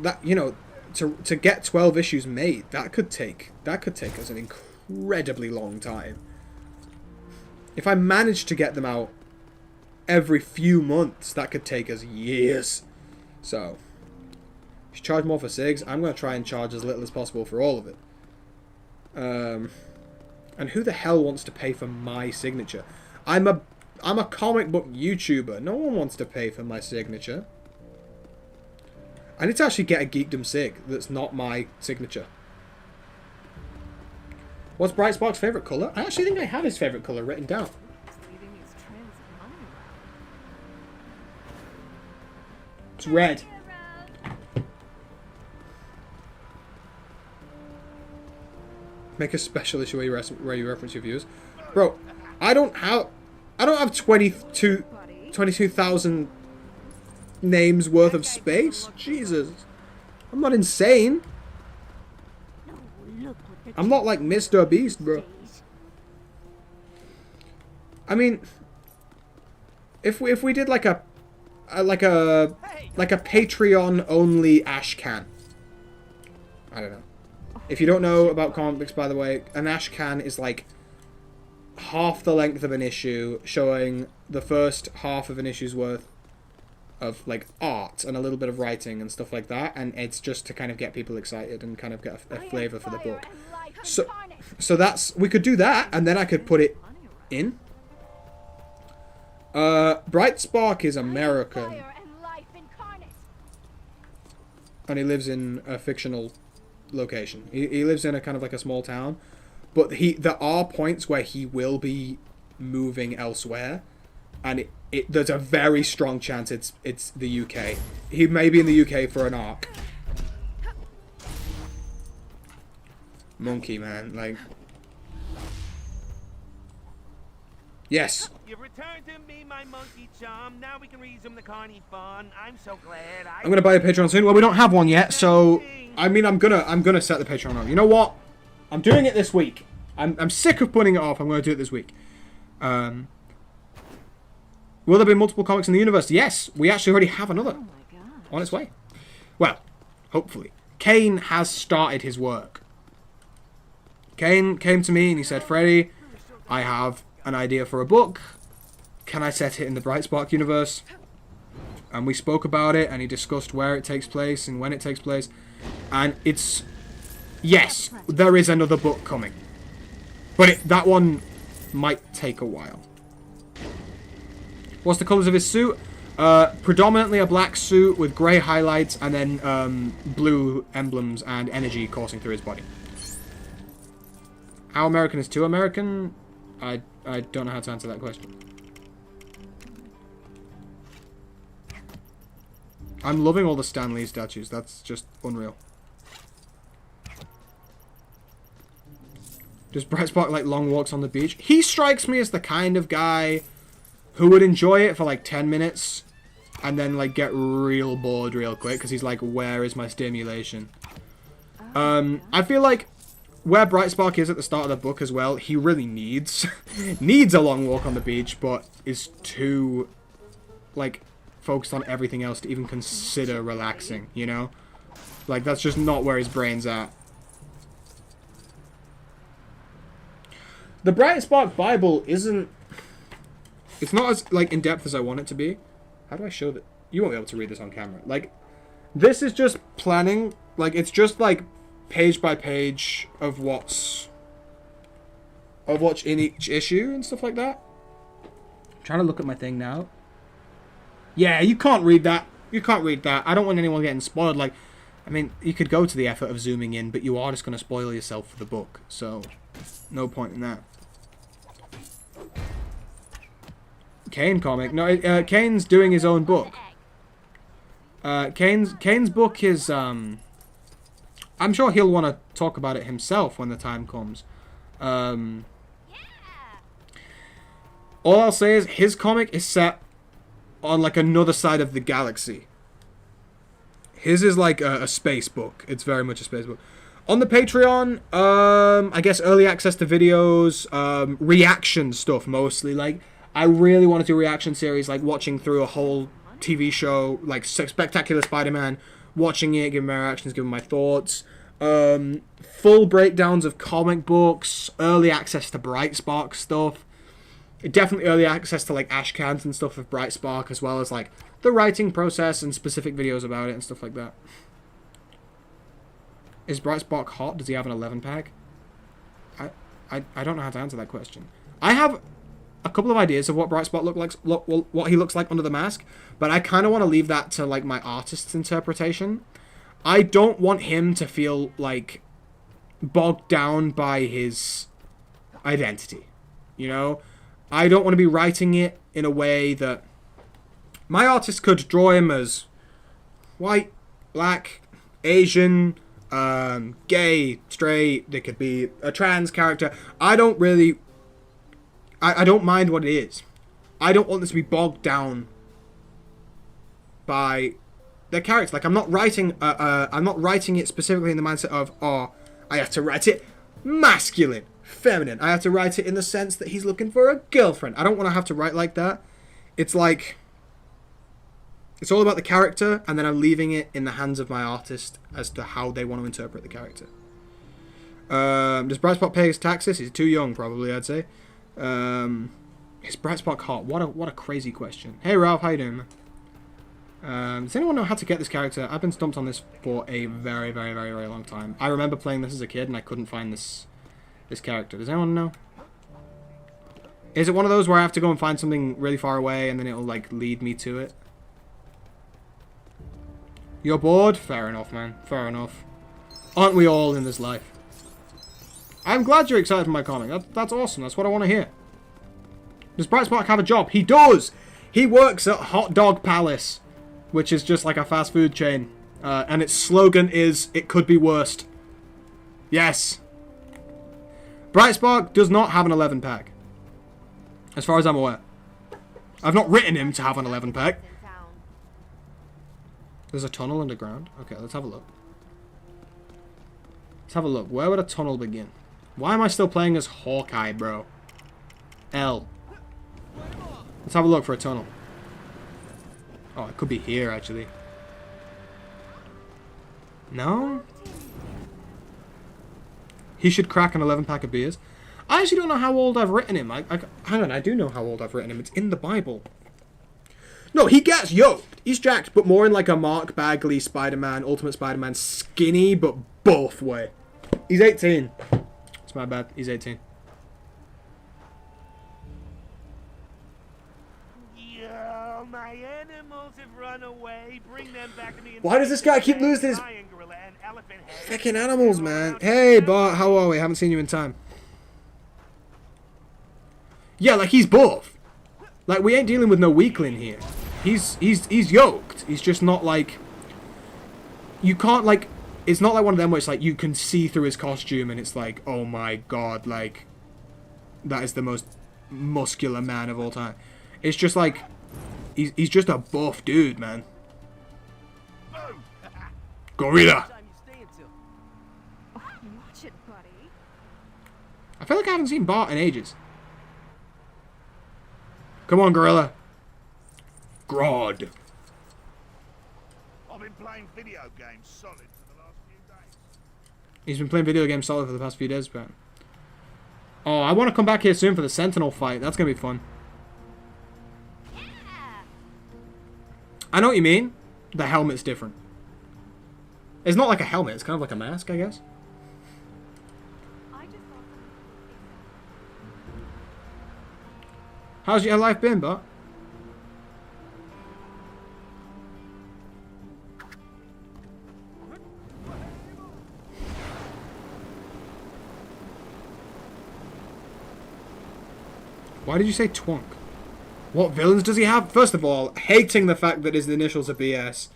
that, you know, to get 12 issues made, that could take us an incredibly long time. If I managed to get them out every few months, that could take us years. So, if you charge more for SIGs, I'm going to try and charge as little as possible for all of it. And who the hell wants to pay for my signature? I'm a comic book YouTuber. No one wants to pay for my signature. I need to actually get a Geekdom sig that's not my signature. What's Bright Spark's favourite colour? I actually think I have his favourite colour written down. It's red. Make a special issue where you reference your views. Bro, I don't have 22,000 names worth of space. Jesus. I'm not insane. I'm not like Mr. Beast, bro. I mean, if we did like a Patreon only ash can. I don't know. If you don't know about comic books, by the way, an ash can is like half the length of an issue, showing the first half of an issue's worth of like art and a little bit of writing and stuff like that, and it's just to kind of get people excited and kind of get a flavour for the book. So that's, we could do that, and then I could put it in. Bright Spark is American, and he lives in a fictional location. He lives in a kind of like a small town, but there are points where he will be moving elsewhere, and there's a very strong chance it's the UK. He may be in the UK for an arc. Monkey man, like, yes. You've returned to me, my monkey chum. Now we can resume the carny fun. I'm so glad. I'm gonna buy a Patreon soon. Well, we don't have one yet, so I mean, I'm gonna set the Patreon up. You know what? I'm doing it this week. I'm sick of putting it off. I'm gonna do it this week. Will there be multiple comics in the universe? Yes, we actually already have another on its way. Well, hopefully. Kane has started his work. Kane came to me and he said, Freddy, I have an idea for a book. Can I set it in the Bright Spark universe? And we spoke about it, and he discussed where it takes place and when it takes place. And it's... Yes, there is another book coming. But that one might take a while. What's the colours of his suit? Predominantly a black suit with grey highlights and then blue emblems and energy coursing through his body. How American is too American? I don't know how to answer that question. I'm loving all the Stan Lee statues. That's just unreal. Does Bright Spark like long walks on the beach? He strikes me as the kind of guy who would enjoy it for like 10 minutes and then like get real bored real quick because he's like, where is my stimulation? I feel like where Bright Spark is at the start of the book as well, he really needs a long walk on the beach, but is too like focused on everything else to even consider relaxing, you know? Like, that's just not where his brain's at. The Bright Spark Bible isn't... It's not as, like, in-depth as I want it to be. How do I show that? You won't be able to read this on camera. Like, this is just planning. Like, it's just, like, page by page of what's in each issue and stuff like that. I'm trying to look at my thing now. Yeah, you can't read that. You can't read that. I don't want anyone getting spoiled. Like, I mean, you could go to the effort of zooming in, but you are just going to spoil yourself for the book. So, no point in that. Kane comic. No, Kane's doing his own book. Kane's book is, I'm sure he'll want to talk about it himself when the time comes. All I'll say is his comic is set on like another side of the galaxy. His is like a space book. It's very much a space book. On the Patreon, I guess early access to videos, reaction stuff mostly. Like, I really want to do a reaction series, like watching through a whole TV show, like Spectacular Spider-Man, watching it, giving my reactions, giving my thoughts. Full breakdowns of comic books, early access to Brightspark stuff. Definitely early access to like ashcans and stuff of Brightspark, as well as like the writing process and specific videos about it and stuff like that. Is Brightspark hot? Does he have an 11 pack? I don't know how to answer that question. I have a couple of ideas of what Brightspark what he looks like under the mask, but I kind of want to leave that to like my artist's interpretation. I don't want him to feel like bogged down by his identity, you know? I don't want to be writing it in a way that my artist could draw him as white, black, Asian, gay, straight. There could be a trans character. I don't really... I don't mind what it is. I don't want this to be bogged down by their character. Like, I'm not writing it specifically in the mindset of, oh, I have to write it masculine, feminine. I have to write it in the sense that he's looking for a girlfriend. I don't want to have to write like that. It's like, it's all about the character, and then I'm leaving it in the hands of my artist as to how they want to interpret the character. Does Brightspark pay his taxes? He's too young, probably, I'd say. Is Brightspark hot? What a crazy question. Hey Ralph, how you doing, man? Does anyone know how to get this character? I've been stumped on this for a very, very, very, very long time. I remember playing this as a kid and I couldn't find this character. Does anyone know? Is it one of those where I have to go and find something really far away and then it'll like lead me to it? You're bored? Fair enough, man. Fair enough. Aren't we all in this life? I'm glad you're excited for my comic. That's awesome. That's what I want to hear. Does Brightspark have a job? He does! He works at Hot Dog Palace, which is just like a fast food chain. And its slogan is, it could be worst. Yes. Brightspark does not have an 11 pack. As far as I'm aware. I've not written him to have an 11 pack. There's a tunnel underground. Okay, let's have a look. Let's have a look. Where would a tunnel begin? Why am I still playing as Hawkeye, bro? L. Let's have a look for a tunnel. Oh, it could be here, actually. No? He should crack an 11 pack of beers. I actually don't know how old I've written him. Hang on, I do know how old I've written him. It's in the Bible. No, he gets yoked. He's jacked, but more in like a Mark Bagley Spider-Man, Ultimate Spider-Man, skinny but buff way. He's 18. It's my bad. He's 18. Yo, my animals have run away. Bring them back to me. Why does this guy keep losing his freaking animals, man? Hey, Bart, how are we? Haven't seen you in time. Yeah, like he's buff. Like we ain't dealing with no weakling here. He's yoked. He's just not like, you can't like, it's not like one of them where it's like you can see through his costume and it's like, oh my god, like that is the most muscular man of all time. It's just like he's just a buff dude, man. Gorilla. Watch it, buddy. I feel like I haven't seen Bart in ages. Come on, Gorilla. Grodd. I've been playing video games solid for the last few days. He's been playing video games solid for the past few days, man. Oh, I want to come back here soon for the Sentinel fight. That's going to be fun. Yeah. I know what you mean. The helmet's different. It's not like a helmet. It's kind of like a mask, I guess. How's your life been, Bart? Why did you say twonk? What villains does he have? First of all, hating the fact that his initials are BS.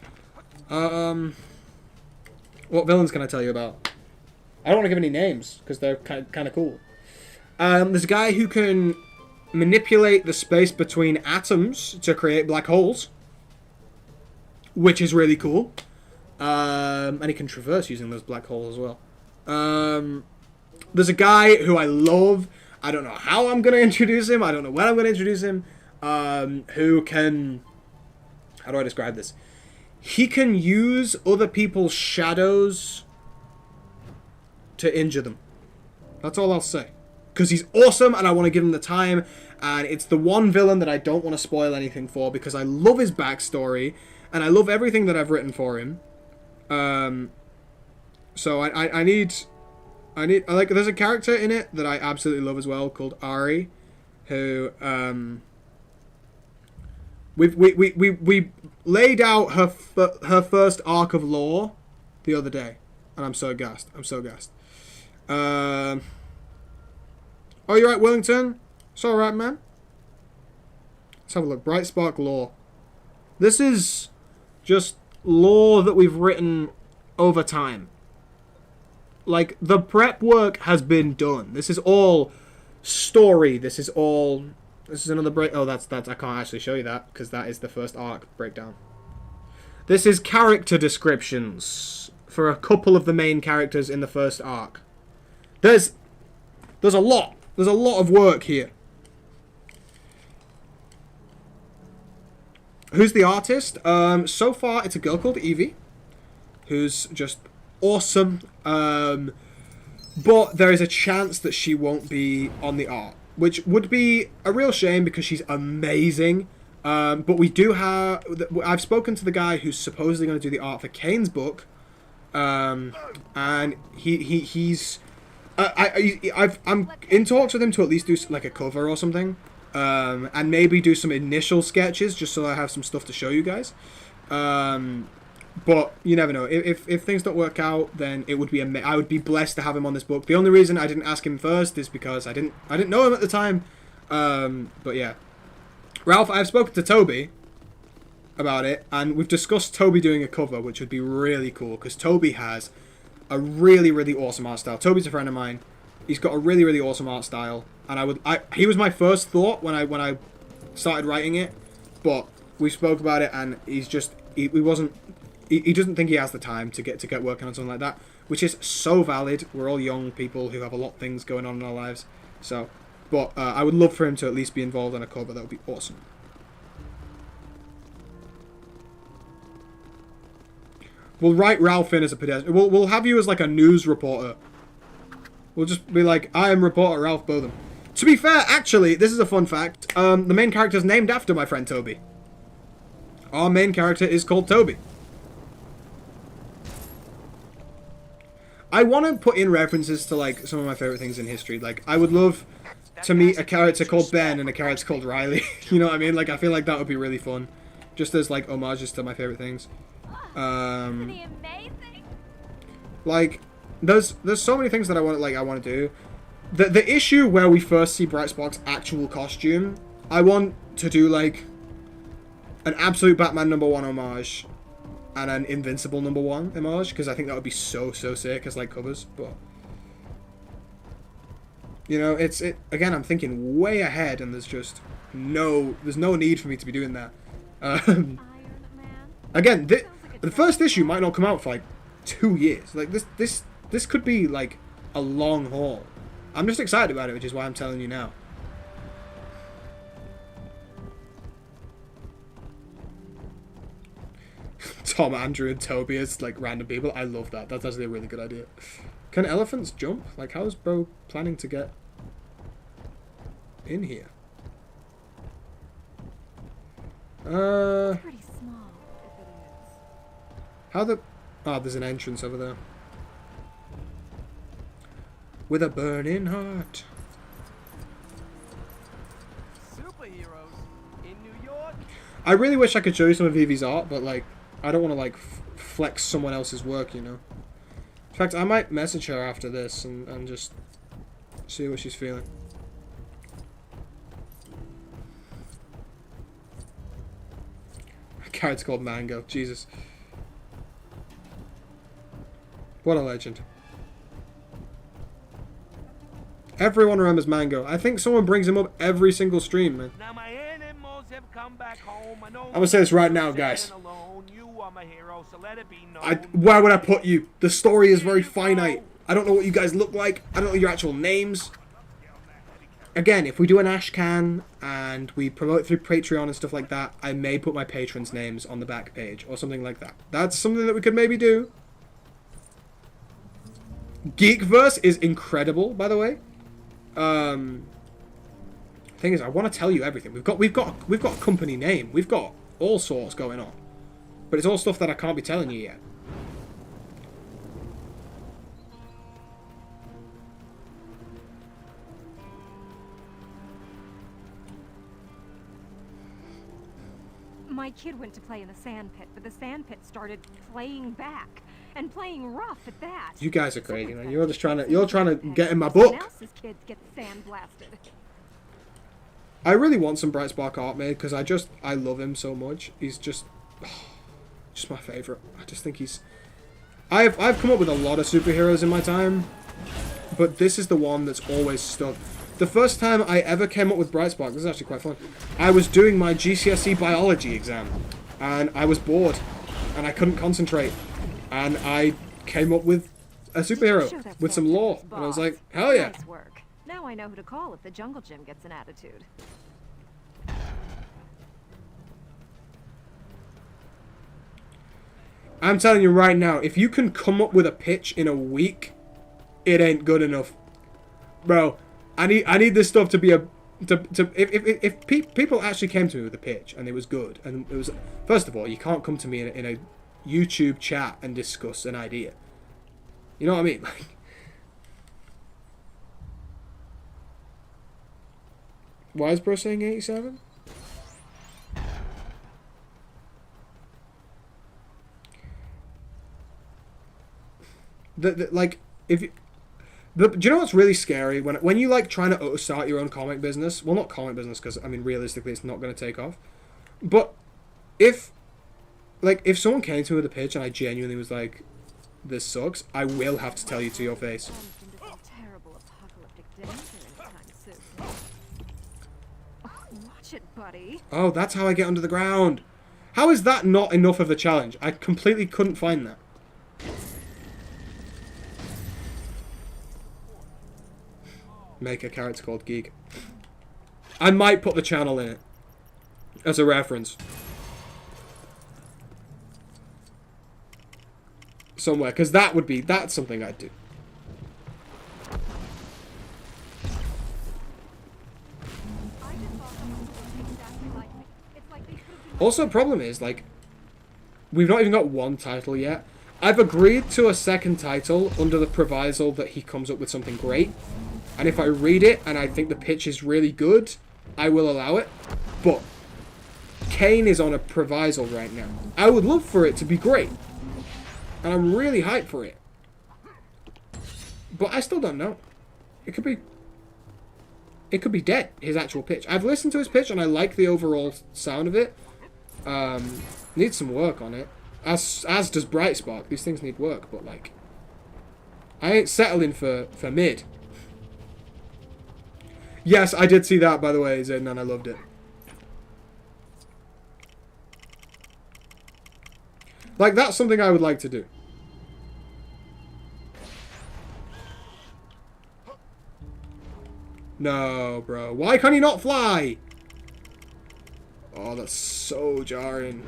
What villains can I tell you about? I don't want to give any names, because they're kind of cool. There's a guy who can manipulate the space between atoms to create black holes, which is really cool. And he can traverse using those black holes as well. There's a guy who I love. I don't know how I'm going to introduce him. I don't know when I'm going to introduce him. Who can... How do I describe this? He can use other people's shadows to injure them. That's all I'll say. Because he's awesome and I want to give him the time. And it's the one villain that I don't want to spoil anything for because I love his backstory. And I love everything that I've written for him. So I need... like, there's a character in it that I absolutely love as well called Ari. Who, we laid out her first arc of lore the other day, and I'm so gassed. Oh, you're right, Wellington. It's all right, man. Let's have a look. Bright Spark lore. This is just lore that we've written over time. Like, the prep work has been done. This is all story. This is another break. Oh, that's I can't actually show you that because that is the first arc breakdown. This is character descriptions for a couple of the main characters in the first arc. There's a lot. There's a lot of work here. Who's the artist? So far, it's a girl called Evie, who's just awesome. But there is a chance that she won't be on the art, which would be a real shame because she's amazing. But we do have... I've spoken to the guy who's supposedly going to do the art for Kane's book. And he's... I'm in talks with him to at least do like a cover or something. And maybe do some initial sketches just so I have some stuff to show you guys. But you never know. If things don't work out, then it would be I would be blessed to have him on this book. The only reason I didn't ask him first is because I didn't know him at the time. But yeah, Ralph, I've spoken to Toby about it, and we've discussed Toby doing a cover, which would be really cool because Toby has a really, really awesome art style. Toby's a friend of mine. He's got a really, really awesome art style, and he was my first thought when I started writing it, but we spoke about it, and he's just he doesn't think he has the time to get working on something like that, which is so valid. We're all young people who have a lot of things going on in our lives, so. But I would love for him to at least be involved on a cover. That would be awesome. We'll write Ralph in as a pedestrian. We'll have you as like a news reporter. We'll just be like, I am reporter Ralph Botham. To be fair, actually, this is a fun fact. The main character is named after my friend Toby. Our main character is called Toby. I want to put in references to like some of my favorite things in history. Like, I would love to meet a character called Ben and a character called Riley. You know what I mean? Like, I feel like that would be really fun. Just as like homages to my favorite things. Isn't he amazing? Like, there's so many things that I want to do. The issue where we first see Bright Spark's actual costume, I want to do like an absolute Batman #1 homage and an Invincible #1 homage, because I think that would be so sick as like covers. But you know, again, I'm thinking way ahead, and there's no need for me to be doing that. Again, the first issue might not come out for like 2 years. Like this could be like a long haul. I'm just excited about it, which is why I'm telling you now. Tom, Andrew, and Toby as like random people. I love that. That's actually a really good idea. Can elephants jump? Like, how's bro planning to get in here? Pretty small, if it is. How the... Oh, there's an entrance over there. With a burning heart. Superhero I really wish I could show you some of Evie's art, but like, I don't want to like flex someone else's work, you know. In fact, I might message her after this and just see what she's feeling. A character called Mango. Jesus. What a legend. Everyone remembers Mango. I think someone brings him up every single stream, man. Now my animals have come back home. I'm gonna say this right now, guys. Alone. You are my hero, so let it be known. Where would I put you? The story is very finite. I don't know what you guys look like. I don't know your actual names. Again, if we do an Ashcan and we promote through Patreon and stuff like that, I may put my patrons' names on the back page or something like that. That's something that we could maybe do. Geekverse is incredible, by the way. Thing is, I want to tell you everything. We've got a company name. We've got all sorts going on, but it's all stuff that I can't be telling you yet. My kid went to play in the sand pit, but the sand pit started playing back. And playing rough at that. You guys are crazy, man. You're trying to get in my book. Else's kids get sandblasted. I really want some Bright Spark art made because I love him so much. He's just my favorite. I just think he's. I've come up with a lot of superheroes in my time, but this is the one that's always stuck. The first time I ever came up with Bright Spark, this is actually quite fun. I was doing my GCSE biology exam, and I was bored, and I couldn't concentrate. And I came up with a superhero with some lore, and I was like, hell yeah. Nice work. Now I know who to call if the jungle gym gets an attitude. I'm telling you right now, if you can come up with a pitch in a week, it ain't good enough. Bro, I need this stuff to be if people actually came to me with a pitch and it was good, and it was, first of all, you can't come to me in a YouTube chat and discuss an idea. You know what I mean? Like, why is bro saying 87? Like, if you, do you know what's really scary when you like trying to start your own comic business? Well, not comic business, because I mean realistically it's not going to take off. But if someone came to me with a pitch and I genuinely was like, this sucks, I will have to tell you to your face. Watch it, buddy. Oh, that's how I get under the ground. How is that not enough of a challenge? I completely couldn't find that. Make a character called Geek. I might put the channel in it as a reference. Somewhere, because that's something I'd do. Also, problem is, like, we've not even got one title yet. I've agreed to a second title under the proviso that he comes up with something great. And if I read it and I think the pitch is really good, I will allow it. But Kane is on a proviso right now. I would love for it to be great. And I'm really hyped for it. But I still don't know. It could be dead, his actual pitch. I've listened to his pitch and I like the overall sound of it. Needs some work on it. As does Bright Spark. These things need work, but like, I ain't settling for mid. Yes, I did see that, by the way, Zayden, and I loved it. Like, that's something I would like to do. No, bro. Why can he not fly? Oh, that's so jarring.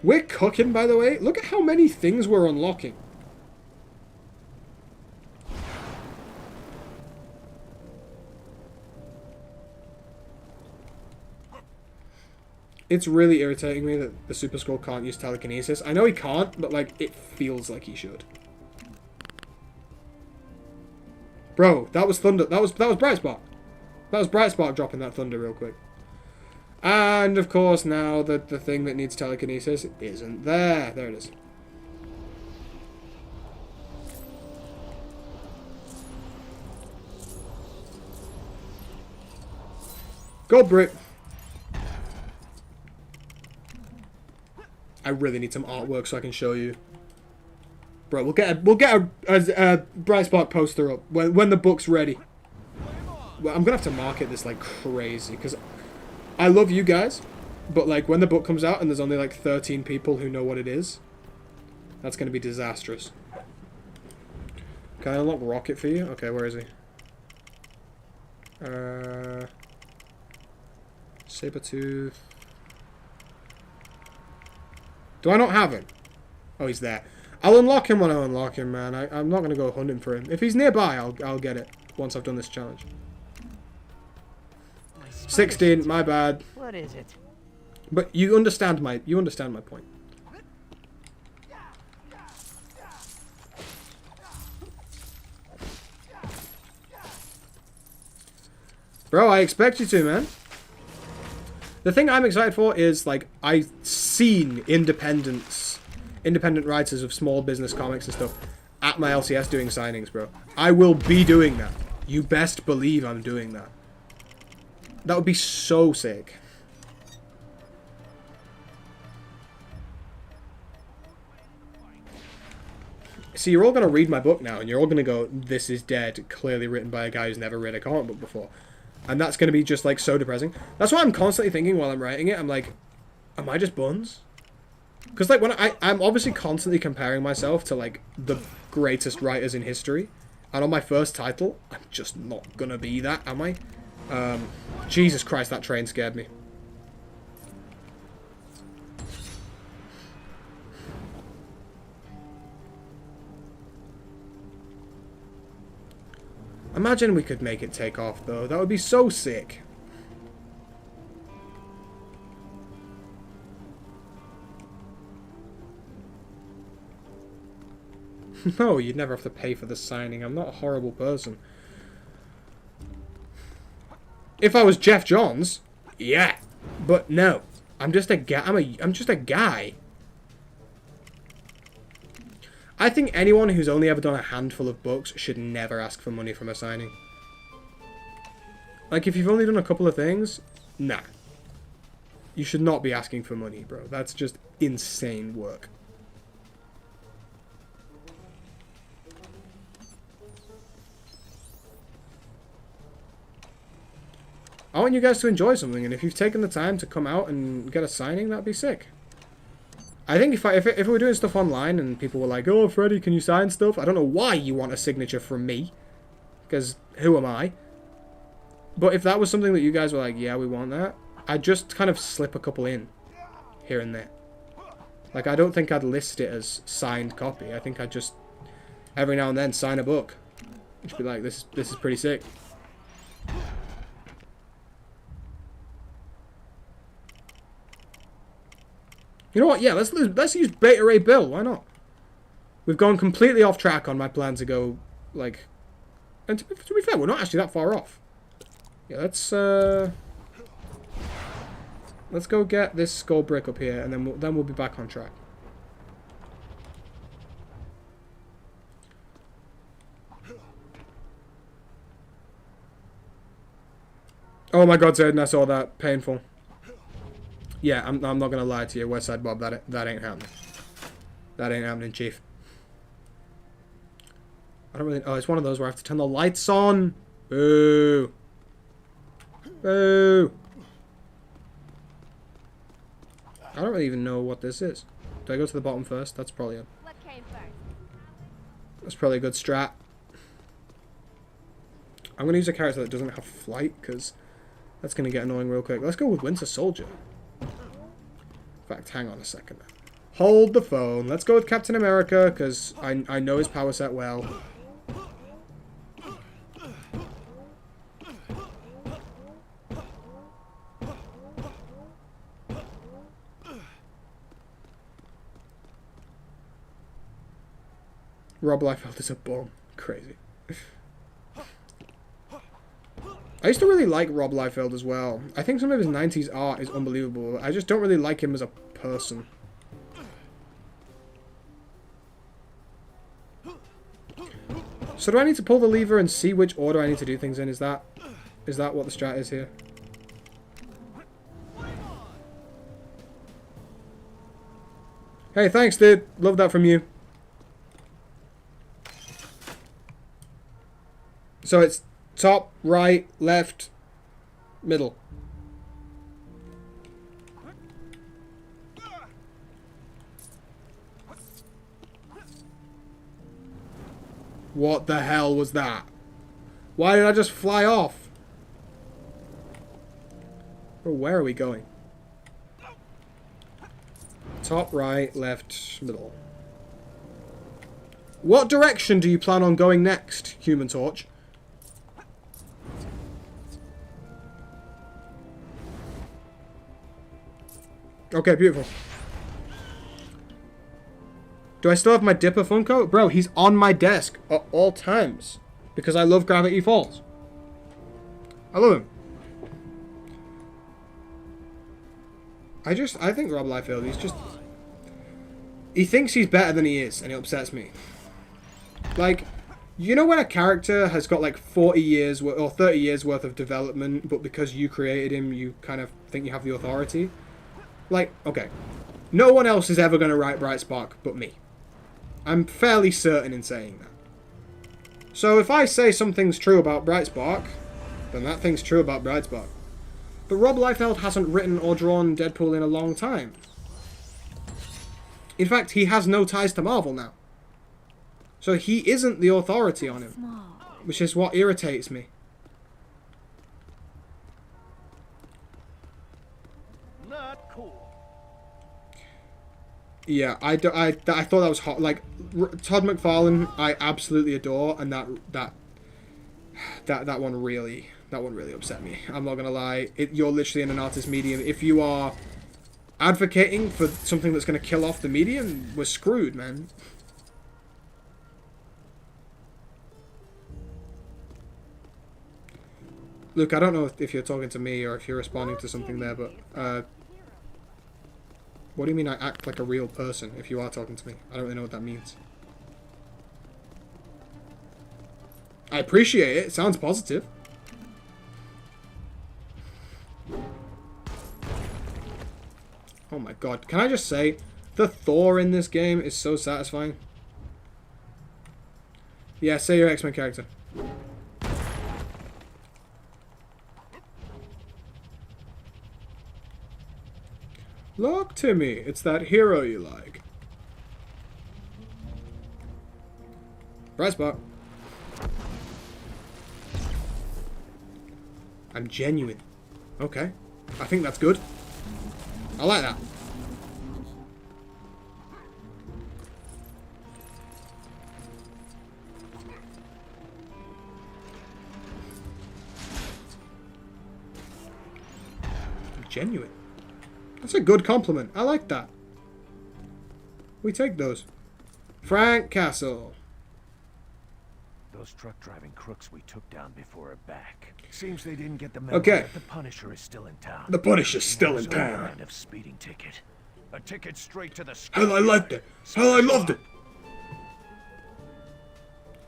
We're cooking, by the way. Look at how many things we're unlocking. It's really irritating me that the Super Skull can't use telekinesis. I know he can't, but like, it feels like he should. Bro, that was thunder. That was Bright Spark. That was Bright Spark dropping that thunder real quick. And of course now the thing that needs telekinesis isn't there. There it is. Gold brick. I really need some artwork so I can show you. Bro, we'll get a Bright Spark poster up when the book's ready. Well, I'm gonna have to market this like crazy because I love you guys, but like when the book comes out and there's only like 13 people who know what it is, that's gonna be disastrous. Can I unlock Rocket for you? Okay, where is he? Sabertooth. Do I not have him? Oh, he's there. I'll unlock him when I unlock him, man. I'm not gonna go hunting for him. If he's nearby, I'll get it once I've done this challenge. 16, my bad. What is it? But you understand my point. Bro, I expect you to, man. The thing I'm excited for is, like, I've seen independent writers of small business comics and stuff at my LCS doing signings, bro. I will be doing that. You best believe I'm doing that. That would be so sick. See, you're all going to read my book now, and you're all going to go, this is dead, clearly written by a guy who's never read a comic book before. And that's going to be just, like, so depressing. That's why I'm constantly thinking while I'm writing it, I'm like, am I just buns? Because, like, when I'm obviously constantly comparing myself to, like, the greatest writers in history. And on my first title, I'm just not going to be that, am I? Jesus Christ, that train scared me. Imagine we could make it take off, though. That would be so sick. No, you'd never have to pay for the signing. I'm not a horrible person. If I was Jeff Johns, yeah. But no. I'm just a guy. I'm just a guy. I think anyone who's only ever done a handful of books should never ask for money from a signing. Like, if you've only done a couple of things, nah. You should not be asking for money, bro. That's just insane work. I want you guys to enjoy something, and if you've taken the time to come out and get a signing, that'd be sick. I think if we were doing stuff online and people were like, oh, Freddy, can you sign stuff? I don't know why you want a signature from me, because who am I? But if that was something that you guys were like, yeah, we want that, I'd just kind of slip a couple in, here and there. Like, I don't think I'd list it as signed copy. I think I'd just, every now and then, sign a book. Just be like, this is pretty sick. You know what? Yeah, let's use Beta Ray Bill. Why not? We've gone completely off track on my plan to go, like... And to be fair, we're not actually that far off. Yeah, let's go get this skull brick up here, and then we'll be back on track. Oh my God, Zayden, I saw that. Painful. Yeah, I'm not gonna lie to you, Westside Bob. That ain't happening. That ain't happening, Chief. I don't really. Oh, it's one of those where I have to turn the lights on. Boo. Boo. I don't really even know what this is. Do I go to the bottom first? That's probably a. What came first? That's probably a good strat. I'm gonna use a character that doesn't have flight because that's gonna get annoying real quick. Let's go with Winter Soldier. In fact, hang on a second. Hold the phone. Let's go with Captain America, because I know his power set well. Rob Liefeld is a bum. Crazy. I used to really like Rob Liefeld as well. I think some of his 90s art is unbelievable. I just don't really like him as a person. So do I need to pull the lever and see which order I need to do things in? Is that what the strat is here? Hey, thanks, dude. Love that from you. So it's top, right, left, middle. What the hell was that? Why did I just fly off? Bro, where are we going? Top, right, left, middle. What direction do you plan on going next, Human Torch? Okay, beautiful. Do I still have my Dipper Funko? Bro, he's on my desk at all times. Because I love Gravity Falls. I love him. I think Rob Liefeld, he's just... He thinks he's better than he is, and it upsets me. Like, you know when a character has got like 40 years or 30 years worth of development, but because you created him, you kind of think you have the authority? Like, okay. No one else is ever going to write Bright Spark but me. I'm fairly certain in saying that. So if I say something's true about Bright Spark, then that thing's true about Bright Spark. But Rob Liefeld hasn't written or drawn Deadpool in a long time. In fact, he has no ties to Marvel now. So he isn't the authority on him. Which is what irritates me. Not cool. Yeah, I thought that was hot. Like, Todd McFarlane, I absolutely adore, and that one really upset me. I'm not gonna lie. You're literally in an artist medium. If you are advocating for something that's gonna kill off the medium, we're screwed, man. Luke, I don't know if you're talking to me or if you're responding to something there, but what do you mean I act like a real person if you are talking to me? I don't really know what that means. I appreciate it. It sounds positive. Oh my god. Can I just say, the Thor in this game is so satisfying. Yeah, say your X-Men character. Look, Timmy, it's that hero you like. Bright Spark. I'm genuine. Okay. I think that's good. I like that. I'm genuine. That's a good compliment. I like that. We take those. Frank Castle. Those truck driving crooks we took down before are back. Seems they didn't get the memo. Okay. The Punisher is still in town. The Punisher's still in Some town. kind of speeding ticket. A ticket straight to the sky. Hell, I liked it. Hell, I loved it.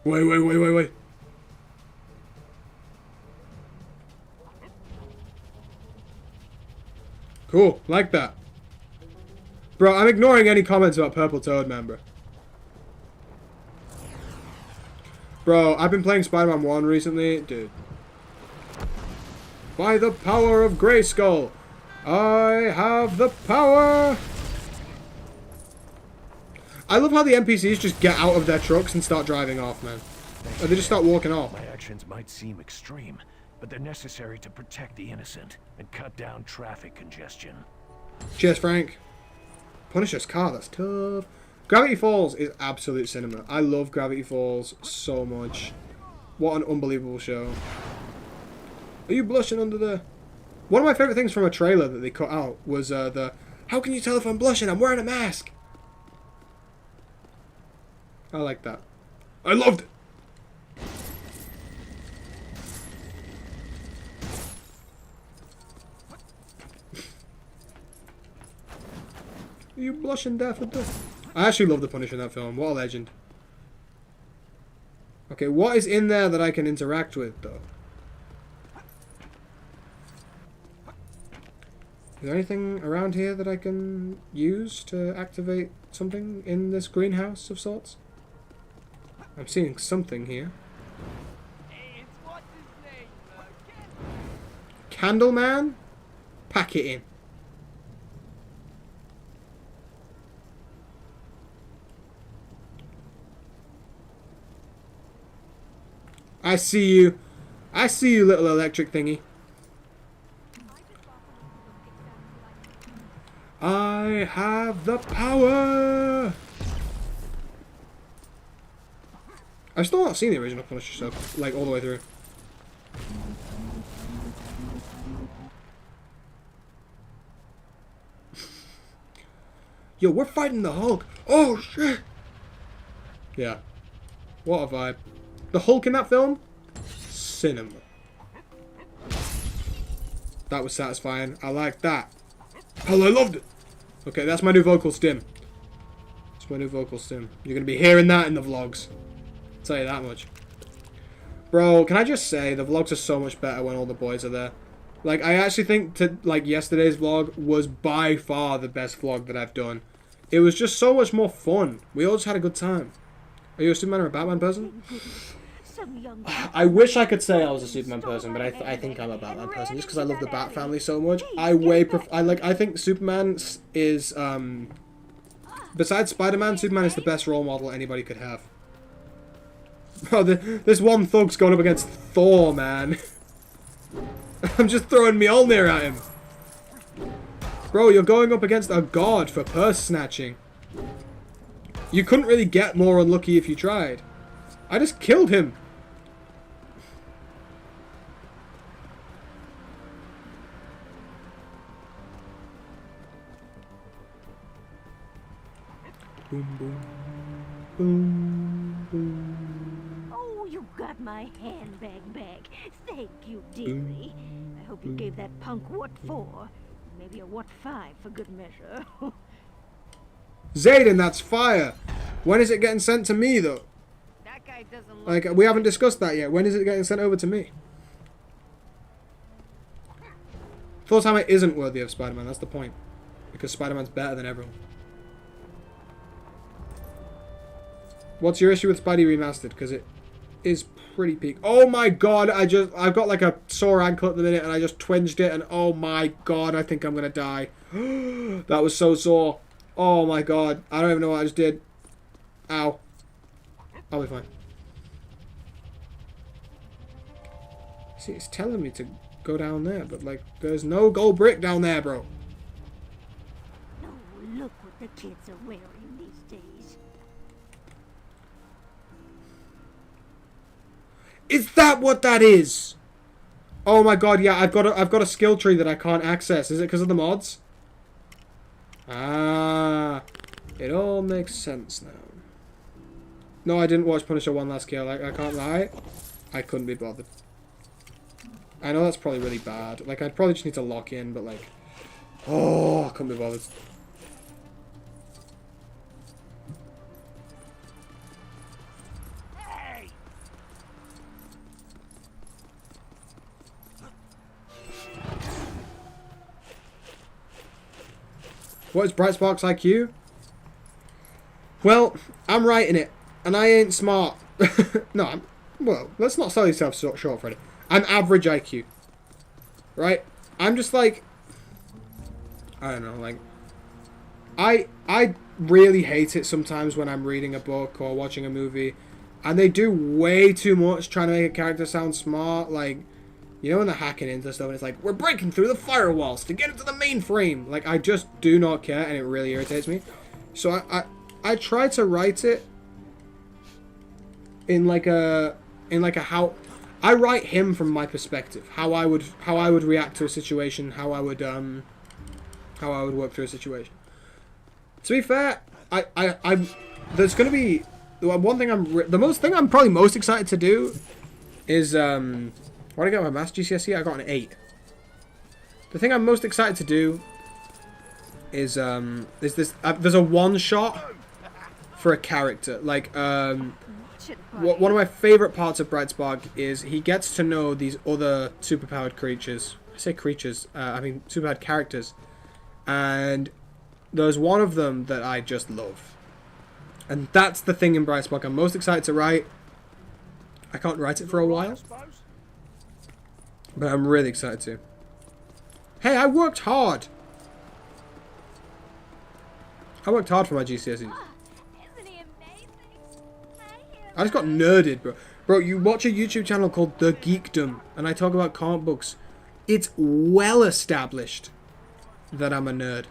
Wait. Cool, like that. Bro, I'm ignoring any comments about Purple Toad, man, bro. Bro, I've been playing Spider-Man 1 recently. Dude. By the power of Grayskull, I have the power. I love how the NPCs just get out of their trucks and start driving off, man. Or they just start walking off. My actions might seem extreme, but they're necessary to protect the innocent and cut down traffic congestion. Cheers, Frank. Punisher's car, that's tough. Gravity Falls is absolute cinema. I love Gravity Falls so much. What an unbelievable show. Are you blushing under the... One of my favourite things from a trailer that they cut out was the... How can you tell if I'm blushing? I'm wearing a mask. I like that. I loved it. Are you blushing there for death? I actually love the Punisher in that film. What a legend. Okay, what is in there that I can interact with, though? Is there anything around here that I can use to activate something in this greenhouse of sorts? I'm seeing something here. Hey, it's what's his name? Candleman? Pack it in. I see you. I see you, little electric thingy. I have the power! I've still not seen the original Punisher stuff, like, all the way through. Yo, we're fighting the Hulk! Oh, shit! Yeah. What a vibe. The Hulk in that film? Cinema. That was satisfying. I like that. Hell, I loved it! Okay, that's my new vocal stim. That's my new vocal stim. You're gonna be hearing that in the vlogs. I'll tell you that much. Bro, can I just say, the vlogs are so much better when all the boys are there. Like, I actually think, yesterday's vlog was by far the best vlog that I've done. It was just so much more fun. We all just had a good time. Are you a Superman or a Batman person? I wish I could say I was a Superman person, but I think I'm a Batman person just because I love the Bat family so much. I think Superman is besides Spider-Man, Superman is the best role model anybody could have. Bro, this one thug's going up against Thor, man. I'm just throwing Mjolnir at him. Bro, you're going up against a god for purse snatching. You couldn't really get more unlucky if you tried. I just killed him. Boom, boom, boom, boom. Oh, you got my handbag back. Thank you, dearie. I hope you gave that punk what for. Maybe a what 5 for good measure. Zayden, that's fire. When is it getting sent to me, though? That guy doesn't look... Like, we haven't discussed that yet. When is it getting sent over to me? Thor's hammer isn't worthy of Spider-Man, that's the point. Because Spider-Man's better than everyone. What's your issue with Spidey Remastered? Because it is pretty peak. Oh my god, I've got like a sore ankle at the minute and I just twinged it and oh my god, I think I'm gonna die. That was so sore. Oh my god, I don't even know what I just did. Ow. I'll be fine. See, it's telling me to go down there, but like, there's no gold brick down there, bro. No, look what the kids are wearing these days. Is that what that is? Oh my god, yeah, I've got a skill tree that I can't access. Is it because of the mods? Ah, it all makes sense now. No, I didn't watch Punisher one last kill. I can't lie. I couldn't be bothered. I know that's probably really bad. Like, I'd probably just need to lock in, but like... Oh, I couldn't be bothered. Hey! What is Brightspark's IQ? Well, I'm writing it, and I ain't smart. No, well, let's not sell yourself short, Freddy. I'm average IQ. Right? I'm just like... I don't know, like... I really hate it sometimes when I'm reading a book or watching a movie, and they do way too much trying to make a character sound smart, like... You know when they're hacking into stuff and it's like, we're breaking through the firewalls to get into the mainframe. Like, I just do not care and it really irritates me. So I try to write it in like a how I write him from my perspective, how I would react to a situation, how I would work through a situation. To be fair, there's gonna be one thing the thing I'm probably most excited to do is what did I get my maths GCSE? I got an 8. The thing I'm most excited to do is this there's a one shot for a character. Like one of my favorite parts of Bright Spark is he gets to know these other superpowered creatures. I say creatures, I mean superpowered characters, and there's one of them that I just love, and that's the thing in Bright Spark I'm most excited to write. I can't write it for a while, but I'm really excited to. Hey, I worked hard. I worked hard for my GCSEs. Isn't he amazing? I just got nerded, bro. Bro, you watch a YouTube channel called The Geekdom, and I talk about comic books. It's well established that I'm a nerd.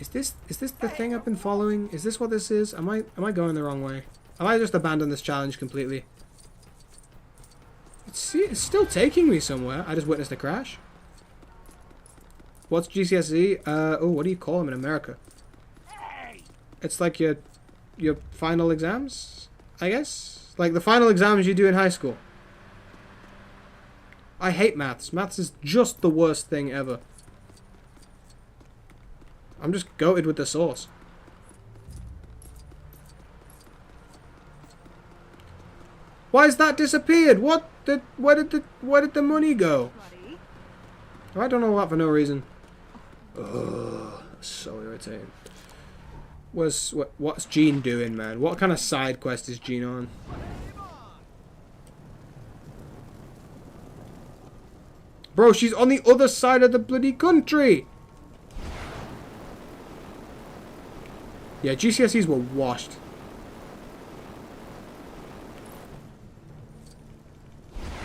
Is this the thing I've been following? Is this what this is? Am I going the wrong way? Have I just abandoned this challenge completely? It's still taking me somewhere. I just witnessed a crash. What's GCSE? Oh, what do you call them in America? It's like your final exams, I guess? Like the final exams you do in high school. I hate maths. Maths is just the worst thing ever. I'm just goated with the sauce. Why has that disappeared? Where did the money go? I don't know that for no reason. Ugh, so irritating. What's Jean doing, man? What kind of side quest is Jean on? Bro, she's on the other side of the bloody country. Yeah, GCSEs were washed.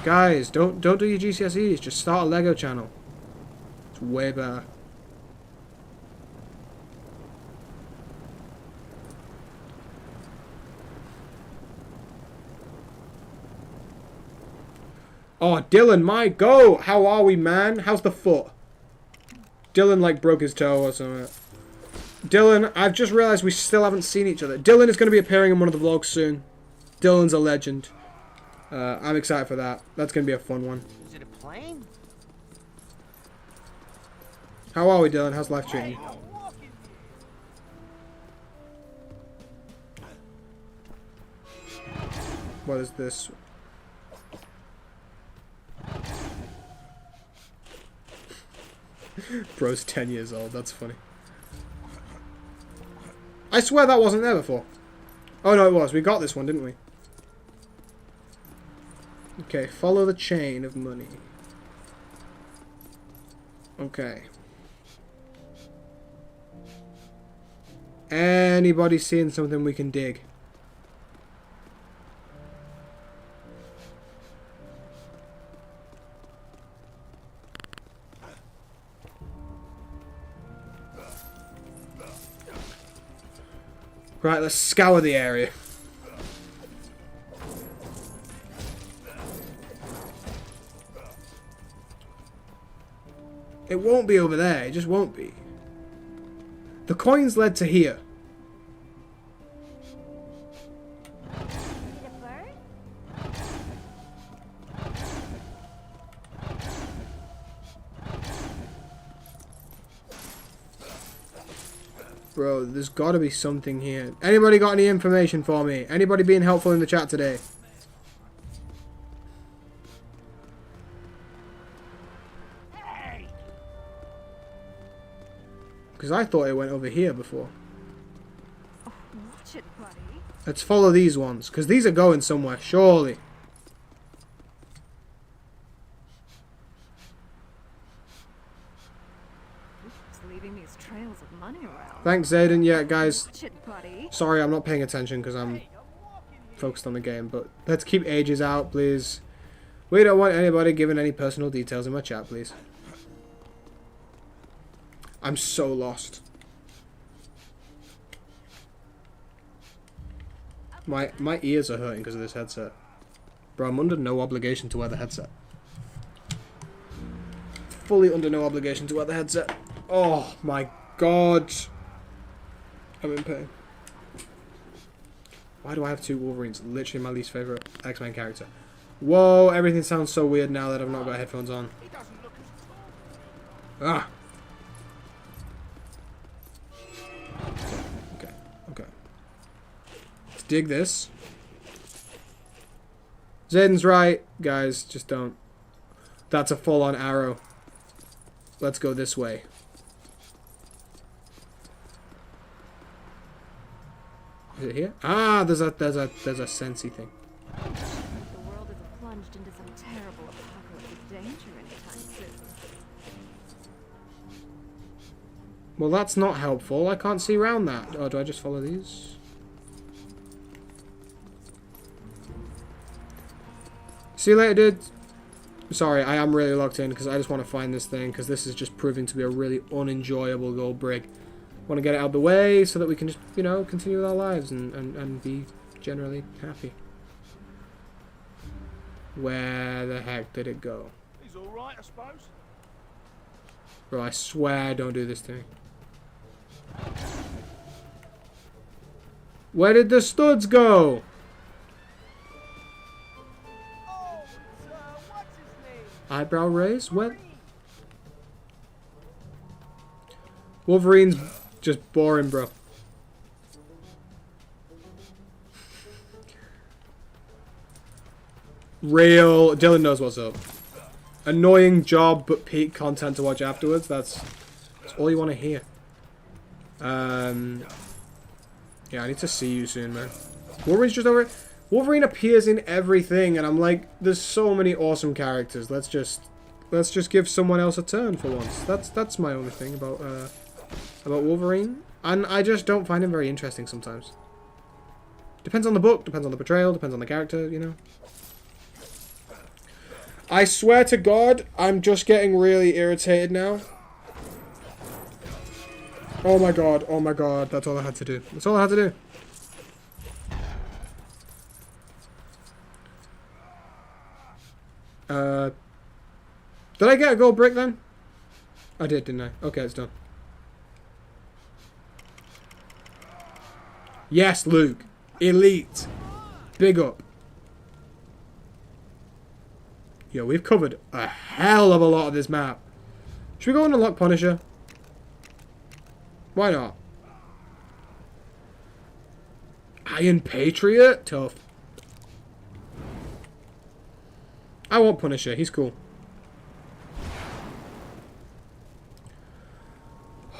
Guys, don't do your GCSEs. Just start a Lego channel. It's way better. Oh, Dylan, my go! How are we, man? How's the foot? Dylan, like, broke his toe or something. Dylan, I've just realised we still haven't seen each other. Dylan is going to be appearing in one of the vlogs soon. Dylan's a legend. I'm excited for that. That's going to be a fun one. Is it a plane? How are we, Dylan? How's life treating you? What is this? Bro's 10 years old. That's funny. I swear that wasn't there before. Oh, no, it was. We got this one, didn't we? Okay, follow the chain of money. Okay. Anybody seeing something we can dig? Right, let's scour the area. It won't be over there, it just won't be. The coins led to here. Bro, there's got to be something here. Anybody got any information for me? Anybody being helpful in the chat today? Because I thought it went over here before. Oh, watch it, buddy. Let's follow these ones, because these are going somewhere, surely. It's leaving these trails of money around. Thanks, Zayden. Yeah, guys. Watch it, buddy. Sorry, I'm not paying attention because I'm focused on the game, but let's keep ages out, please. We don't want anybody giving any personal details in my chat, please. I'm so lost. My ears are hurting because of this headset. Bro, I'm under no obligation to wear the headset. Fully under no obligation to wear the headset. Oh my god. I'm in pain. Why do I have two Wolverines? Literally my least favorite X-Men character. Whoa, everything sounds so weird now that I've not got headphones on. Ah. Dig this. Zayden's right, guys. Just don't. That's a full-on arrow. Let's go this way. Is it here? Ah, there's a sensey thing. The world isn't plunged into some terrible apocalyptic danger anytime soon. Well, that's not helpful. I can't see around that. Oh, do I just follow these? See you later, dude. Sorry, I am really locked in because I just want to find this thing because this is just proving to be a really unenjoyable gold brig. Want to get it out of the way so that we can just, you know, continue with our lives and be generally happy. Where the heck did it go? He's all right, I suppose. Bro, I swear, don't do this to me. Where did the studs go? Oh, it's, what's his name? Eyebrow raise? What? Wolverine's just boring, bro. Real. Dylan knows what's up. Annoying job, but peak content to watch afterwards. That's all you want to hear. Yeah, I need to see you soon, man. Wolverine's just over it. Wolverine appears in everything, and I'm like, there's so many awesome characters. Let's just give someone else a turn for once. That's my only thing about Wolverine, and I just don't find him very interesting sometimes. Depends on the book, depends on the portrayal, depends on the character, you know. I swear to God, I'm just getting really irritated now. Oh my god, that's all I had to do. That's all I had to do. Did I get a gold brick then? I did, didn't I? Okay, it's done. Yes, Luke. Elite. Big up. Yo, we've covered a hell of a lot of this map. Should we go and unlock Punisher? Why not? Iron Patriot? Tough. I want Punisher. He's cool.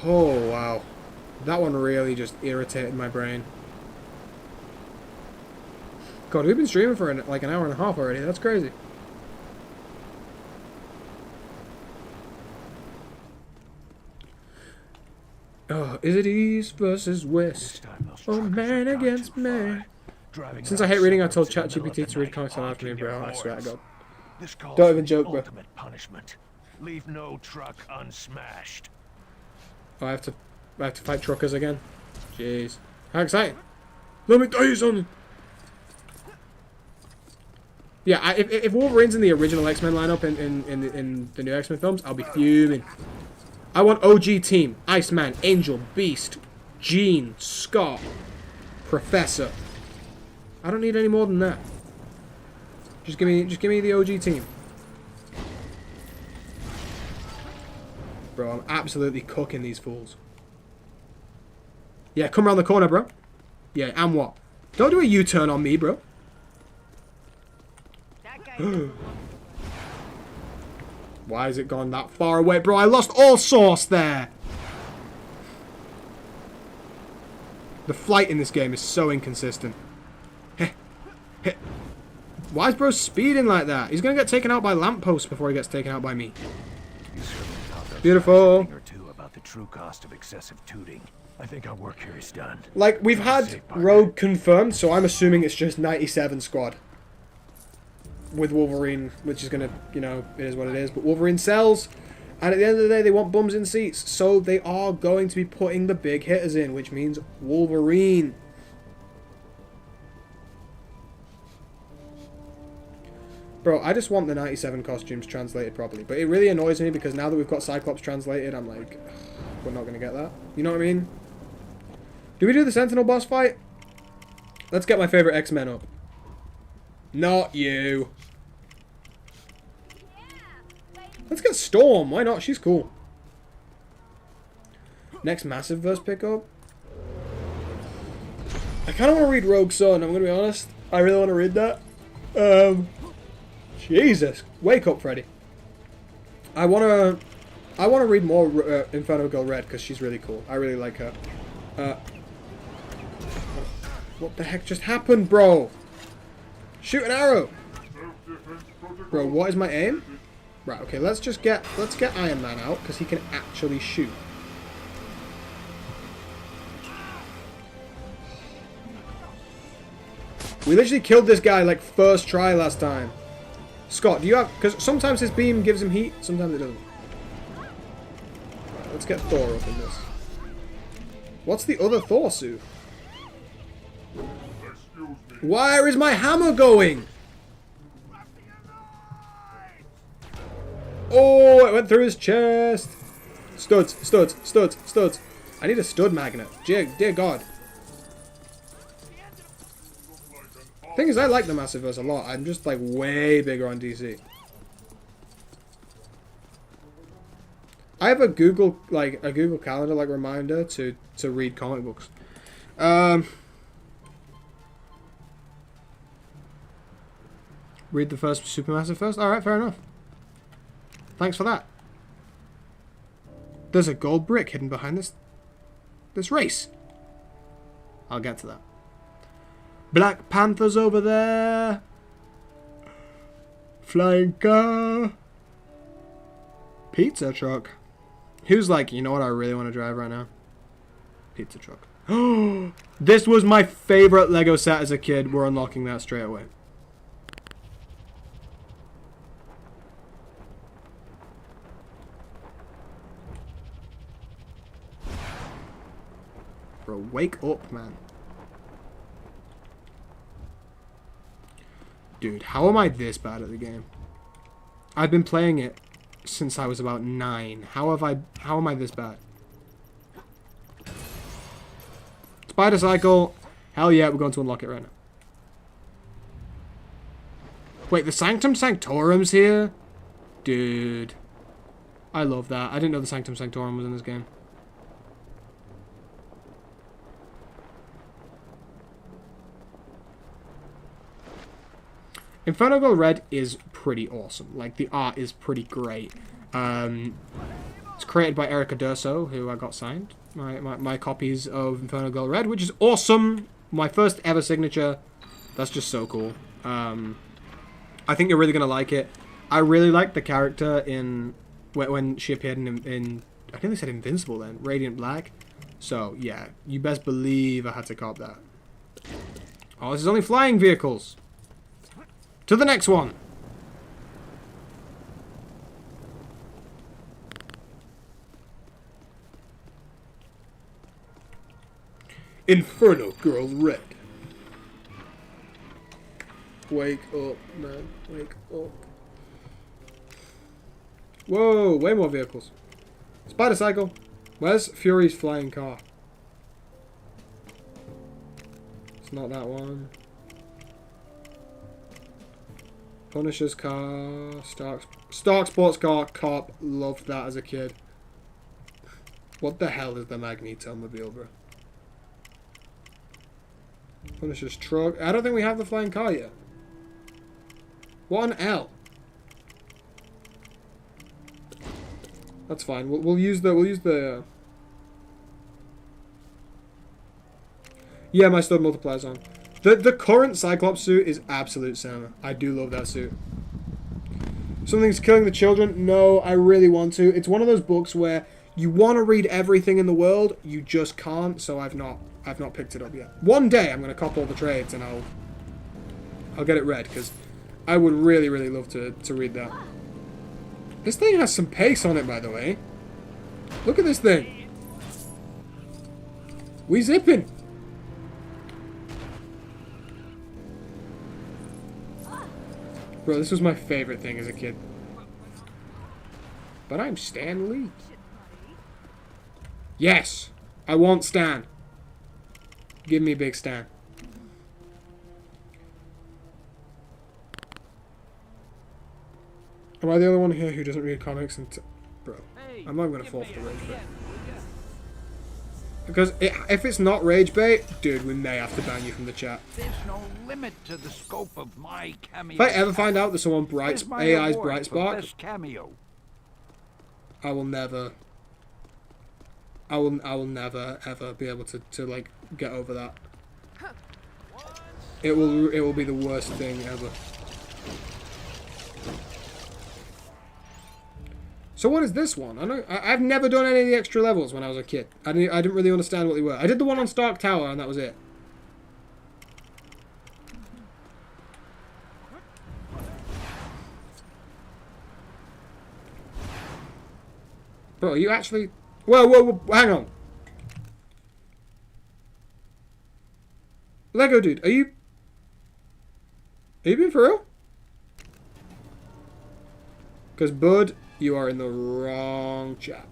Oh, wow. That one really just irritated my brain. God, we've been streaming for like an hour and a half already. That's crazy. Oh, is it East versus West? Oh, man against man. Since I hate reading, I told ChatGPT to read comics aloud to me, bro. I swear to God. Don't even joke, bro. Ultimate punishment. Leave no truck unsmashed. Oh, I have to fight truckers again. Jeez, how exciting! Let me tell you something. Yeah, if Wolverine's in the original X-Men lineup in the new X-Men films, I'll be fuming. I want OG team: Iceman, Angel, Beast, Jean, Scott, Professor. I don't need any more than that. Just give me the OG team. Bro, I'm absolutely cooking these fools. Yeah, come around the corner, bro. Yeah, and what? Don't do a U-turn on me, bro. Why has it gone that far away, bro? I lost all source there. The flight in this game is so inconsistent. Why is bro speeding like that? He's gonna get taken out by lampposts before he gets taken out by me. Beautiful. Or two about the true cost of excessive tooting. I think our work here is done. Like, we've had Rogue confirmed, so I'm assuming it's just 97 squad. With Wolverine, which is gonna, you know, it is what it is. But Wolverine sells, and at the end of the day, they want bums in seats. So they are going to be putting the big hitters in, which means Wolverine. Bro, I just want the 97 costumes translated properly. But it really annoys me because now that we've got Cyclops translated, I'm like, we're not going to get that. You know what I mean? Do we do the Sentinel boss fight? Let's get my favorite X-Men up. Not you. Let's get Storm. Why not? She's cool. Next massive verse pickup. I kind of want to read Rogue Son, I'm going to be honest. I really want to read that. Jesus. Wake up, Freddy. I want to read more Inferno Girl Red, because she's really cool. I really like her. What the heck just happened, bro? Shoot an arrow! Bro, what is my aim? Right, okay, let's get Iron Man out, because he can actually shoot. We literally killed this guy like first try last time. Scott, do you have... Because sometimes his beam gives him heat, sometimes it doesn't. Right, let's get Thor up in this. What's the other Thor suit? Where is my hammer going? Oh, it went through his chest. Studs, studs, studs, studs. I need a stud magnet. Dear God. Thing is, I like the Massiverse a lot. I'm just like way bigger on DC. I have a Google Calendar like reminder to read comic books. Read the first Supermassive first? Alright, fair enough. Thanks for that. There's a gold brick hidden behind this race. I'll get to that. Black Panther's over there. Flying car. Pizza truck. Who's like, you know what I really want to drive right now? Pizza truck. This was my favorite Lego set as a kid. We're unlocking that straight away. Bro, wake up, man. Dude, how am I this bad at the game? I've been playing it since I was about 9. How am I this bad? Spider Cycle. Hell yeah, we're going to unlock it right now. Wait, the Sanctum Sanctorum's here? Dude. I love that. I didn't know the Sanctum Sanctorum was in this game. Inferno Girl Red is pretty awesome. Like, the art is pretty great. It's created by Erica Durso, who I got signed. My copies of Inferno Girl Red, which is awesome. My first ever signature. That's just so cool. I think you're really going to like it. I really liked the character in... When she appeared in... I think they said Invincible then. Radiant Black. So, yeah. You best believe I had to cop that. Oh, this is only flying vehicles. To the next one. Inferno Girl Red. Wake up, man. Wake up. Whoa, way more vehicles. Spider Cycle. Where's Fury's flying car? It's not that one. Punisher's car, Stark sports car, cop, loved that as a kid. What the hell is the Magneto-mobile, bro? Punisher's truck. I don't think we have the flying car yet. What an L. That's fine. We'll use the. Yeah, my stud multiplier's on. The current Cyclops suit is absolute cinema. I do love that suit. Something's killing the children. No, I really want to. It's one of those books where you want to read everything in the world, you just can't. So I've not picked it up yet. One day I'm gonna cop all the trades and I'll get it read because I would really love to read that. This thing has some pace on it, by the way. Look at this thing. We zipping. Bro, this was my favorite thing as a kid. But I'm Stan Lee. Yes! I want Stan. Give me big Stan. Am I the only one here who doesn't read comics? Bro, I'm not gonna fall for the rage, bro. Because if it's not rage bait, dude, we may have to ban you from the chat. There's no limit to the scope of my cameo. If I ever find out that someone Where's my AI's award bright for spark, best cameo? I will never ever be able to like get over that. It will be the worst thing ever. So what is this one? I've never done any of the extra levels when I was a kid. I didn't really understand what they were. I did the one on Stark Tower and that was it. Bro, are you actually... Whoa, hang on. Lego dude, are you being for real? Because Bud, you are in the wrong chat.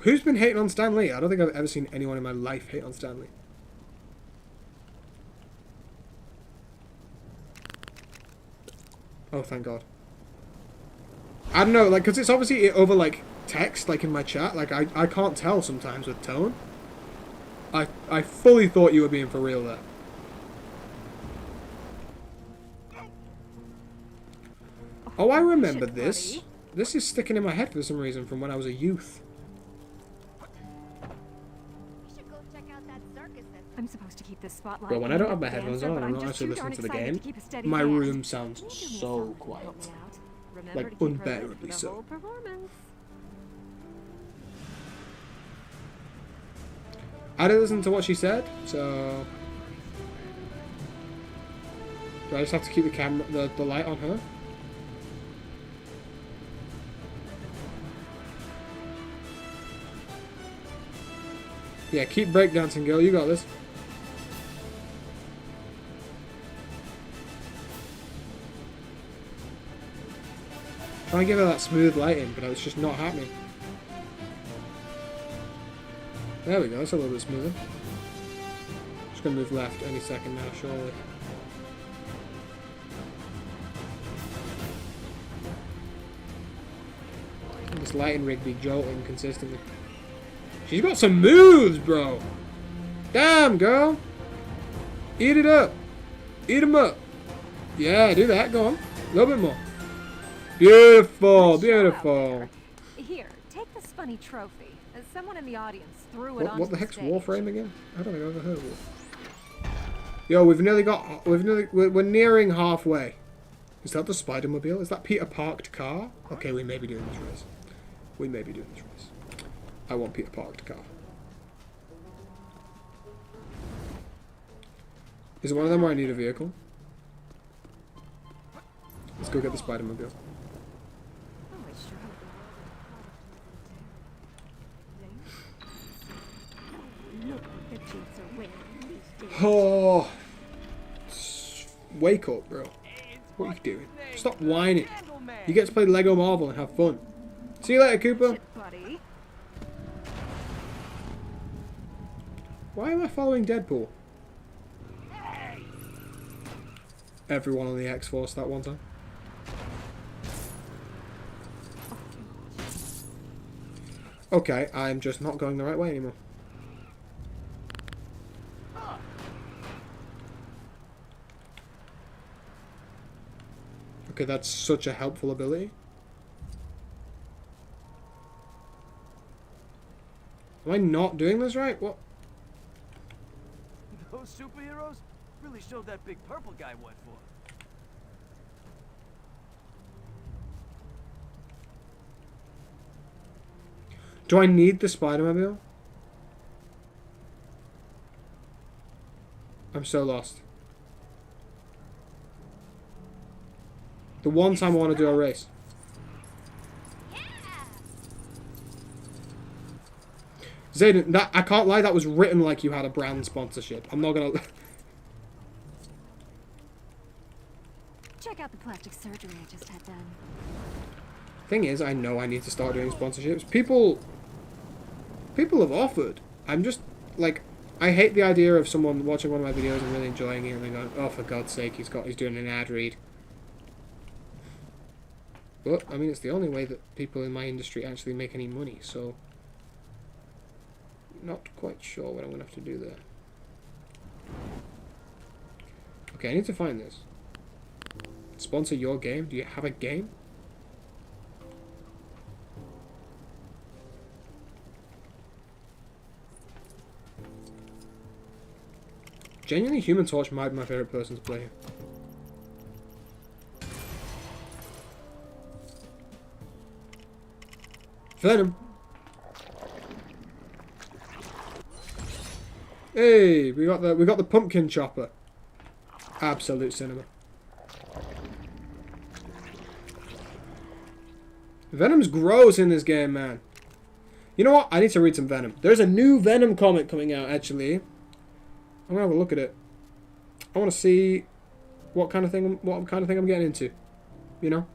Who's been hating on Stan Lee? I don't think I've ever seen anyone in my life hate on Stan Lee. Oh, thank God. I don't know, like, because it's obviously over, like, text, like, in my chat. Like, I can't tell sometimes with tone. I fully thought you were being for real there. Oh, I remember this. This is sticking in my head for some reason from when I was a youth. I'm supposed to keep this spotlight. But when I don't have my headphones on and I'm not actually listening to the game, my room sounds so quiet. Like, unbearably so. I didn't listen to what she said, so... Do I just have to keep the camera, the light on her? Yeah, keep breakdancing, girl. You got this. Trying to give her that smooth lighting, but it's just not happening. There we go. That's a little bit smoother. Just gonna move left any second now, surely. This lighting rig be jolting consistently. She's got some moves, bro. Damn, girl. Eat it up. Eat 'em up. Yeah, do that. Go on. A little bit more. Beautiful. Beautiful. Here, take this funny trophy. Someone in the audience threw it on. What the heck's Warframe again? I don't think I've ever heard of it. Yo, we're nearing halfway. Is that the Spider-Mobile? Is that Peter Parked car? Okay, we may be doing this race. We may be doing this race. I want Peter Parked car. Is it one of them where I need a vehicle? Let's go get the Spider-Mobile. Oh, wake up, bro. What are you doing? Stop whining. You get to play Lego Marvel and have fun. See you later, Cooper. Why am I following Deadpool? Everyone on the X-Force that one time. Okay, I'm just not going the right way anymore. Okay, that's such a helpful ability. Am I not doing this right? What? Those superheroes really showed that big purple guy what for. Do I need the Spider-Mobile? I'm so lost. The one time I want to do a race. Zayden, that I can't lie, that was written like you had a brand sponsorship. I'm not gonna... Check out the plastic surgery I just had done. Thing is, I know I need to start doing sponsorships. People have offered. I'm just, like, I hate the idea of someone watching one of my videos and really enjoying it and then going, oh, for God's sake, he's doing an ad read. But, I mean, it's the only way that people in my industry actually make any money, so... Not quite sure what I'm going to have to do there. Okay, I need to find this. Sponsor your game? Do you have a game? Genuinely, Human Torch might be my favorite person to play here. Venom. Hey, we got the pumpkin chopper. Absolute cinema. Venom's gross in this game, man. You know what? I need to read some Venom. There's a new Venom comic coming out, actually. I'm gonna have a look at it. I want to see what kind of thing I'm getting into. You know?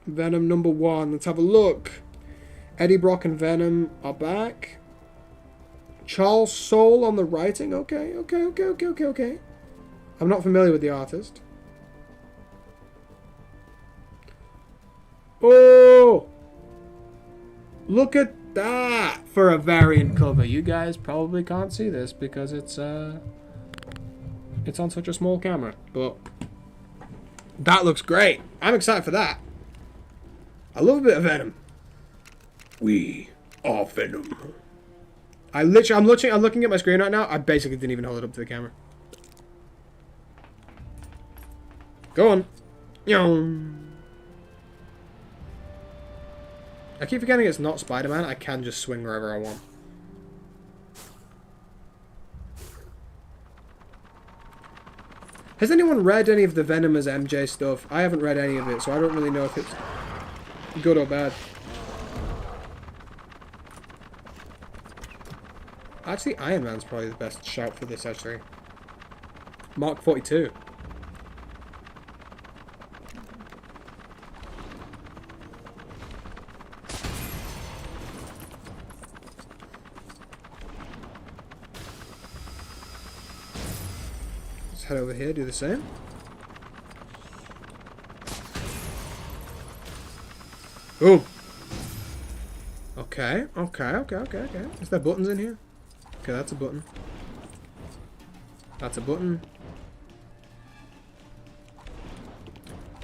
Venom #1. Let's have a look. Eddie Brock and Venom are back. Charles Soule on the writing. Okay. I'm not familiar with the artist. Oh! Look at that for a variant cover. You guys probably can't see this because it's on such a small camera, but that looks great. I'm excited for that. I love a bit of Venom. We are Venom. I'm looking at my screen right now. I basically didn't even hold it up to the camera. Go on. I keep forgetting it's not Spider-Man. I can just swing wherever I want. Has anyone read any of the Venom as MJ stuff? I haven't read any of it, so I don't really know if it's good or bad. Actually, Iron Man's probably the best shout for this, actually. Mark 42. Let's head over here, do the same. Boom. Okay. Is there buttons in here? Okay, that's a button. That's a button.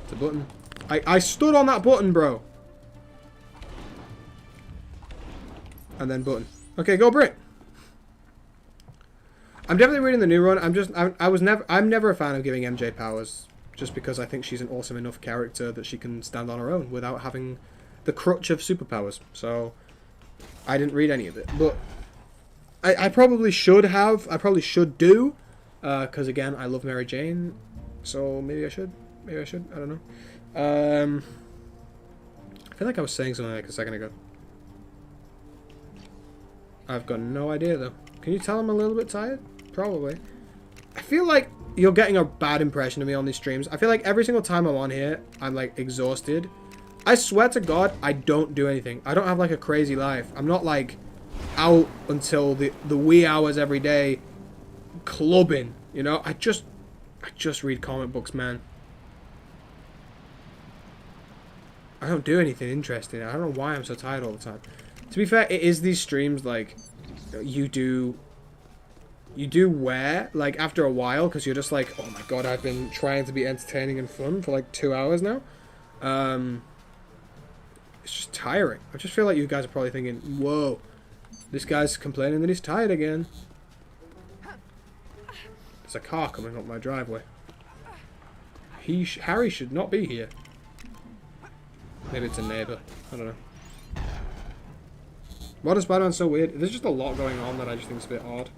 It's a button. I stood on that button, bro. And then button. Okay, go Brit. I'm definitely reading the new run. I'm never a fan of giving MJ powers, just because I think she's an awesome enough character that she can stand on her own without having the crutch of superpowers. So I didn't read any of it, but I probably should have. I probably should do, because again, I love Mary Jane. So maybe I should. Maybe I should. I don't know. I feel like I was saying something like a second ago. I've got no idea though. Can you tell I'm a little bit tired? Probably. I feel like you're getting a bad impression of me on these streams. I feel like every single time I'm on here, I'm like exhausted. I swear to God, I don't do anything. I don't have like a crazy life. I'm not like out until the wee hours every day clubbing, you know? I just read comic books, man. I don't do anything interesting. I don't know why I'm so tired all the time. To be fair, it is these streams like you do wear like after a while, because you're just like, oh my God, I've been trying to be entertaining and fun for like 2 hours now. It's just tiring. I just feel like you guys are probably thinking, whoa, this guy's complaining that he's tired again. There's a car coming up my driveway. Harry should not be here. Maybe it's a neighbor. I don't know. Why does Spider-Man so weird? There's just a lot going on that I just think is a bit odd.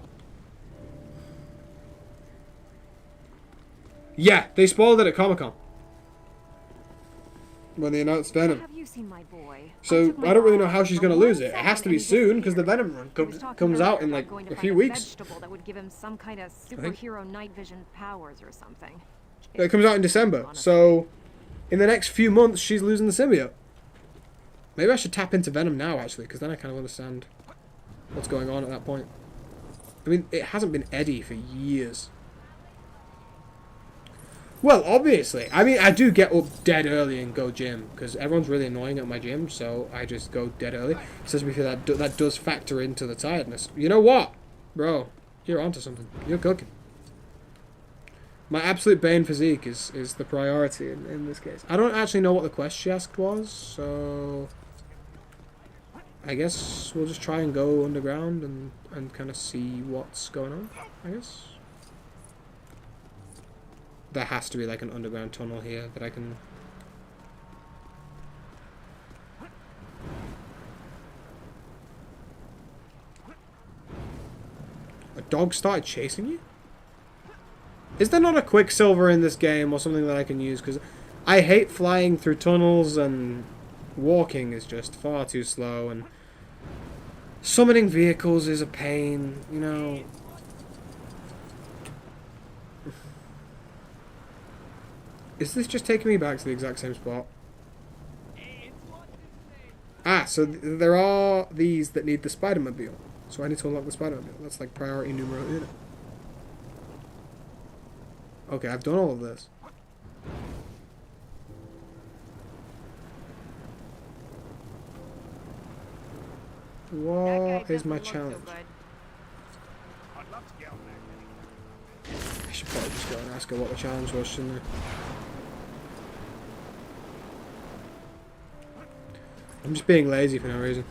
Yeah, they spoiled it at Comic-Con. When they announced Venom. Have you seen my boy? So I don't really know how she's going to lose it. It has to be soon, because the Venom run comes out in like a few weeks. That would give him some kind of superhero night vision powers or something. It comes out in December, so in the next few months she's losing the symbiote. Maybe I should tap into Venom now, actually, because then I kind of understand what's going on at that point. I mean, it hasn't been Eddie for years. Well, obviously. I mean, I do get up dead early and go gym, because everyone's really annoying at my gym, so I just go dead early. So to be fair, that does factor into the tiredness. You know what? Bro, you're onto something. You're cooking. My absolute bane physique is the priority in this case. I don't actually know what the quest she asked was, so... I guess we'll just try and go underground and kind of see what's going on, I guess. There has to be like an underground tunnel here that I can... A dog started chasing you? Is there not a Quicksilver in this game or something that I can use? Because I hate flying through tunnels and walking is just far too slow, and summoning vehicles is a pain, you know. Is this just taking me back to the exact same spot? Ah, so there are these that need the Spider-Mobile. So I need to unlock the Spider-Mobile. That's like priority numero uno. Okay, I've done all of this. What is my challenge? I should probably just go and ask her what the challenge was, shouldn't I? I'm just being lazy for no reason.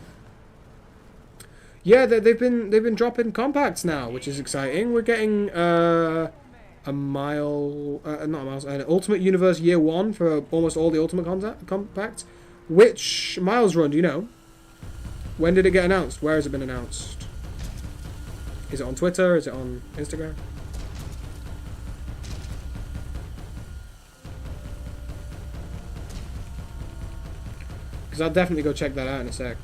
Yeah, they've been dropping compacts now, which is exciting. We're getting an Ultimate Universe Year 1 for almost all the Ultimate compacts. Which Miles run, do you know? When did it get announced? Where has it been announced? Is it on Twitter? Is it on Instagram? Because I'll definitely go check that out in a sec.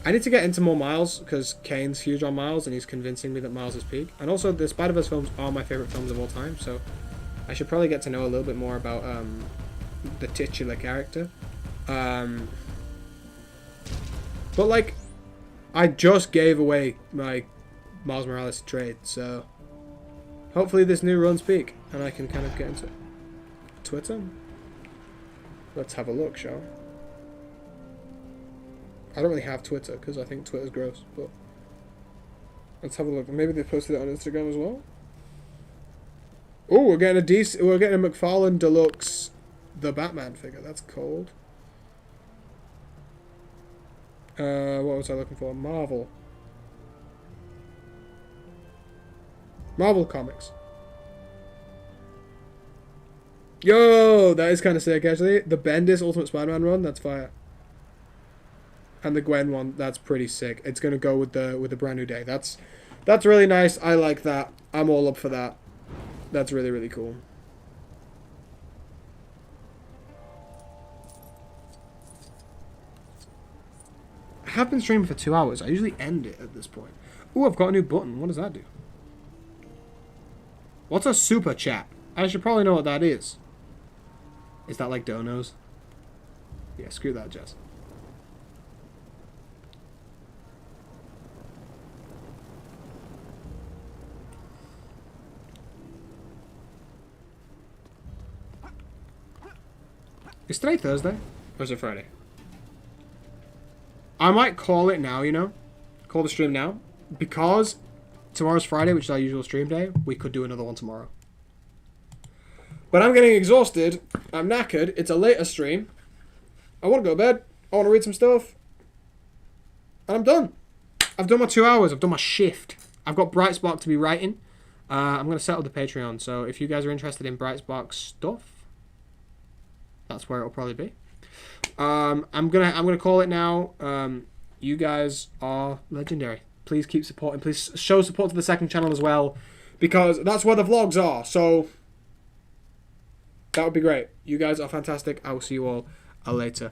I need to get into more Miles, because Kane's huge on Miles, and he's convincing me that Miles is peak. And also, the Spider-Verse films are my favourite films of all time, so I should probably get to know a little bit more about the titular character. But, like, I just gave away my Miles Morales trade, so hopefully this new run's peak, and I can kind of get into Twitter. Let's have a look, shall we? I don't really have Twitter because I think Twitter's gross, but let's have a look. Maybe they posted it on Instagram as well. Oh, we're getting a McFarlane Deluxe The Batman figure. That's cold. What was I looking for? Marvel Comics. Yo, that is kind of sick actually. The Bendis Ultimate Spider-Man run, that's fire. And the Gwen one, that's pretty sick. It's gonna go with the Brand New Day. That's really nice. I like that. I'm all up for that. That's really, really cool. I have been streaming for 2 hours. I usually end it at this point. Ooh, I've got a new button. What does that do? What's a super chat? I should probably know what that is. Is that like donos? Yeah, screw that, Jess. Is today Thursday? Or is it Friday? I might call it now, you know? Call the stream now. Because tomorrow's Friday, which is our usual stream day, we could do another one tomorrow. But I'm getting exhausted. I'm knackered. It's a later stream. I want to go to bed. I want to read some stuff. And I'm done. I've done my 2 hours. I've done my shift. I've got Brightspark to be writing. I'm going to set up the Patreon. So if you guys are interested in Brightspark stuff, that's where it'll probably be. I'm gonna call it now. You guys are legendary. Please keep supporting. Please show support to the second channel as well, because that's where the vlogs are. So that would be great. You guys are fantastic. I will see you all later.